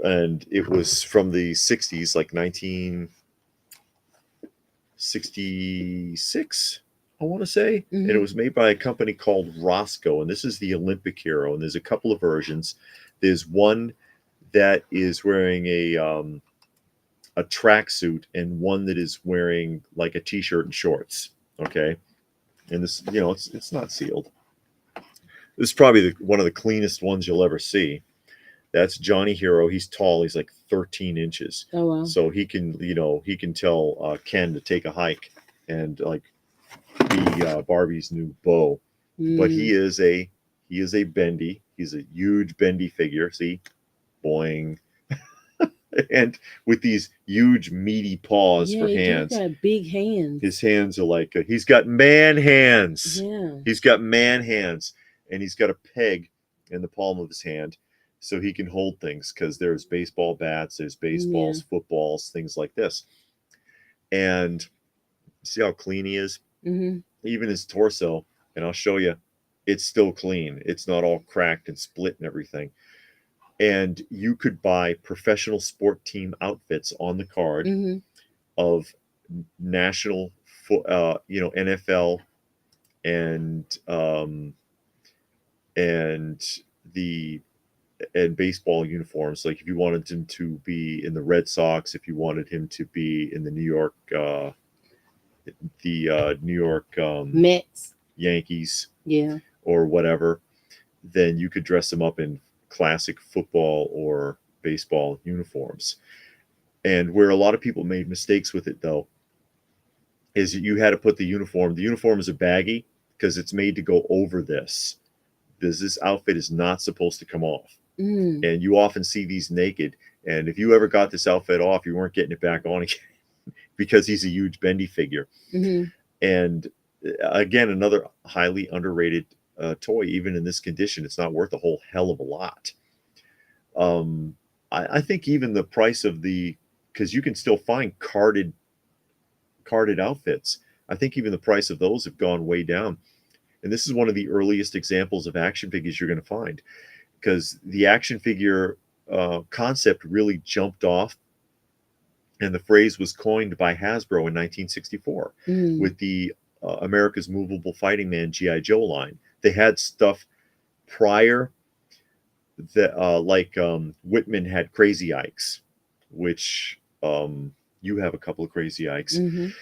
And it was from the 60s, like 1966, I want to say. Mm-hmm. And it was made by a company called Roscoe. And this is the Olympic Hero. And there's a couple of versions. There's one that is wearing a tracksuit, and one that is wearing like a t-shirt and shorts. Okay. And this, it's not sealed. This is probably one of the cleanest ones you'll ever see. That's Johnny Hero. He's tall. He's like 13 inches. Oh wow. So he can tell Ken to take a hike and like be Barbie's new beau. But he is a bendy. He's a huge bendy figure. See, boing. And with these huge meaty paws for hands. He's got big hands. His hands are like he's got man hands. Yeah. He's got man hands, and he's got a peg in the palm of his hand, so he can hold things, because there's baseball bats, there's baseballs, footballs, things like this. And see how clean he is? Mm-hmm. Even his torso, and I'll show you, it's still clean. It's not all cracked and split and everything. And you could buy professional sport team outfits on the card of national, NFL and baseball uniforms. Like if you wanted him to be in the Red Sox, if you wanted him to be in the New York Mets, Yankees, yeah, or whatever, then you could dress him up in classic football or baseball uniforms. And where a lot of people made mistakes with it, though, is you had to put the uniforms are baggy because it's made to go over this. This outfit is not supposed to come off. And you often see these naked, and if you ever got this outfit off, you weren't getting it back on again because he's a huge bendy figure. And again, another highly underrated toy. Even in this condition, it's not worth a whole hell of a lot. I think even the price of because you can still find carded outfits, I think even the price of those have gone way down. And this is one of the earliest examples of action figures you're going to find, because the action figure concept really jumped off, and the phrase was coined by Hasbro in 1964 with the America's Movable Fighting Man G.I. Joe line. They had stuff prior that Whitman had Crazy Ikes, which you have a couple of Crazy Ikes, and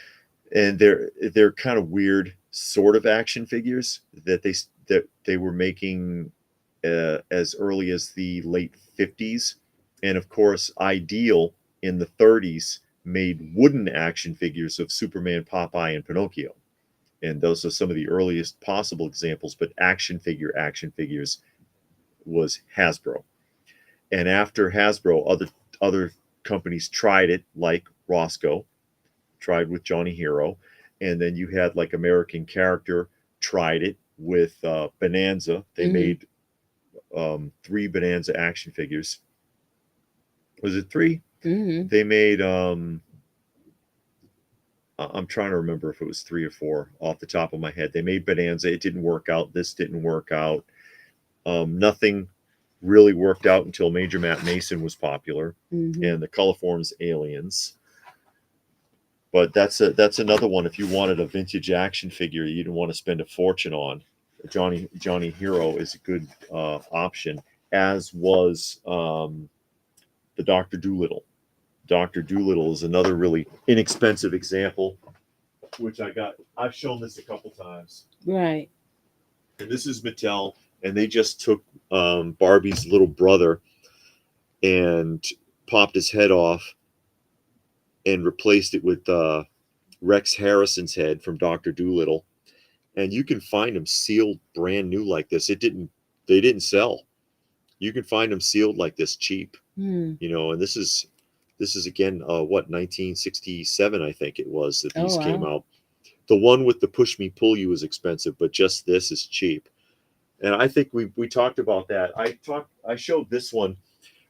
they're kind of weird sort of action figures that they were making as early as the late 50s. And of course, Ideal in the 30s made wooden action figures of Superman, Popeye, and Pinocchio. And those are some of the earliest possible examples. But action figures was Hasbro. And after Hasbro, other companies tried it, like Roscoe tried with Johnny Hero, and then you had like American Character tried it with Bonanza. They Mm-hmm. made 3 Bonanza action figures. Was it 3? Mm-hmm. They made I'm trying to remember if it was 3 or 4 off the top of my head. They made Bonanza. It didn't work out. This didn't work out. Nothing really worked out until Major Matt Mason was popular, Mm-hmm. and the Colorforms Aliens. But that's another one. If you wanted a vintage action figure, you didn't want to spend a fortune on. Johnny Hero is a good option, as was the Doctor Doolittle. Doctor Doolittle is another really inexpensive example, which I've shown this a couple times. Right. And this is Mattel, and they just took Barbie's little brother and popped his head off and replaced it with Rex Harrison's head from Doctor Doolittle. And you can find them sealed brand new like this. They didn't sell. You can find them sealed like this cheap. Mm. And this is again what, 1967 I think it was that Oh these came wow. out. The one with the push me pull you is expensive, but just this is cheap. And I think we talked about that. I showed this one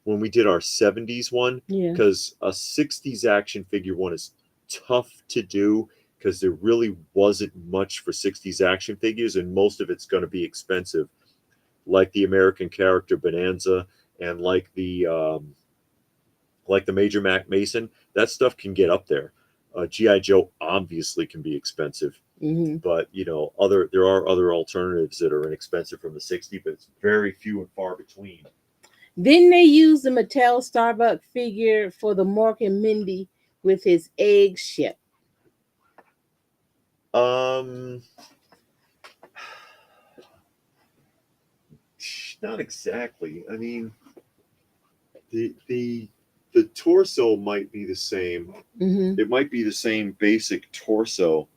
when we did our 70s one, Yeah. because a 60s action figure one is tough to do because there really wasn't much for 60s action figures, and most of it's going to be expensive, like the American Character Bonanza, and like the Major Mac Mason. That stuff can get up there. GI Joe obviously can be expensive, Mm-hmm. but there are other alternatives that are inexpensive from the 60s, but it's very few and far between. Didn't they use the Mattel Starbuck figure for the Mork and Mindy with his egg ship? Um, Not exactly. I mean, the torso might be the same. Mm-hmm. It might be the same basic torso,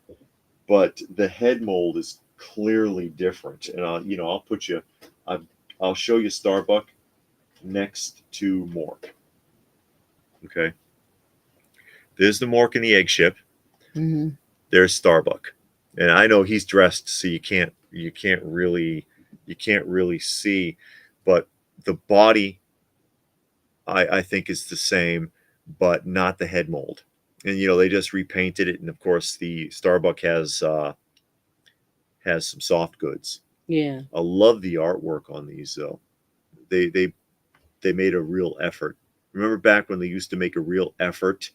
but the head mold is clearly different. And I'll put you, I'll, I'll show you Starbuck next to Mork. Okay, there's the Mork and the egg ship. Mm-hmm. There's Starbuck, and I know he's dressed, so you can't really see, but the body I think is the same, but not the head mold. And they just repainted it, and of course the Starbuck has some soft goods. Yeah. I love the artwork on these though. They made a real effort. Remember back when they used to make a real effort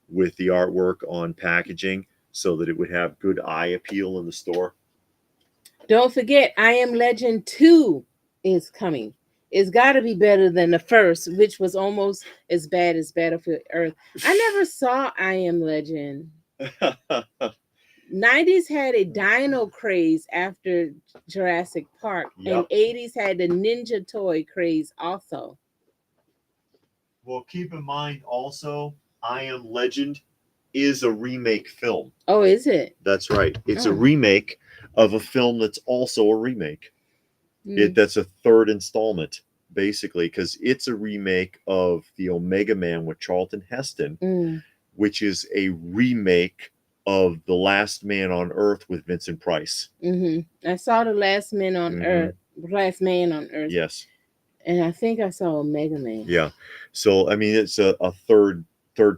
with the artwork on packaging so that it would have good eye appeal in the store? Don't forget, I Am Legend 2 is coming. It's got to be better than the first, which was almost as bad as Battlefield Earth. I never saw I Am Legend. 90s had a dino craze after Jurassic Park, and Yep. 80s had the Ninja toy craze also. Well, keep in mind also, I Am Legend is a remake film. Oh, is it? That's right. It's a Oh. remake of a film that's also a remake. Mm. That's a third installment, basically, because it's a remake of the Omega Man with Charlton Heston, Mm. which is a remake of The Last Man on Earth with Vincent Price. Mm-hmm. I saw the Last Man on Earth. Last Man on Earth. Yes. And I think I saw Omega Man. Yeah. So I mean, it's a third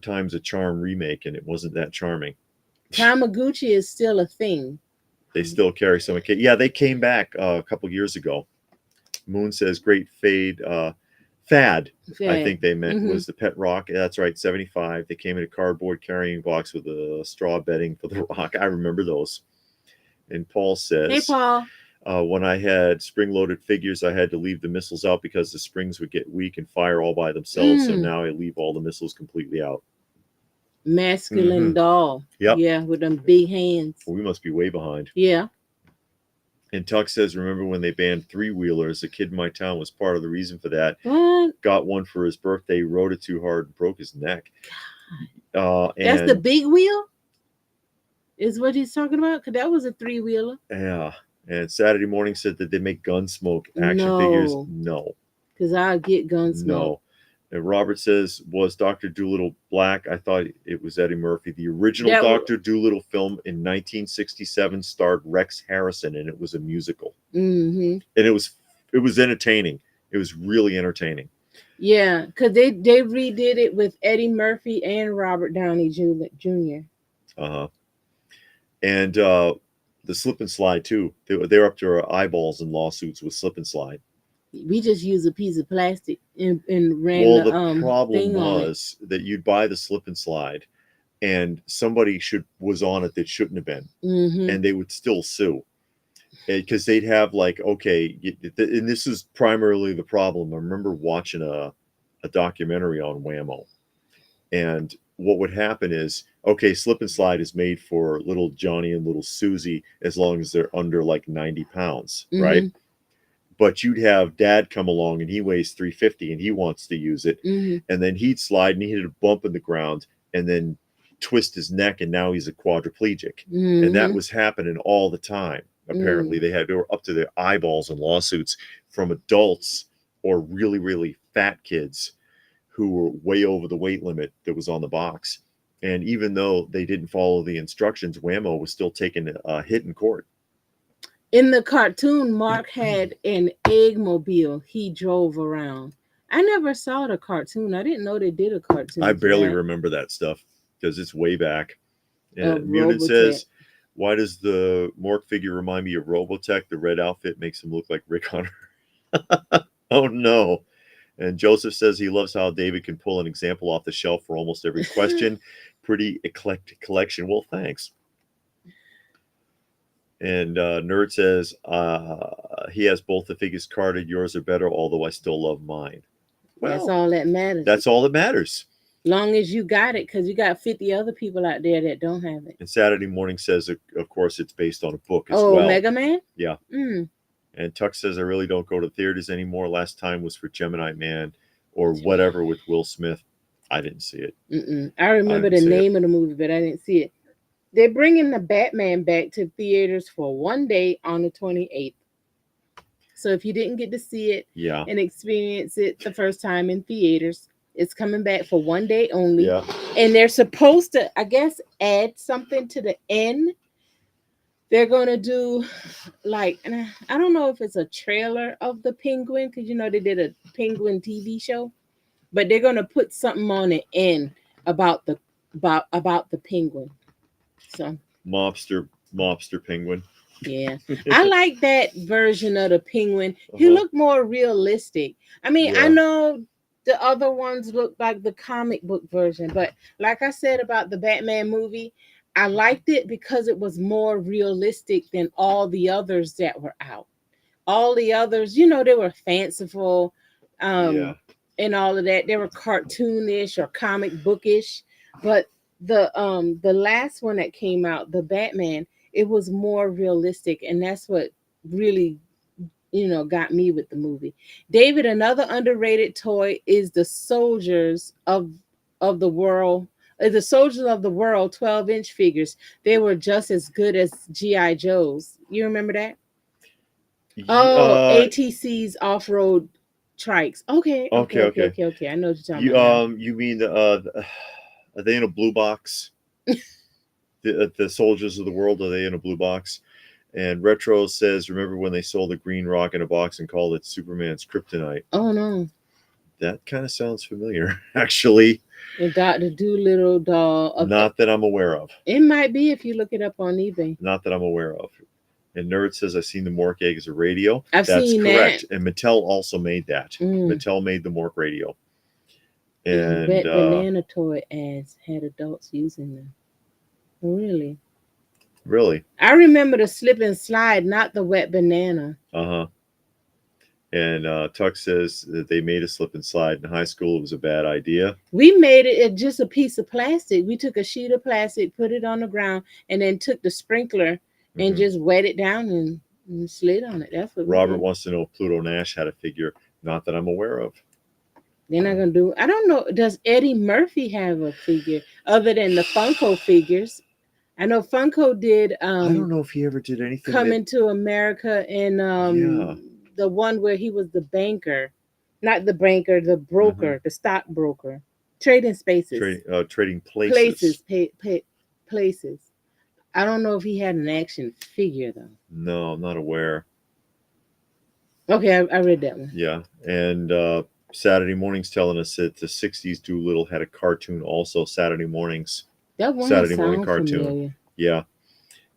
time's a charm remake, and it wasn't that charming. Tamaguchi is still a thing. They still carry some. Yeah, they came back a couple years ago. Moon says great fad. I think they meant was the Pet Rock. That's right, 75. They came in a cardboard carrying box with a straw bedding for the rock. I remember those. And Paul says, Hey, Paul. When I had spring-loaded figures, I had to leave the missiles out because the springs would get weak and fire all by themselves. So now I leave all the missiles completely out. Masculine doll. Yep. Yeah, with them big hands. Well, we must be way behind. Yeah. And Tuck says, remember when they banned three-wheelers? A kid in my town was part of the reason for that. What? Got one for his birthday, rode it too hard, and broke his neck. That's the big wheel? Is what he's talking about? Because that was a three-wheeler. Yeah. And Saturday Morning said that they make Gunsmoke action figures. No, No, because I'll get Gunsmoke. no. And Robert says, was Dr. Doolittle black? I thought it was Eddie Murphy. The original That was. Dr. Doolittle film in 1967 starred Rex Harrison, and it was a musical. Mm-hmm. And it was entertaining. It was really entertaining. Yeah, because they redid it with Eddie Murphy and Robert Downey Jr. Uh-huh. And the slip and slide too. They're up to our eyeballs in lawsuits with slip and slide. We just used a piece of plastic and ran Well, the the problem thing on it. was that you'd buy the slip and slide, and somebody should was on it that shouldn't have been, Mm-hmm. and they would still sue because they'd have like, okay, and this is primarily the problem. I remember watching a documentary on Whammo, and what would happen is, okay, slip and slide is made for little Johnny and little Susie as long as they're under like 90 pounds, right? Mm-hmm. But you'd have dad come along and he weighs 350 and he wants to use it. Mm-hmm. And then he'd slide and he'd hit a bump in the ground and then twist his neck and now he's a quadriplegic. And that Mm-hmm. was happening all the time. Apparently, they were up to their eyeballs in lawsuits from adults or really, really fat kids who were way over the weight limit that was on the box. And even though they didn't follow the instructions, Whammo was still taking a hit in court. In the cartoon, Mark had an Eggmobile he drove around. I never saw the cartoon. I didn't know they did a cartoon. I barely that. remember that stuff because it's way back. Of And Muted Robotech. says, why does the Mork figure remind me of Robotech? The red outfit makes him look like Rick Hunter. Oh no. And Joseph says he loves how David can pull an example off the shelf for almost every question. Pretty eclectic collection. Well, thanks. And Nerd says he has both the figures carded. Yours are better, although I still love mine. Well, That's all that matters. that's all that matters. Long as you got it, because you got 50 other people out there that don't have it. And Saturday Morning says, of course, it's based on a book as Oh, well. Mega Man? Yeah. Mm. And Tuck says, I really don't go to theaters anymore. Last time was for Gemini Man or whatever with Will Smith. I didn't see it. Mm-mm. I remember the didn't see name of the movie, but I didn't see it. They're bringing the Batman back to theaters for one day on the 28th. So if you didn't get to see it Yeah. and experience it the first time in theaters, it's coming back for one day only. Yeah. And they're supposed to, I guess, add something to the end. They're going to do like, and I don't know if it's a trailer of the Penguin, because they did a Penguin TV show, but they're going to put something on the end about the Penguin. So Mobster Penguin. yeah, I like that version of the Penguin. He looked more realistic. I mean, Yeah. I know the other ones look like the comic book version, but like I said about the Batman movie, I liked it because it was more realistic than all the others that were out. All the others, they were fanciful, Yeah. and all of that. They were cartoonish or comic bookish, but the last one that came out, the Batman, it was more realistic, and that's what really got me with the movie. David, another underrated toy is the soldiers of the world. The Soldiers of the World 12-inch figures. They were just as good as GI Joes. You remember that? Oh, ATC's off-road trikes. Okay. I know what you're talking about. You mean are they in a blue box? the Soldiers of the World, are they in a blue box? And Retro says, remember when they sold the green rock in a box and called it Superman's kryptonite? Oh no. That kind of sounds familiar, actually. The Dr. Doolittle doll. Not that I'm aware of. It might be if you look it up on eBay. Not that I'm aware of. And Nerd says, I've seen the Mork egg as a radio. That's seen correct. that. And Mattel also made that. Mattel made the Mork radio. And Wet banana toy ads had adults using them. Really? Really? I remember the slip and slide, not the wet banana. Uh-huh. And Tuck says that they made a slip and slide in high school. It was a bad idea. We made it just a piece of plastic. We took a sheet of plastic, put it on the ground, and then took the sprinkler and just wet it down and slid on it. That's what Robert wants to know if Pluto Nash had a figure. Not that I'm aware of. They're not going to do. I don't know. Does Eddie Murphy have a figure other than the Funko figures? I know Funko did I don't know if he ever did anything that. Coming to America, and Yeah. the one where he was the banker, not the banker, the Hmm. broker, the stockbroker, trading spaces, Trading places, places. places. I don't know if he had an action figure though. No, I'm not aware. Okay, I read that one. Yeah, and Saturday mornings telling us that the '60s Doolittle had a cartoon also. Saturday mornings, That one Saturday morning sounds cartoon. familiar. Yeah,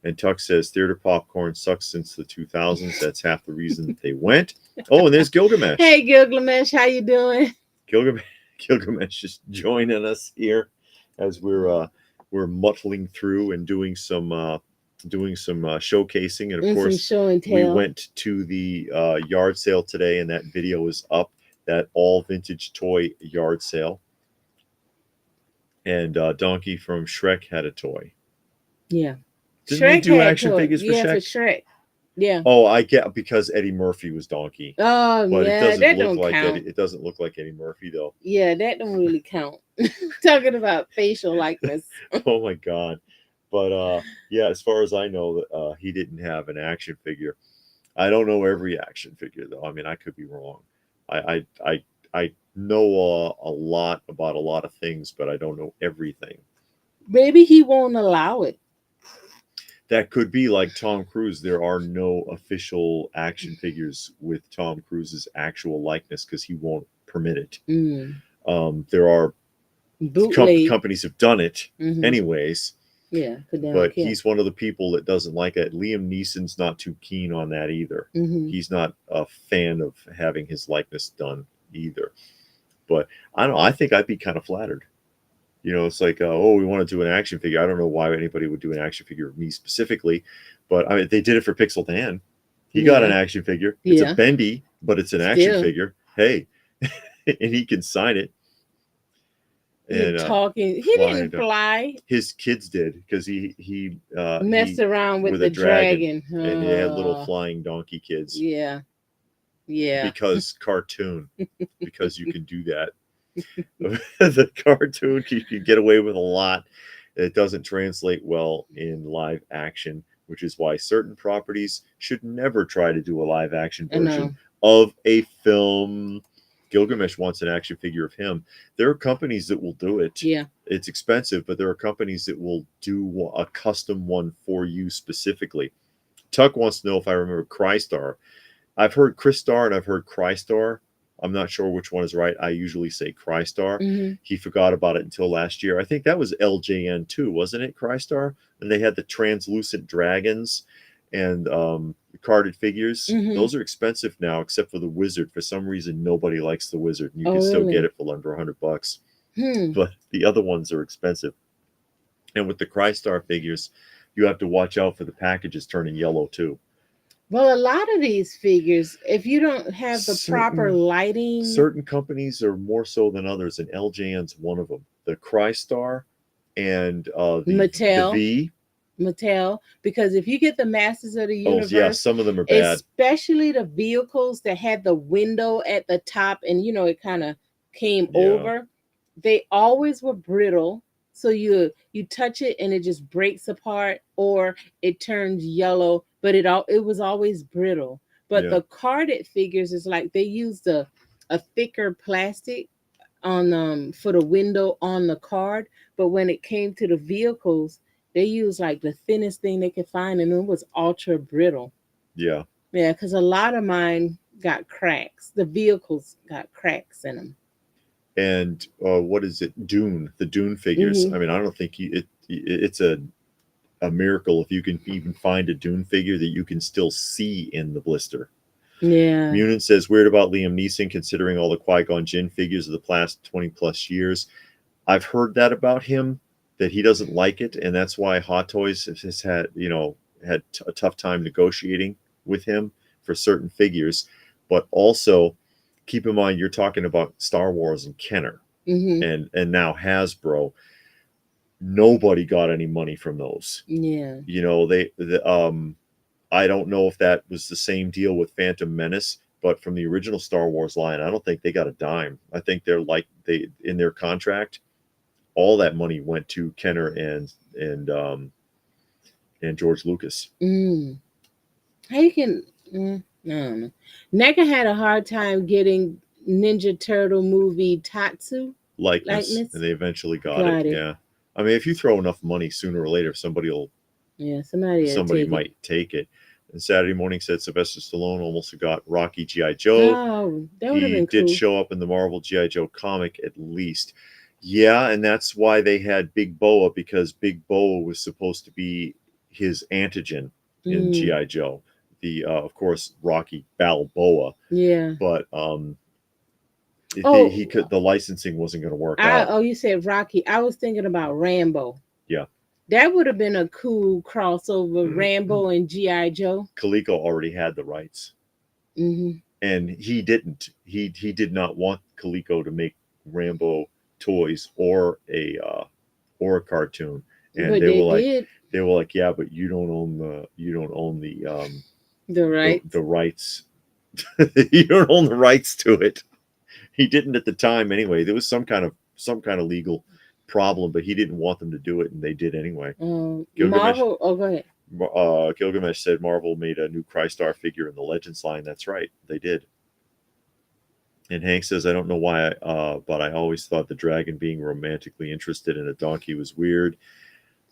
and Tuck says theater popcorn sucks since the 2000s. That's half the reason that they went. Oh, and there's Gilgamesh. Hey Gilgamesh, how you doing? Gilgamesh, Gilgamesh just joining us here as we're muddling through and doing some showcasing, and of And some course show and we tell. went to the yard sale today, and that video is up. That all vintage toy yard sale, and Donkey from Shrek had a toy. Yeah. Didn't they Shrek do had action toy. figures for Yeah, for Shrek? Shrek. Yeah. Oh, I get, because Eddie Murphy was Donkey, Oh but it yeah, doesn't that look don't like Eddie. count. It doesn't look like Eddie Murphy though. Yeah, that don't really count. Talking about facial likeness. Oh my god. But yeah, as far as I know, he didn't have an action figure. I don't know every action figure though. I mean, I could be wrong. I know a lot about a lot of things, but I don't know everything. Maybe he won't allow it. That could be like Tom Cruise. There are no official action figures with Tom Cruise's actual likeness because he won't permit it. Mm. There are Bootleg. companies have done it Mm-hmm. anyways, Yeah, because they don't but care. he's one of the people that doesn't like it. Liam Neeson's not too keen on that either. Mm-hmm. He's not a fan of having his likeness done either. But I don't know. I think I'd be kind of flattered. You know, it's like, oh, we want to do an action figure. I don't know why anybody would do an action figure of me specifically, but I mean, they did it for Pixel Dan. He got an Yeah. action figure. It's a Yeah. bendy, but it's an action Still. figure. Hey, and he can sign it You're and talking. He fly didn't it. fly. His kids did because Messed he around with with the a dragon, dragon. and they had little flying donkey kids Yeah. Yeah. because cartoon, because you can do that. The cartoon, you can get away with a lot. It doesn't translate well in live action, which is why certain properties should never try to do a live action I know. version of a film. Gilgamesh wants an action figure of him. There are companies that will do it. Yeah. It's expensive, but there are companies that will do a custom one for you specifically. Tuck wants to know if I remember Crystar. I've heard Crystar and I've heard Crystar. I'm not sure which one is right. I usually say Crystar. Mm-hmm. He forgot about it until last year. I think that was LJN too, wasn't it? Crystar, and they had the translucent dragons and the carded figures. Mm-hmm. Those are expensive now, except for the wizard. For some reason, nobody likes the wizard, and you Oh, can still get really? it for under $100. Hmm. But the other ones are expensive. And with the Crystar figures, you have to watch out for the packages turning yellow too. Well, a lot of these figures, if you don't have the proper Certain lighting, certain companies are more so than others, and LJN's one of them. The Crystar and the Mattel, V. Mattel, because if you get the Masters of the Oh yeah, Universe, some of them are bad. especially the vehicles that had the window at the top and it kind of came Yeah, over, they always were brittle. So you touch it and it just breaks apart or it turns yellow, but it was always brittle. But yeah, the carded figures is like they used a thicker plastic on for the window on the card, but when it came to the vehicles, they used like the thinnest thing they could find, and it was ultra brittle. yeah. Yeah, because a lot of mine got cracks. The vehicles got cracks in them. And what is it? Dune, the Dune figures. Hmm. I mean, I don't think it's a miracle if you can even find a Dune figure that you can still see in the blister. Yeah. Munin says weird about Liam Neeson considering all the Qui-Gon Jinn figures of the past 20 plus years. I've heard that about him, that he doesn't like it, and that's why Hot Toys has had a tough time negotiating with him for certain figures. But also, keep in mind you're talking about Star Wars and Kenner, Hmm. and now Hasbro. Nobody got any money from those. Yeah. You know, I don't know if that was the same deal with Phantom Menace, but from the original Star Wars line, I don't think they got a dime. I think they in their contract, all that money went to Kenner and and George Lucas. How you can? I don't know. NECA had a hard time getting Ninja Turtle movie Tatsu Likeness, likeness. and they eventually got it. Got it. Yeah, I mean, if you throw enough money, sooner or later, Yeah, somebody will somebody take it. might take it. And Saturday Morning said Sylvester Stallone almost got Rocky GI Joe. Oh, that would have He been did cool. show up in the Marvel GI Joe comic at least. Yeah, and that's why they had Big Boa, because Big Boa was supposed to be his antigen in Mm, GI Joe. The of course Rocky Balboa, yeah. but he Oh, could, the licensing wasn't going to work I out. oh you said Rocky. I was thinking about Rambo. Yeah, That would have been a cool crossover, Rambo and GI Joe. Coleco already had the rights, Hmm. and he didn't. He did not want Coleco to make Rambo toys or a cartoon, and But they did they were like, yeah, but you don't own the the rights. rights. You don't own the rights to it. He didn't at the time anyway. There was some kind of legal problem, but he didn't want them to do it, and they did anyway. Gilgamesh Marvel. Oh, go ahead. Gilgamesh said Marvel made a new Crystar figure in the Legends line. That's right, they did. And Hank says, I don't know why, but I always thought the dragon being romantically interested in a donkey was weird.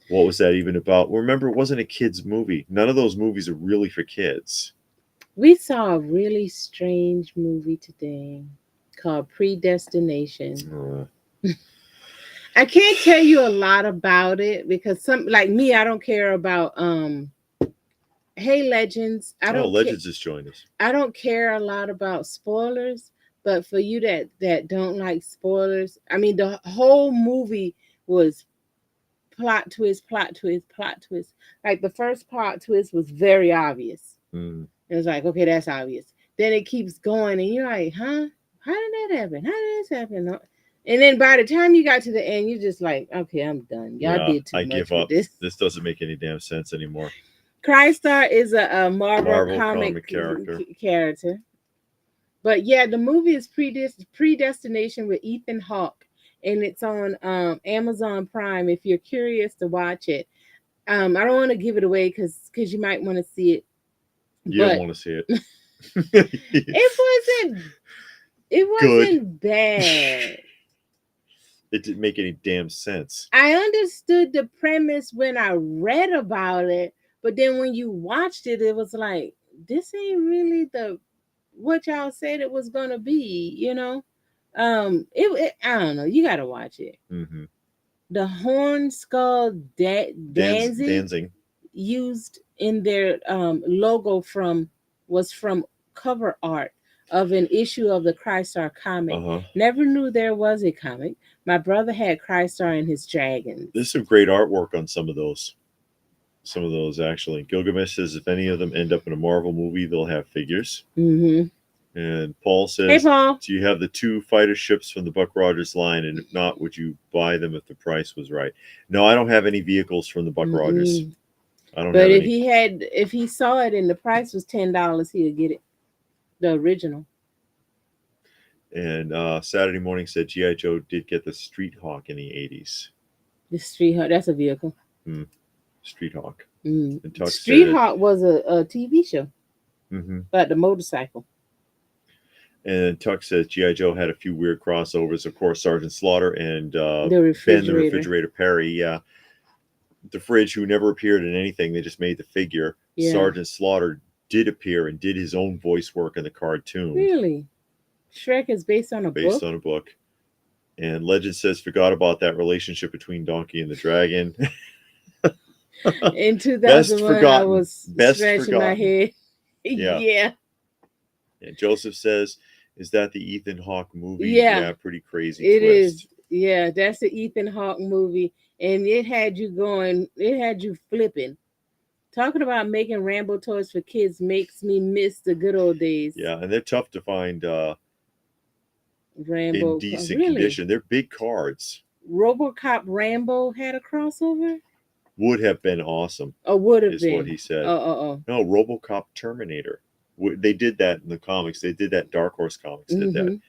What was that even about? Well, remember, it wasn't a kid's movie. None of those movies are really for kids. We saw a really strange movie today called Predestination. I can't tell you a lot about it because some like me, I don't care about Hey Legends. Oh, Legends has joined us. I don't care a lot about spoilers, but for you that don't like spoilers, I mean the whole movie was plot twist, plot twist, plot twist. Like the first plot twist was very obvious. It was like, okay, that's obvious. Then it keeps going, and you're like, huh? How did that happen? How did this happen? And then by the time you got to the end, you're just like, okay, I'm done. Y'all Yeah, did too I much give with up. this. This doesn't make any damn sense anymore. Crystar is a Marvel comic character. character. But yeah, the movie is Predestination with Ethan Hawke, and it's on Amazon Prime. If you're curious to watch it, I don't want to give it away because you might want to see it. You don't But want to see it. it wasn't it Good. wasn't bad. It didn't make any damn sense. I understood the premise when I read about it, but then when you watched it, it was like this ain't really the what y'all said it was gonna be, you know. I don't know. You gotta watch it. Mm-hmm. The Horn Skull Danzig Dancing. used in their logo was from cover art of an issue of the Crystar comic. Uh-huh. Never knew there was a comic. My brother had Crystar and his dragons. There's some great artwork on some of those. Some of those actually. Gilgamesh says if any of them end up in a Marvel movie, they'll have figures. Mm-hmm. And Paul says, hey, Paul. do you have the 2 fighter ships from the Buck Rogers line? And if not, would you buy them if the price was right? No, I don't have any vehicles from the Buck Rogers. I don't but have if he saw it and the price was $10, he would get it. The original. And Saturday Morning said G.I. Joe did get the Street Hawk in the 80s. The Street Hawk, that's a vehicle. Street Hawk. And Street Hawk was a TV show. About the motorcycle. And Tuck says G.I. Joe had a few weird crossovers. Of course, Sergeant Slaughter and Ben the Refrigerator Perry. Yeah. The Fridge, who never appeared in anything. They just made the figure. Yeah. Sergeant Slaughter did appear and did his own voice work in the cartoon. Really? Shrek is based on a book? Based on a book. And Legend says, forgot about that relationship between Donkey and the Dragon. In 2001, I was scratching my head. Yeah. And Joseph says, is that the Ethan Hawke movie? Yeah. Pretty crazy It twist. Is. Yeah, that's the Ethan Hawke movie. And it had you flipping. Talking about making Rambo toys for kids makes me miss the good old days. Yeah, and they're tough to find Rambo in decent condition. They're big cards. RoboCop Rambo had a crossover? Would have been awesome. Oh, would have been. Is what he said. No, RoboCop Terminator. They did that in the comics. They did that. Dark Horse Comics did that.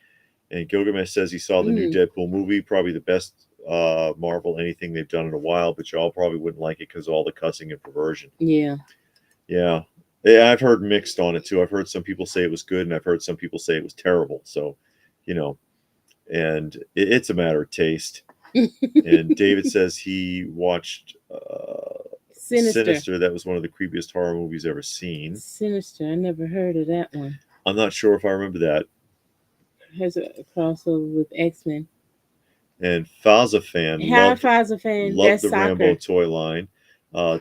And Gilgamesh says he saw the new Deadpool movie, probably the best Marvel anything they've done in a while, but y'all probably wouldn't like it because of all the cussing and perversion. Yeah. Yeah. Yeah, I've heard mixed on it too. I've heard some people say it was good, and I've heard some people say it was terrible. So, you know, and it's a matter of taste. And David says he watched Sinister. Sinister. That was one of the creepiest horror movies ever seen. Sinister. I never heard of that one. I'm not sure if I remember that. Has a crossover with X-Men. And Faza fan Hi, Faza fan. loved That's the Rambo soccer. toy line.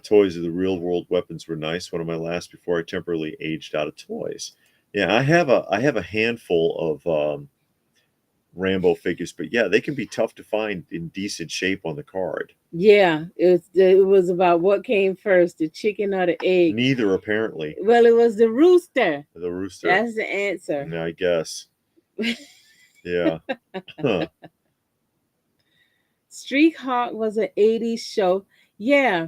Toys of the real world weapons were nice. One of my last before I temporarily aged out of toys. Yeah, I have a handful of Rambo figures, but yeah, they can be tough to find in decent shape on the card. Yeah, it was about what came first, the chicken or the egg. Neither, apparently. Well, it was the rooster. The rooster. That's the answer. I guess. Yeah. Huh. Street Hawk was an 80s show. Yeah,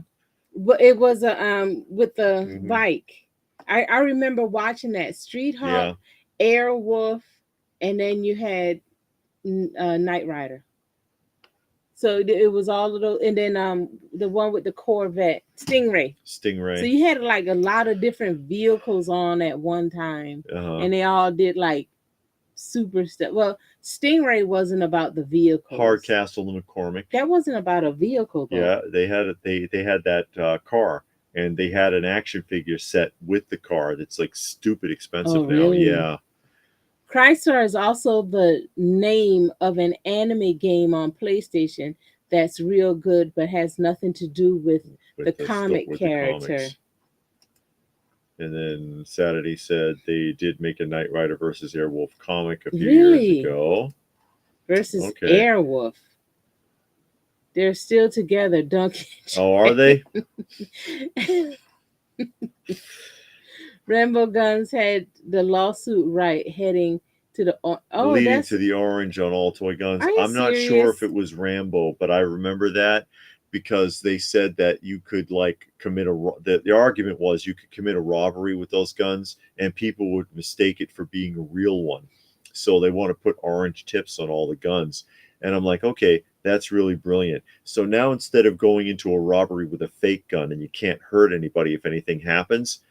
but it was a with the bike. I remember watching that Street Hawk, Airwolf, and then you had Knight Rider. So it was all of those, and then the one with the Corvette, Stingray. So you had like a lot of different vehicles on at one time, and they all did like super stuff. Well, Stingray wasn't about the vehicle. Hardcastle and McCormick. That wasn't about a vehicle though. Yeah, they had that car, and they had an action figure set with the car that's like stupid expensive now. Really? Yeah. Chrysler is also the name of an anime game on PlayStation that's real good, but has nothing to do with the comic character. And then Saturday said they did make a Knight Rider versus Airwolf comic a few years ago. Versus Airwolf. They're still together, Duncan. Oh, are they? Rambo Guns had the lawsuit right heading to the leading to the orange on all toy guns. I'm not sure if it was Rambo, but I remember that because they said that you could like commit the argument was you could commit a robbery with those guns and people would mistake it for being a real one. So they want to put orange tips on all the guns. And I'm like, okay, that's really brilliant. So now instead of going into a robbery with a fake gun and you can't hurt anybody if anything happens,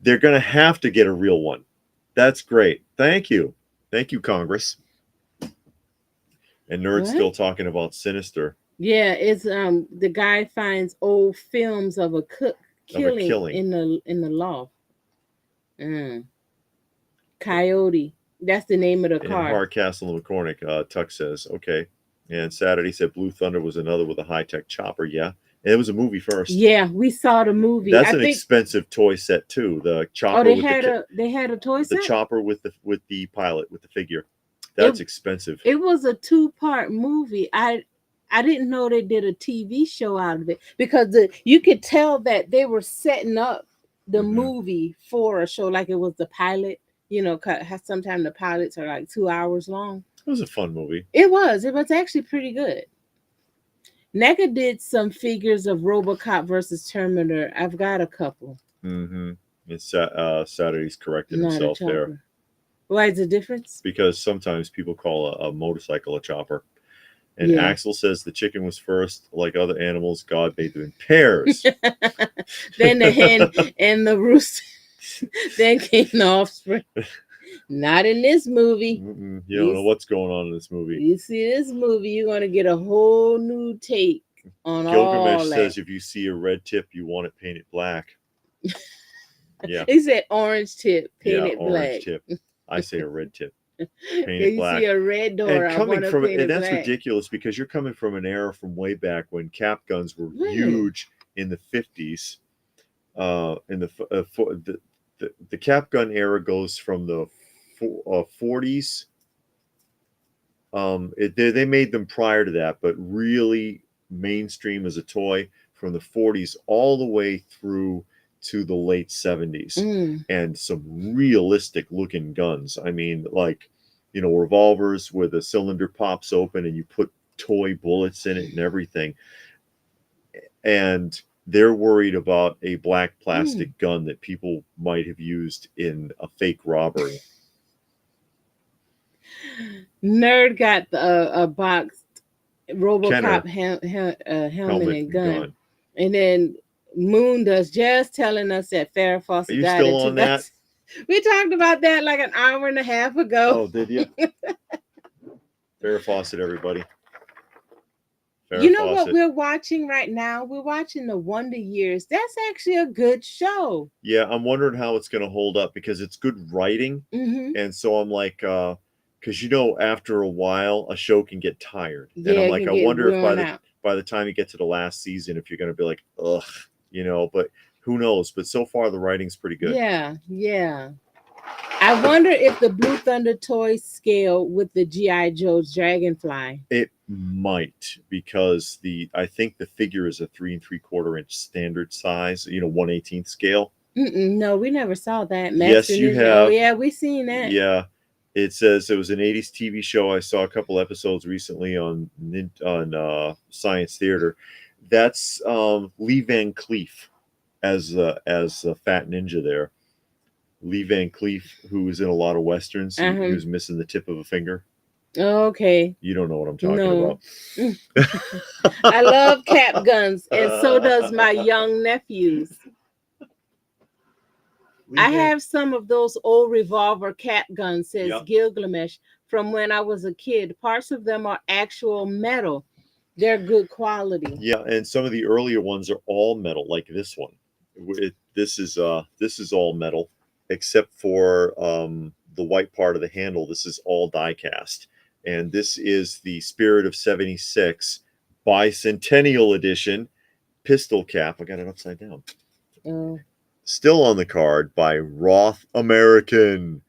they're going to have to get a real one. That's great. Thank you. Thank you, Congress. And Nerd's still talking about Sinister. Yeah, it's the guy finds old films of a killing in the loft. Coyote. That's the name of the car. Hardcastle and McCormick, Tuck says, okay. And Saturday said Blue Thunder was another with a high-tech chopper. Yeah. And it was a movie first. Yeah, we saw the movie. That's an expensive toy set too. The chopper. Oh, they had a toy set? The chopper with the pilot, with the figure. That's expensive. It was a 2-part movie. I didn't know they did a TV show out of it because you could tell that they were setting up the movie for a show, like it was the pilot. You know, sometimes the pilots are like 2 hours long. It was a fun movie. It was actually pretty good. NECA did some figures of RoboCop versus Terminator. I've got a couple. It's Saturday's corrected himself there. Why is the difference? Because sometimes people call a motorcycle a chopper. And Axel says the chicken was first. Like other animals, God made them in pairs. Then the hen and the rooster. Then came the offspring. Not in this movie. You don't know what's going on in this movie. You see this movie, you're going to get a whole new take on all that. Gilgamesh says if you see a red tip, you want it painted black. Yeah. He said orange tip, painted black. Orange tip. I say a red tip. Painted black. You see a red door. And that's ridiculous because you're coming from an era from way back when cap guns were huge in the 50s. The cap gun era goes from the 40s. They made them prior to that, but really mainstream as a toy from the 40s all the way through to the late 70s. And some realistic looking guns. I mean, like, you know, revolvers where the cylinder pops open and you put toy bullets in it and everything. And they're worried about a black plastic gun that people might have used in a fake robbery. Nerd got a box RoboCop Kenner, helmet helmet and and gun, gun. and then Moon does just telling us that Farrah Are Fawcett you died still in on that? 2000. We talked about that like an hour and a half ago. Oh, did you? Farrah Fawcett, everybody. Farrah You know what Fawcett. we're watching right now? We're watching the Wonder Years. That's actually a good show. Yeah, I'm wondering how it's going to hold up because it's good writing, Hmm. and so I'm like, because after a while, a show can get tired, and Yeah, I'm it like, can I get wonder if worn out. by the time you get to the last season, if you're going to be like, ugh, but who knows? But so far, the writing's pretty good. Yeah, yeah. I wonder if the Blue Thunder toys scale with the GI Joe's Dragonfly. It might because I think the figure is a 3 3/4 inch standard size, 1/18 scale. No, we never saw that. Master Yes, you Ninja. Oh have. yeah, we seen that. Yeah, it says it was an '80s TV show. I saw a couple episodes recently on Science Theater. That's Lee Van Cleef as Fat Ninja there. Lee Van Cleef, who was in a lot of westerns. He Uh-huh. was missing the tip of a finger. Okay. You don't know what I'm talking No. about. I love cap guns, and so does my young nephews. Lee I Van. have some of those old revolver cap guns, says Yep. Gilgamesh, from when I was a kid. Parts of them are actual metal. They're good quality. Yeah, and some of the earlier ones are all metal, like this one. This is all metal, except for the white part of the handle. This is all die cast, and this is the Spirit of '76 Bicentennial Edition pistol cap. I got it upside down. Oh. Still on the card by Roth American.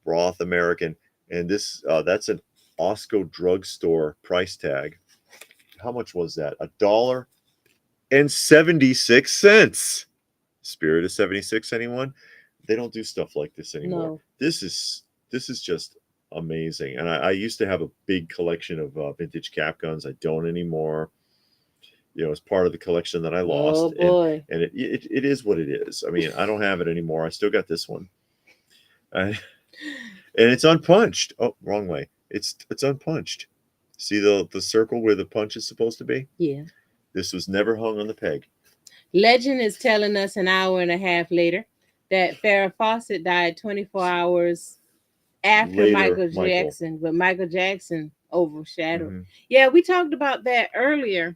Roth American, and that's an Osco drugstore price tag. How much was that? $1.76. Spirit of '76, anyone? They don't do stuff like this anymore. No. This is just amazing. And I used to have a big collection of vintage cap guns. I don't anymore. It's part of the collection that I Oh lost, and boy. it is what it is. I mean, I don't have it anymore. I still got this one, and it's unpunched. Oh, wrong way. It's unpunched. See the circle where the punch is supposed to be? Yeah. This was never hung on the peg. Legend is telling us an hour and a half later that Farrah Fawcett died 24 hours after Later, Michael Michael. Jackson, but Michael Jackson overshadowed. Mm-hmm. Yeah, we talked about that earlier.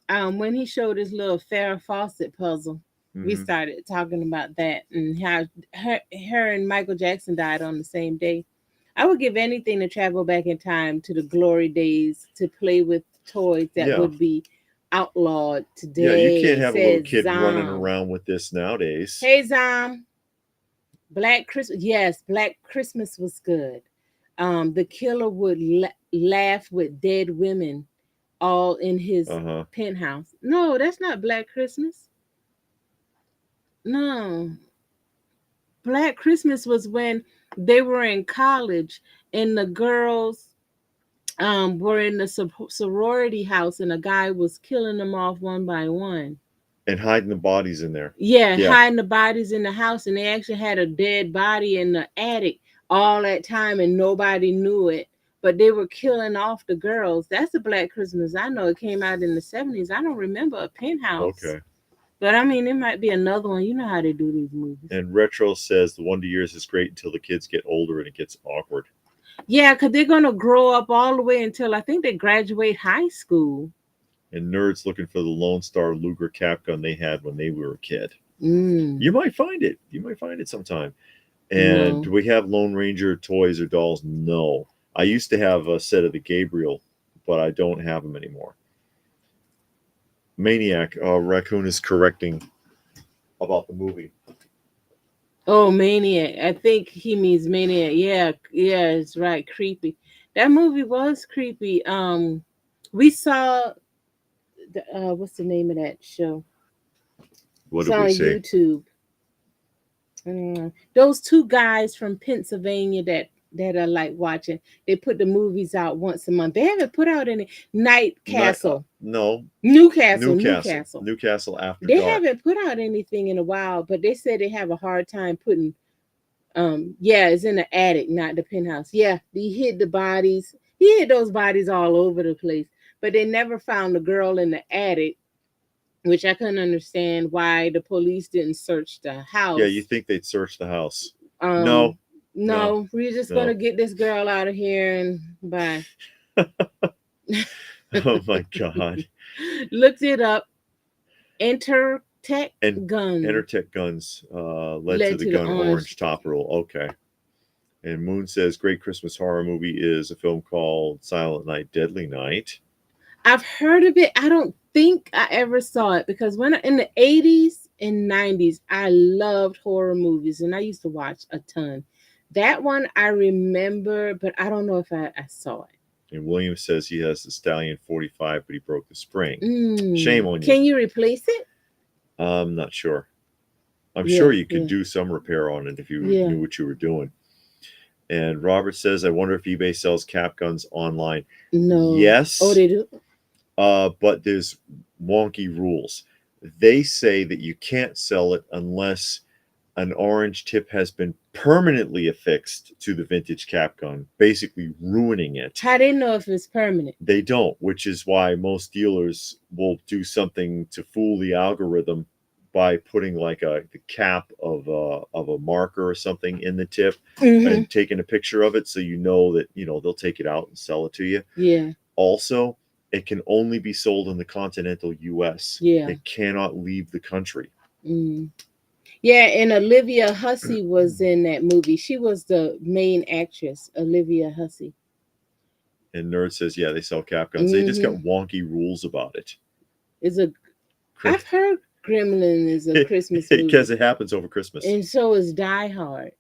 When he showed his little Farrah Fawcett puzzle, we Mm-hmm. started talking about that and how her and Michael Jackson died on the same day. I would give anything to travel back in time to the glory days to play with toys that Yeah. would be outlawed Yeah, you can't today, have a little says kid running Zom. around with this nowadays. Hey Zom. Black Christmas, yes, Black Christmas was good. The killer would laugh with dead women all in his Uh-huh. penthouse. No, that's not Black Christmas. No, Black Christmas was when they were in college and the girls were in the sorority house and a guy was killing them off one by one. And hiding the bodies in there. Yeah, Yeah. hiding the bodies in the house, and they actually had a dead body in the attic all that time, and nobody knew it. But they were killing off the girls. That's the Black Christmas I know. It came out in the 70s. I don't remember a penthouse. Okay. But I mean, it might be another one. You know how they do these movies. And Retro says the Wonder Years is great until the kids get older and it gets awkward. Yeah, because they're going to grow up all the way until I think they graduate high school. And nerds looking for the Lone Star Luger cap gun they had when they were a kid. Mm. You might find it. You might find it sometime. And No. do we have Lone Ranger toys or dolls? No. I used to have a set of the Gabriel, but I don't have them anymore. Maniac, Raccoon is correcting about the movie. Oh, Maniac. I think he means Maniac. Yeah, yeah, it's right. Creepy. That movie was creepy. We saw what's the name of that show? What It's did on we say? YouTube. Those two guys from Pennsylvania that are like watching. They put the movies out once a month. They haven't put out any Night Castle. No. Newcastle. Newcastle After They Dark. haven't put out anything in a while, but they said they have a hard time putting. Yeah, it's in the attic, not the penthouse. Yeah, he hid the bodies. He hid those bodies all over the place. but they never found the girl in the attic, which I couldn't understand why the police didn't search the house. Yeah, you think they'd search the house. No, no, we're just no. gonna get this girl out of here and bye. Oh my God. Looked it up. Intertech And guns Enertech guns led to the gun orange top roll. Okay. And Moon says, great Christmas horror movie is a film called Silent Night, Deadly Night. I've heard of it. I don't think I ever saw it because when in the 80s and 90s, I loved horror movies and I used to watch a ton. That one I remember, but I don't know if I saw it. And William says he has the Stallion 45, but he broke the spring. Shame on you. Can you replace it? I'm not sure. I'm sure you could do some repair on it if you knew what you were doing. And Robert says, I wonder if eBay sells cap guns online. No. Yes. Oh, they do? But there's wonky rules. They say that you can't sell it unless an orange tip has been permanently affixed to the vintage cap gun, basically ruining it. How do they know if it's permanent? They don't, which is why most dealers will do something to fool the algorithm by putting like the cap of a marker or something in the tip and taking a picture of it, so you know that they'll take it out and sell it to you. Yeah. Also, it can only be sold in the continental U.S. Yeah. It cannot leave the country. Yeah, and Olivia Hussey was in that movie. She was the main actress, Olivia Hussey. And Nerd says, yeah, they sell cap guns. They just got wonky rules about it. I've heard Gremlin is a Christmas movie. Because it happens over Christmas. And so is Die Hard.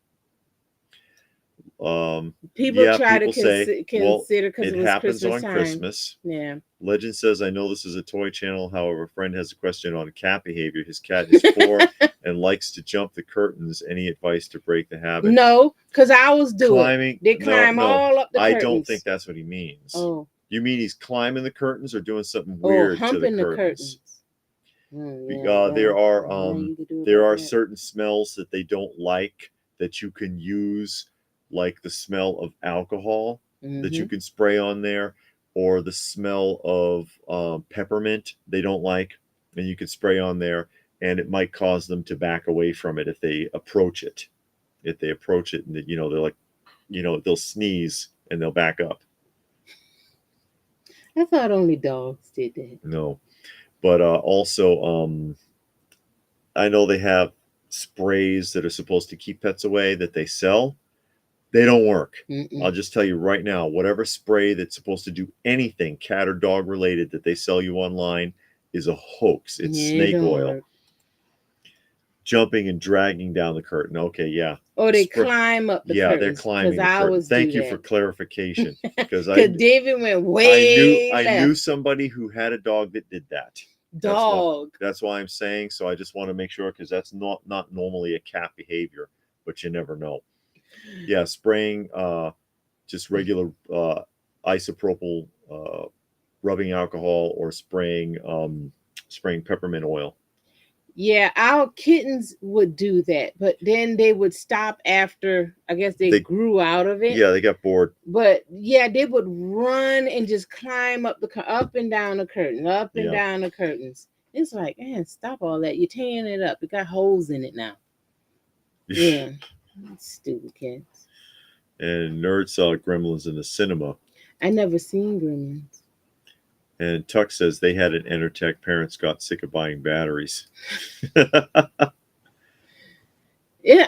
People try to consider because it happens Christmas on time. Christmas. Yeah. Legend says, I know this is a toy channel. However, a friend has a question on cat behavior. His cat is 4 and likes to jump the curtains. Any advice to break the habit? No, because I was doing climbing. They climb all up the curtains. I don't think that's what he means. Oh. You mean he's climbing the curtains or doing something weird to the curtains? There are certain smells that they don't like that you can use, like the smell of alcohol that you can spray on there, or the smell of peppermint they don't like, and you can spray on there, and it might cause them to back away from it if they approach it. If they approach it, and they're like, they'll sneeze and they'll back up. I thought only dogs did that. No, but also, I know they have sprays that are supposed to keep pets away that they sell. They don't work. I'll just tell you right now, whatever spray that's supposed to do anything cat or dog related that they sell you online is a hoax. It's snake oil. Jumping and dragging down the curtain. Okay, yeah. Or they climb up the curtain. Yeah, they're climbing the curtain. Thank you for clarification. Because David went way I knew somebody who had a dog that did that. Dog. That's why I'm saying. So I just want to make sure, because that's not normally a cat behavior, but you never know. Yeah, spraying just regular isopropyl rubbing alcohol, or spraying peppermint oil. Yeah, our kittens would do that, but then they would stop after, I guess they grew out of it. Yeah, they got bored. But yeah, they would run and just climb up and down the curtain, up and down the curtains. It's like, man, stop all that. You're tearing it up. It got holes in it now. Yeah. Stupid kids. And Nerd saw Gremlins in the cinema. I never seen Gremlins. And Tuck says they had an Enertech. Parents got sick of buying batteries. Yeah,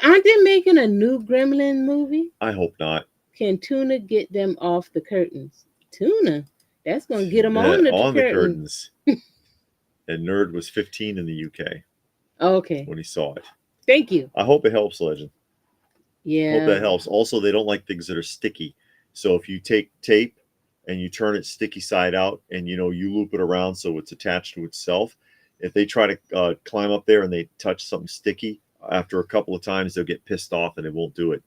aren't they making a new Gremlin movie? I hope not. Can Tuna get them off the curtains? Tuna? That's going to get them on the curtains. And Nerd was 15 in the UK. Okay. When he saw it. Thank you. I hope it helps, Legend. Yeah. Hope that helps. Also, they don't like things that are sticky. So if you take tape and you turn it sticky side out, and you loop it around so it's attached to itself, if they try to climb up there and they touch something sticky, after a couple of times they'll get pissed off and they won't do it.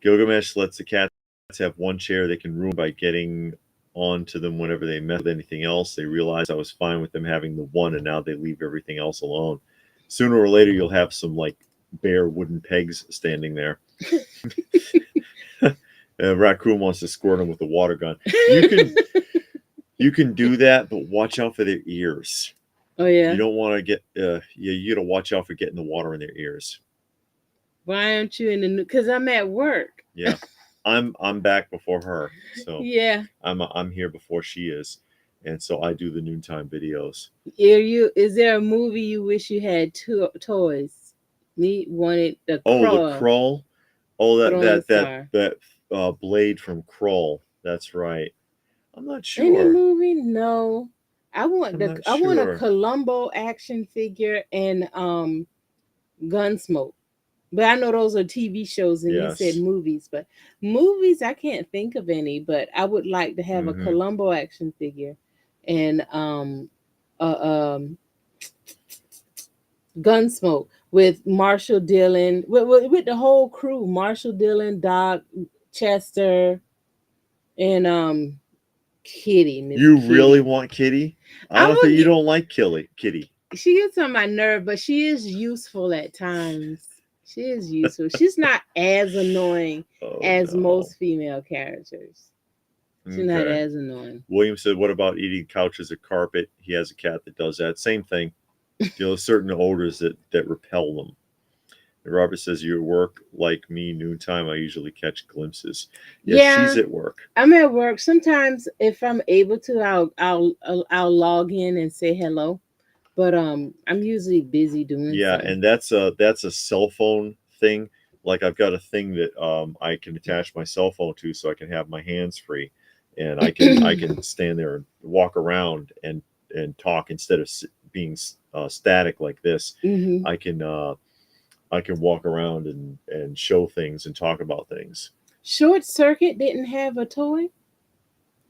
Gilgamesh lets the cats have one chair they can ruin by getting onto them whenever they mess with anything else. They realize I was fine with them having the one, and now they leave everything else alone. Sooner or later you'll have some like bare wooden pegs standing there. Raccoon wants to squirt him with a water gun. You can do that, but watch out for their ears. Oh yeah. You don't want to get you got to watch out for getting the water in their ears. Why aren't you in the new? Because I'm at work. Yeah, I'm back before her, so Yeah. I'm here before she is, and so I do the noontime videos. Is there a movie you wish you had toys? Me wanted the Oh, the Crawl Krull. Oh, Throwing Star. that blade from Krull. That's right. I'm not Any sure. movie? No. I'm not I want a sure. Columbo action figure and Gunsmoke. But I know those are TV shows and you said Yes. movies, but movies I can't think of any, but I would like to have a Hmm. Columbo action figure and uh, um Gunsmoke with Marshall Dillon with the whole crew, Marshall Dillon, Doc, Chester, and Kitty, Miss You really Kitty. want Kitty? I I don't think will you get don't like Kitty. she gets on my nerve, but she is useful at times. She is useful. She's not as annoying Oh as no. most female characters. She's not Okay. as annoying. William said, "What about eating couches or carpet?" He has a cat that does that. Same thing. Certain odors that repel them. And Robert says, "You work like me noontime. I usually catch glimpses." Yeah, she's Yeah, at work. I'm at work. Sometimes if I'm able to, I'll log in and say hello. But I'm usually busy doing Yeah, something. and that's a cell phone thing. Like I've got a thing that I can attach my cell phone to, so I can have my hands free, and I can stand there and walk around and talk instead of being static like this. Hmm. I can walk around and show things and talk about things. Short Circuit didn't have a toy.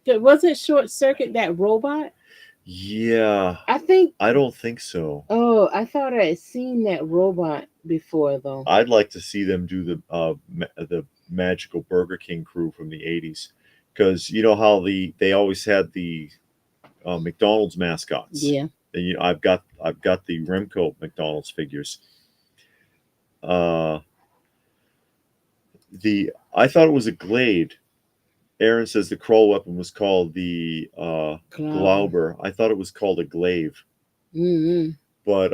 It wasn't Short Circuit that robot. Yeah, I think. I don't think so. Oh, I thought I had seen that robot before though. I'd like to see them do the magical Burger King crew from the '80s, because you know how they always had the McDonald's mascots. Yeah. And, I've got the Remco McDonald's figures. Uh, the I thought it was a Glade. Aaron says the crawl weapon was called the Clover. Glauber. I thought it was called a glaive, Mm-hmm. but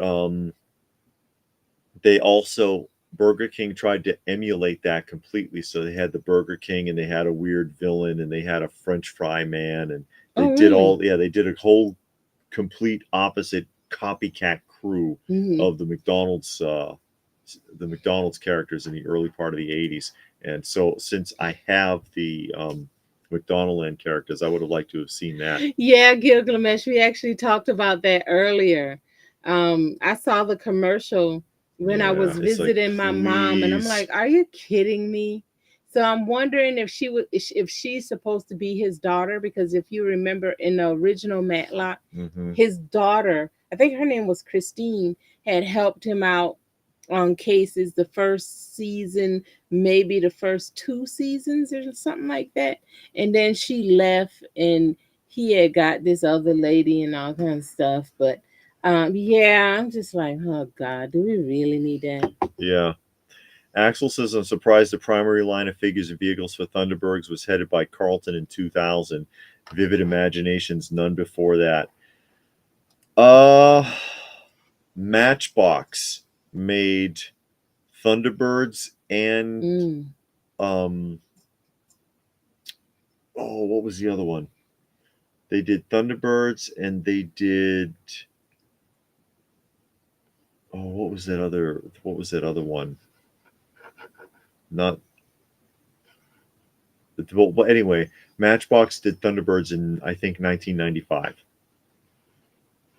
they also Burger King tried to emulate that completely. So they had the Burger King, and they had a weird villain, and they had a French fry man, and Oh, really? they did a whole complete opposite copycat crew Mm-hmm. of the McDonald's characters in the early part of the '80s. And so since I have the McDonald Land characters, I would have liked to have seen that. Yeah, Gilgamesh. We actually talked about that earlier. I saw the commercial when I Yeah, was it's like, visiting my mom, and I'm please. like, "Are you kidding me?" So I'm wondering if she's supposed to be his daughter, because if you remember in the original Matlock, Hmm. his daughter, I think her name was Christine, had helped him out on cases the first season, maybe the first two seasons or something like that. And then she left and he had got this other lady and all kinds of stuff. But yeah, I'm just like, oh God, do we really need that? Yeah. Axel says, I'm surprised the primary line of figures and vehicles for Thunderbirds was headed by Carlton in 2000. Vivid imaginations, none before that. Uh, Matchbox made Thunderbirds and Mm. um what was the other one? They did Thunderbirds, and they did what was that other one? Not well, anyway, Matchbox did Thunderbirds in, I think, 1995.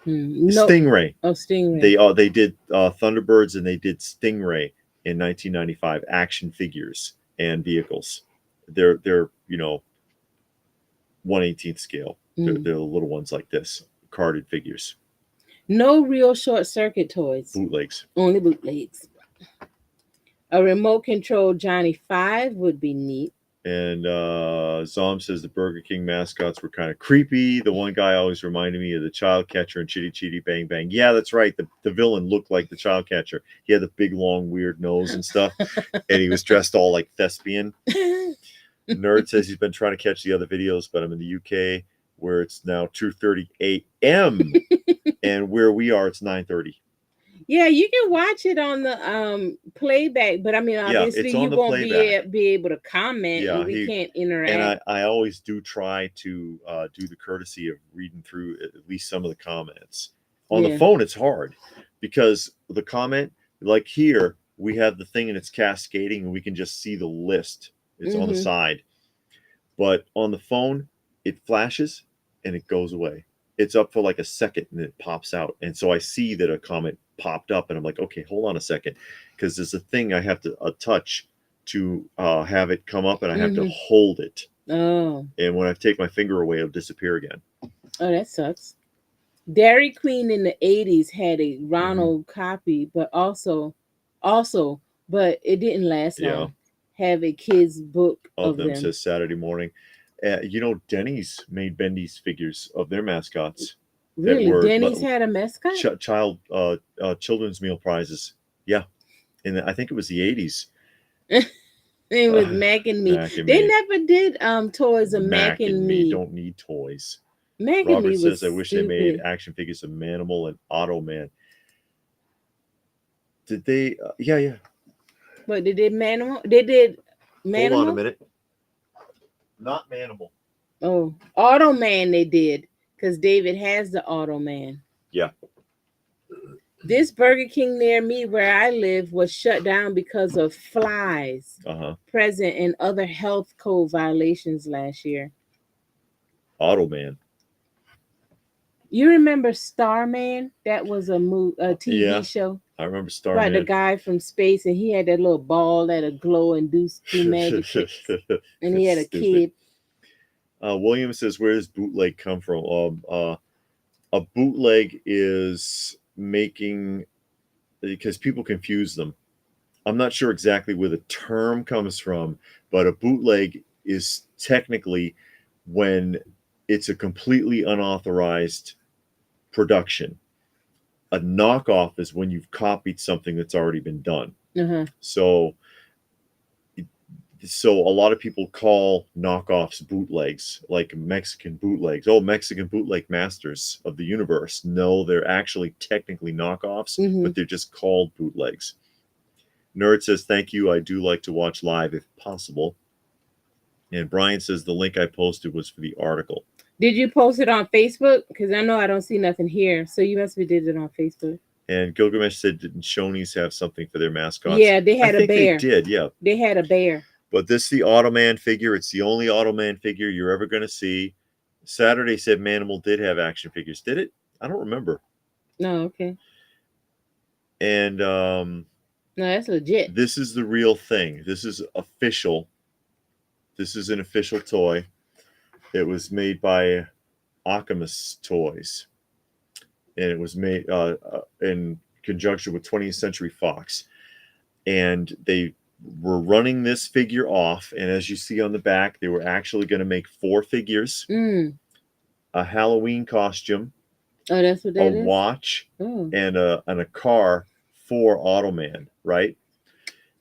No. Stingray. Oh, Stingray. They did Thunderbirds, and they did Stingray in 1995, action figures and vehicles. They're 1/18th scale. They're Mm. little ones like this, carded figures, No real Short Circuit toys, bootlegs. only bootlegs. A remote control Johnny 5 would be neat. And Zom says the Burger King mascots were kind of creepy. The one guy always reminded me of the child catcher and Chitty Chitty Bang Bang. Yeah, that's right. The villain looked like the child catcher. He had the big, long, weird nose and stuff, and he was dressed all like thespian. Nerd says he's been trying to catch the other videos, but I'm in the UK where it's now 2:30 a.m. and where we are, it's 9:30. Yeah, you can watch it on the playback, but I mean, Yeah, obviously it's on you the won't playback. be able to comment, Yeah, and we can't and interact. I always do try to do the courtesy of reading through at least some of the comments. On the Yeah. phone, it's hard because the comment, like here, we have the thing and it's cascading, and we can just see the list. It's on the Mm-hmm. side, but on the phone, it flashes and it goes away. It's up for like a second and it pops out, and so I see that a comment popped up, and I'm like, okay, hold on a second, because there's a thing I have to touch to have it come up, and I have to Mm-hmm. hold it, Oh. and when I take my finger away, it'll disappear again. Oh, that sucks. Dairy Queen in the 80s had a Mm-hmm. Ronald copy, but also, but it didn't last Yeah, long. Have a kid's book of of them them. says Saturday morning. Denny's made Bendy's figures of their mascots that Really, were Denny's had a mascot? children's meal prizes. Yeah, and I think it was the 80s. It was Mac and Me. Mac and They me. never did toys of Mac Mac and and me Me. don't need toys. Mac and Robert Me was says, I wish they made stupid. action figures of Manimal and Automan. Did they? Yeah, yeah. But they did Manimal. They did Hold on a Manimal. minute. Not Manimal. Oh, Automan they did because David has the Automan. Yeah. This Burger King near me where I live was shut down because of flies Uh huh. present and other health code violations last year. Automan. You remember Starman? That was a TV Yeah, show I remember about the Starman. guy from space, and he had that little ball that'll glow and do magic tricks, and he It's had a stupid. kid. William says, where does bootleg come from? A bootleg is making, because people confuse them. I'm not sure exactly where the term comes from, but a bootleg is technically when it's a completely unauthorized production. A knockoff is when you've copied something that's already been done. Uh-huh. So a lot of people call knockoffs bootlegs, like Mexican bootlegs. Oh, Mexican bootleg masters of the universe. No, they're actually technically knockoffs, Mm-hmm. but they're just called bootlegs. Nerd says, thank you. I do like to watch live if possible. And Brian says the link I posted was for the article. Did you post it on Facebook? Because I know I don't see nothing here, so you must be did it on Facebook. And Gilgamesh said, didn't Shoney's have something for their mascots? Yeah, they I had a think they bear. did, yeah. They had a bear. But this is the Automan figure. It's the only Automan figure you're ever going to see. Saturday said Manimal did have action figures. Did it? I don't remember. No, okay. And No, that's legit. this is the real thing. This is official. This is an official toy. It was made by Alchemist Toys, and it was made in conjunction with 20th Century Fox. And they were running this figure off, and as you see on the back, they were actually going to make 4 figures, a Halloween costume, Oh, that's what a that is. watch, Oh. and a car for Automan, right?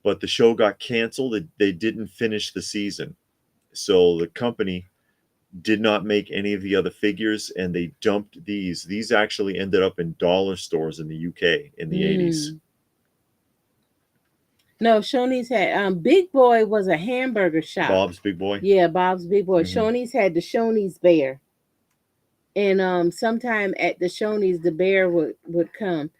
But the show got canceled. They didn't finish the season, so the company did not make any of the other figures, and they dumped these. These actually ended up in dollar stores in the UK in the 80s. No, Shoney's had Big Boy was a hamburger shop. Bob's Big Boy. Yeah, Bob's Big Boy. Mhm. Shoney's had the Shoney's bear. And sometime at the Shoney's the bear would come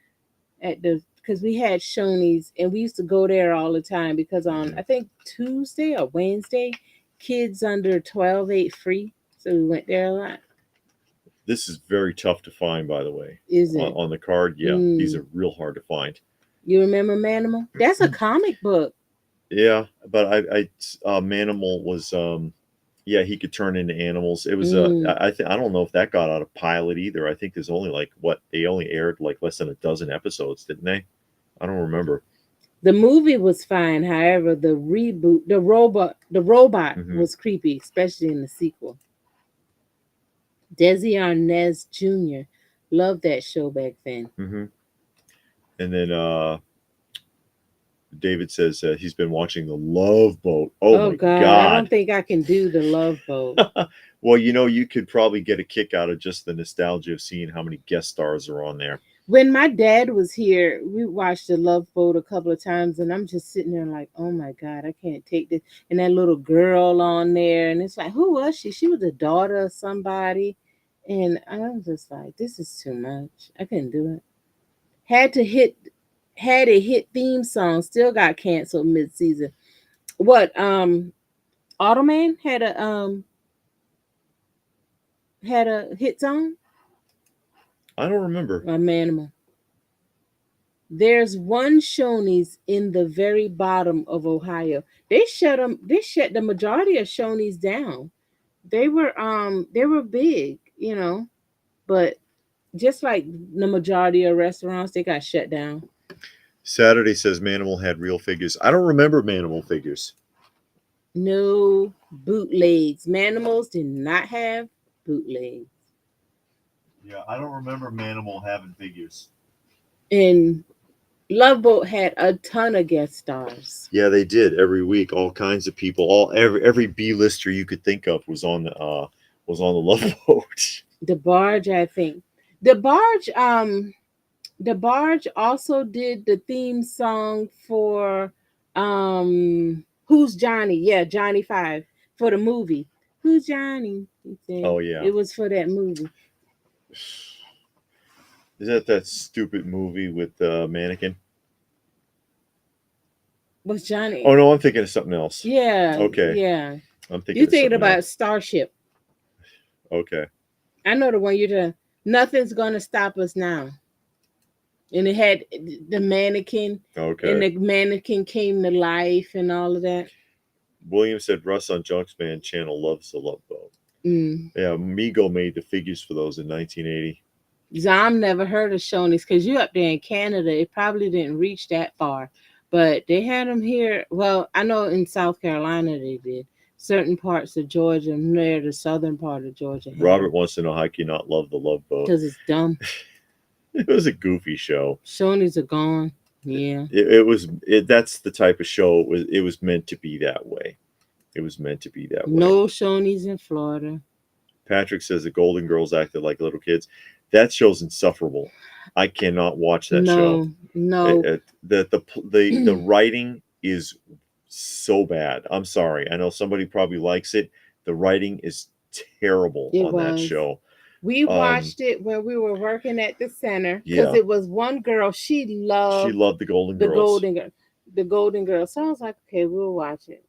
at the because we had Shoney's and we used to go there all the time because on I think Tuesday or Wednesday, kids under 12 ate free. So we went there a lot. This is very tough to find, by the way. Is it? On the card? Yeah, these are real hard to find. You remember Manimal? That's a comic book. Yeah, but Manimal was yeah, he could turn into animals. It was I don't know if that got out of pilot either. I think there's only like what they only aired like less than a dozen episodes, didn't they? I don't remember. The movie was fine. However, the reboot, the robot was creepy, especially in the sequel. Desi Arnaz Jr. Loved that show back then. And then David says he's been watching The Love Boat. Oh Oh my God, I don't God. think I can do the Love Boat. Well, you could probably get a kick out of just the nostalgia of seeing how many guest stars are on there. When my dad was here, we watched the Love Boat a couple of times, and I'm just sitting there like, oh my God, I can't take this. And that little girl on there, and it's like, who was she? She was the daughter of somebody, and I was just like, this is too much. I couldn't do it. Had to hit, had a hit theme song, still got canceled mid season. What? Automan had a hit song. I don't remember. Manimal. There's one Shoney's in the very bottom of Ohio. They shut them. They shut the majority of Shoney's down. They were big, but just like the majority of restaurants, they got shut down. Saturday says Manimal had real figures. I don't remember Manimal figures. No bootlegs. Manimals did not have bootlegs. Yeah, I don't remember Manimal having figures. And Love Boat had a ton of guest stars. Yeah, they did every week. All kinds of people. Every B-lister you could think of was on the Love Boat. The Barge, I think. The Barge, the Barge also did the theme song for Who's Johnny? Yeah, Johnny 5 for the movie. Who's Johnny? He said. Oh yeah. It was for that movie. Is that stupid movie with the mannequin? What's Johnny? Oh no, I'm thinking of something else. Yeah. Okay. Yeah. I'm thinking. You're thinking something about else. Starship. Okay. I know the one you're doing. Nothing's gonna stop us now. And it had the mannequin. Okay. And the mannequin came to life and all of that. William said Russ on Junkman channel loves the Love Boat. Mm. Yeah, Migo made the figures for those in 1980. Zom never heard of Shoney's because you up there in Canada. It probably didn't reach that far, but they had them here. Well, I know in South Carolina they did. Certain parts of Georgia, near the southern part of Georgia. Robert wants to know how can you not love the Love Boat? Because it's dumb. It was a goofy show. Shoney's are gone. Yeah. It was. That's the type of show it was meant to be that way. It was meant to be that way. No Shoney's in Florida. Patrick says the Golden Girls acted like little kids. That show's insufferable. I cannot watch that show. No. The writing is so bad. I'm sorry. I know somebody probably likes it. The writing is terrible on that show. We watched it when we were working at the center because it was one girl she loved the Golden Girls. The Golden Girls. So I was like, okay, we'll watch it.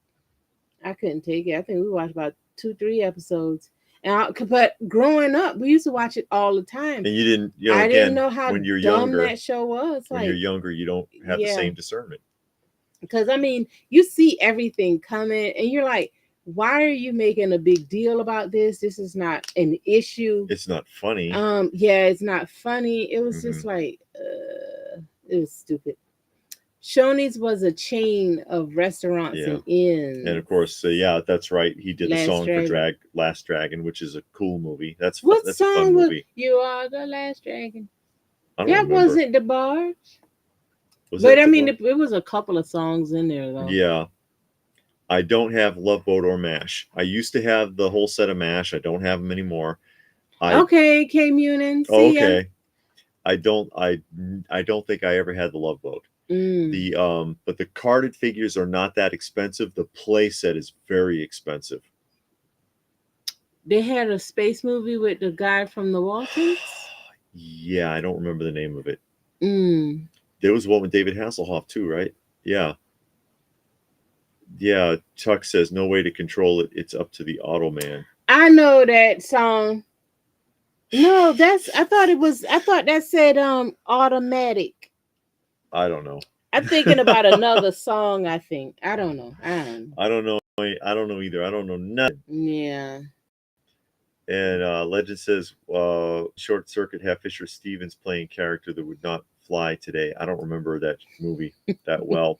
I couldn't take it. I think we watched about 2-3 episodes. But growing up, we used to watch it all the time. And you didn't. I didn't know how when you're dumb younger, that show was. When you're younger, you don't have the same discernment. Because I mean, you see everything coming, and you're like, why are you making a big deal about this? This is not an issue. It's not funny. Yeah, it's not funny. It was just like, it was stupid. Shoney's was a chain of restaurants and inns. And of course, that's right. He did the song for Last Dragon, which is a cool movie. That's a fun movie. You Are the Last Dragon? That wasn't The Barge. But I mean, it was a couple of songs in there, though. Yeah. I don't have Love Boat or MASH. I used to have the whole set of MASH. I don't have them anymore. Okay, K Munin. Okay. I don't think I ever had the Love Boat. But the carded figures are not that expensive. The play set is very expensive. They had a space movie with the guy from the Waltons. Yeah, I don't remember the name of it. There was one with David Hasselhoff too, right? Yeah. Yeah, Chuck says no way to control it. It's up to the Automan. I know that song. No, I thought that said automatic. I don't know. I'm thinking about another song, I think. I don't know. I don't know either. I don't know nothing. Yeah. And Legend says Short Circuit have Fisher Stevens playing character that would not fly today. I don't remember that movie that well.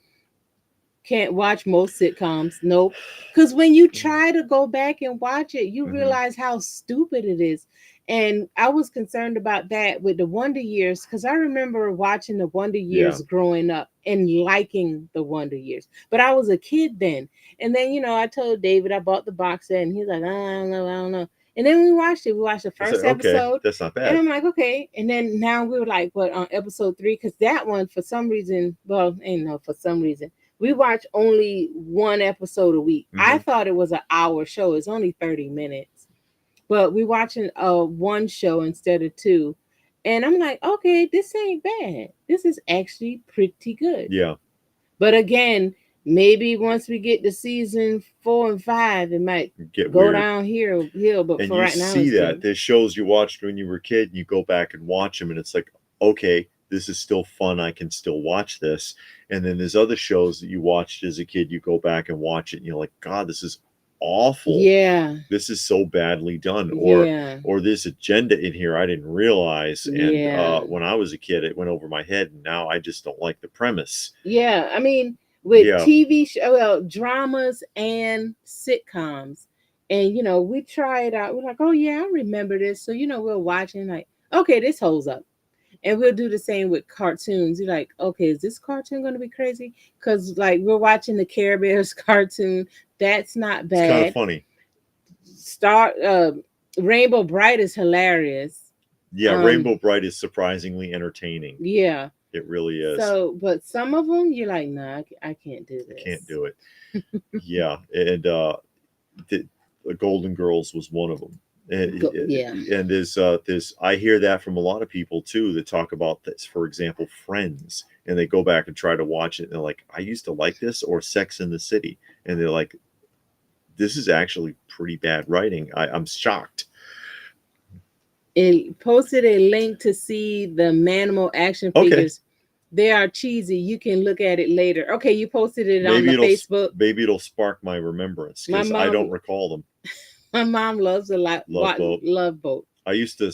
Can't watch most sitcoms. Nope. Because when you try to go back and watch it, you realize how stupid it is. And I was concerned about that with the Wonder Years because I remember watching the Wonder Yeah. Years growing up and liking the Wonder Years. But I was a kid then. And then, I told David I bought the box set and he's like, I don't know, I don't know. And then we watched it. We watched the I said, first okay, episode. that's not And bad. I'm like, okay. And then now we were like, what, on episode 3? Because that one, for some reason, well, ain't no, for some reason, we watch only one episode a week. I thought it was an hour show. It's only 30 minutes. But we watching one show instead of two. And I'm like, okay, this ain't bad. This is actually pretty good. Yeah. But again, maybe once we get to season 4 and 5, it might Get go weird. down here. But And for you right now, see it's that good. there's shows you watched when you were a kid, and you go back and watch them, and it's like, okay, this is still fun. I can still watch this. And then there's other shows that you watched as a kid. You go back and watch it, and you're like, God, this is awful. Yeah. This is so badly done. Yeah. Or there's agenda in here I didn't realize. And Yeah. when I was a kid, it went over my head, and now I just don't like the premise. Yeah. I mean, with Yeah. TV dramas and sitcoms. And we try it out. We're like, oh yeah, I remember this. So we're watching like, okay, this holds up. And we'll do the same with cartoons. You're like, okay, is this cartoon gonna be crazy? Because like we're watching the Care Bears cartoon. That's not It's kind of bad. funny. Rainbow Bright is hilarious. Yeah, Rainbow Bright is surprisingly entertaining. Yeah. It really is. So, but some of them you're like, nah, I can't do this. I can't do it. Yeah, and the Golden Girls was one of them. Yeah. And there's I hear that from a lot of people too that talk about this. For example, Friends, and they go back and try to watch it, and they're like, I used to like this, or Sex in the City, and they're like, this is actually pretty bad writing. I'm shocked. It posted a link to see the Manimal action figures. They are cheesy. You can look at it later. Okay, you posted it on the Facebook. Maybe it'll spark my remembrance because I don't recall them. My mom loves a lot. Love Boat. I used to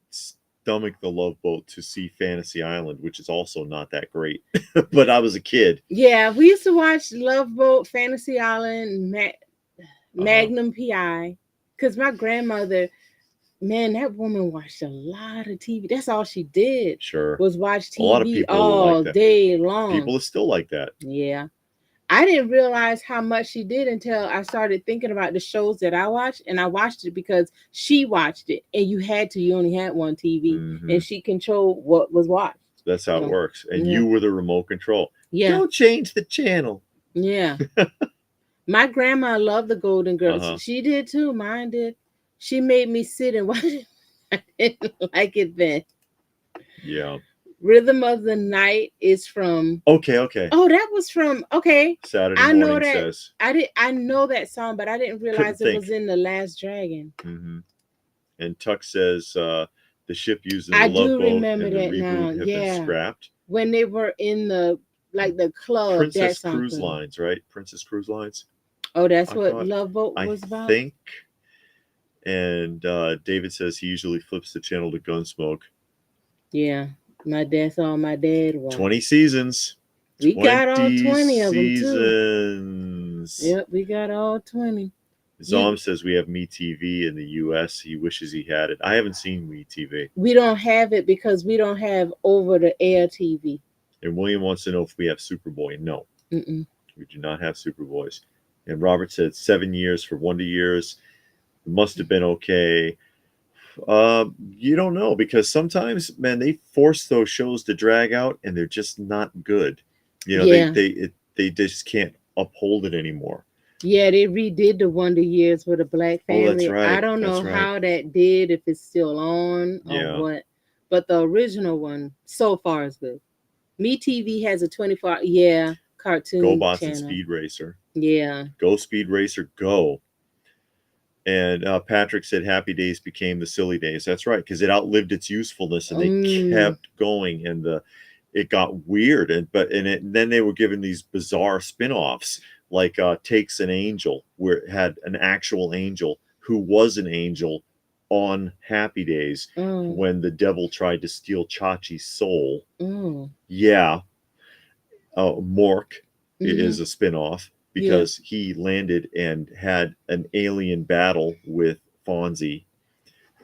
stomach the Love Boat to see Fantasy Island, which is also not that great. But I was a kid. Yeah, we used to watch Love Boat, Fantasy Island, Magnum PI, because my grandmother. Man, that woman watched a lot of TV. That's all she did. Sure. Was watch TV a lot of people all like day long. People are still like that. Yeah. I didn't realize how much she did until I started thinking about the shows that I watched. And I watched it because she watched it. And you only had one TV. And she controlled what was watched. That's how it works. And you were the remote control. Yeah. Don't change the channel. Yeah. My grandma loved the Golden Girls. She did too. Mine did. She made me sit and watch it. I didn't like it then. Yeah. Rhythm of the Night is from. Okay. Oh, that was from. Okay. Saturday I know Morning that. Says. I know that song, but I didn't realize it was in The Last Dragon. And Tuck says the ship using the Love Boat and the reboot have been scrapped. When they were in the club. Princess Cruise Lines, right? Princess Cruise Lines. Oh, that's what Love Boat was about? I think. And David says he usually flips the channel to Gunsmoke. Yeah, that's all my dad wanted. 20 seasons. We got all 20 of them too. Yep, we got all 20. Zom says we have MeTV in the U.S. He wishes he had it. I haven't seen MeTV. We don't have it because we don't have over-the-air TV. And William wants to know if we have Superboy. No. We do not have Superboys. And Robert said 7 years for Wonder Years. Must have been okay. You don't know, because sometimes, man, they force those shows to drag out and they're just not good. They just can't uphold it anymore. Yeah, they redid the Wonder Years with a black family. Oh, that's right. I don't know how that did, if it's still on or what. But the original one so far is good. MeTV has a 24 cartoon GoBots channel. and Speed Racer. Yeah. Go Speed Racer, go. And Patrick said Happy Days became the Silly Days. That's right, because it outlived its usefulness, and they kept going, and it got weird. Then they were given these bizarre spin-offs, like Takes an Angel, where it had an actual angel who was an angel on Happy Days when the devil tried to steal Chachi's soul. Yeah. Mork is a spin-off. Because he landed and had an alien battle with Fonzie.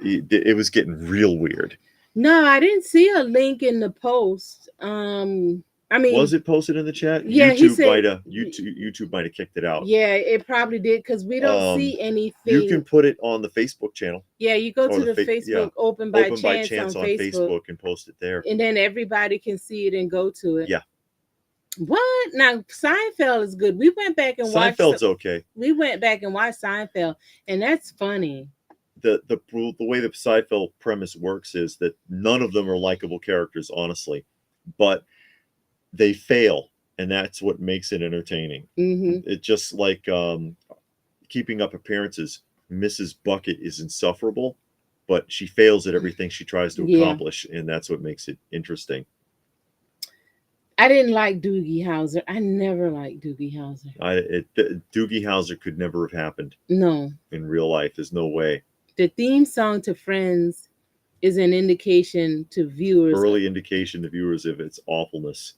it was getting real weird. No, I didn't see a link in the post. I mean, Was it posted in the chat? yeah, he said, YouTube might have kicked it out. yeah, it probably did because we don't see You can anything. put it on the Facebook channel. Yeah, you go or to the Facebook Open by Chance on Facebook, and post it there. and then everybody can see it and go to it. Yeah. What? Now Seinfeld is good. We went back and watched. Seinfeld's okay. We went back and watched Seinfeld, and that's funny. The way the Seinfeld premise works is that none of them are likable characters, honestly, but they fail, and that's what makes it entertaining. Mm-hmm. It just like Keeping Up Appearances. Mrs. Bucket is insufferable, but she fails at everything she tries to accomplish, and that's what makes it interesting. I didn't like Doogie Howser. I never liked Doogie Howser. Doogie Howser could never have happened. No. In real life, there's no way. The theme song to Friends is an indication to viewers. Early indication to viewers of its awfulness.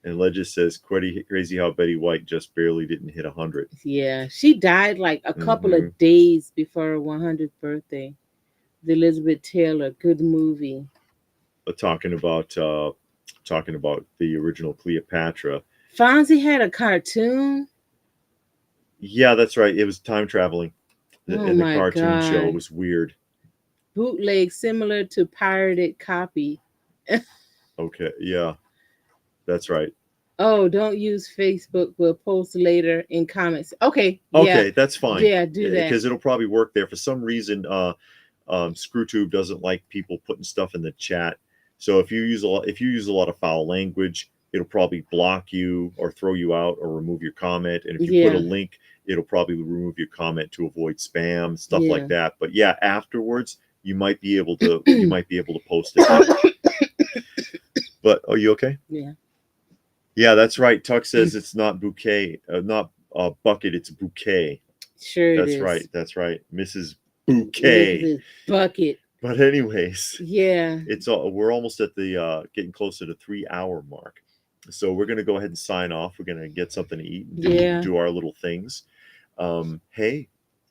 And Legis says, crazy how Betty White just barely didn't hit 100. Yeah, she died like a couple of days before her 100th birthday. The Elizabeth Taylor, good movie. Talking about the original Cleopatra. Fonzie had a cartoon. Yeah, that's right. It was time traveling. In the cartoon show. It was weird. Bootleg, similar to pirated copy. Okay, yeah. That's right. Oh, don't use Facebook. We'll post later in comments. Okay. Okay, yeah. That's fine. Yeah, do that. Because it'll probably work there. For some reason, ScrewTube doesn't like people putting stuff in the chat. So if you use a lot of foul language, it'll probably block you or throw you out or remove your comment. And if you put a link, it'll probably remove your comment to avoid spam, stuff like that. But yeah, afterwards you might be able to post it. But are you okay? Yeah. Yeah, that's right. Tuck says it's not bouquet, not bucket, it's bouquet. Sure, that's right. That's right, Mrs. Bouquet. Mrs. Bucket. But anyways, yeah, we're almost at the getting closer to 3-hour mark, so we're gonna go ahead and sign off. We're gonna get something to eat and do our little things. Hey,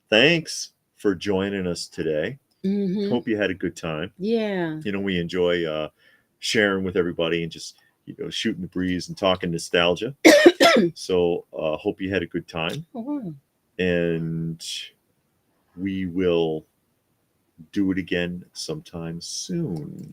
thanks for joining us today. Hope you had a good time. Yeah, we enjoy sharing with everybody and just shooting the breeze and talking nostalgia. So hope you had a good time. And we will do it again sometime soon.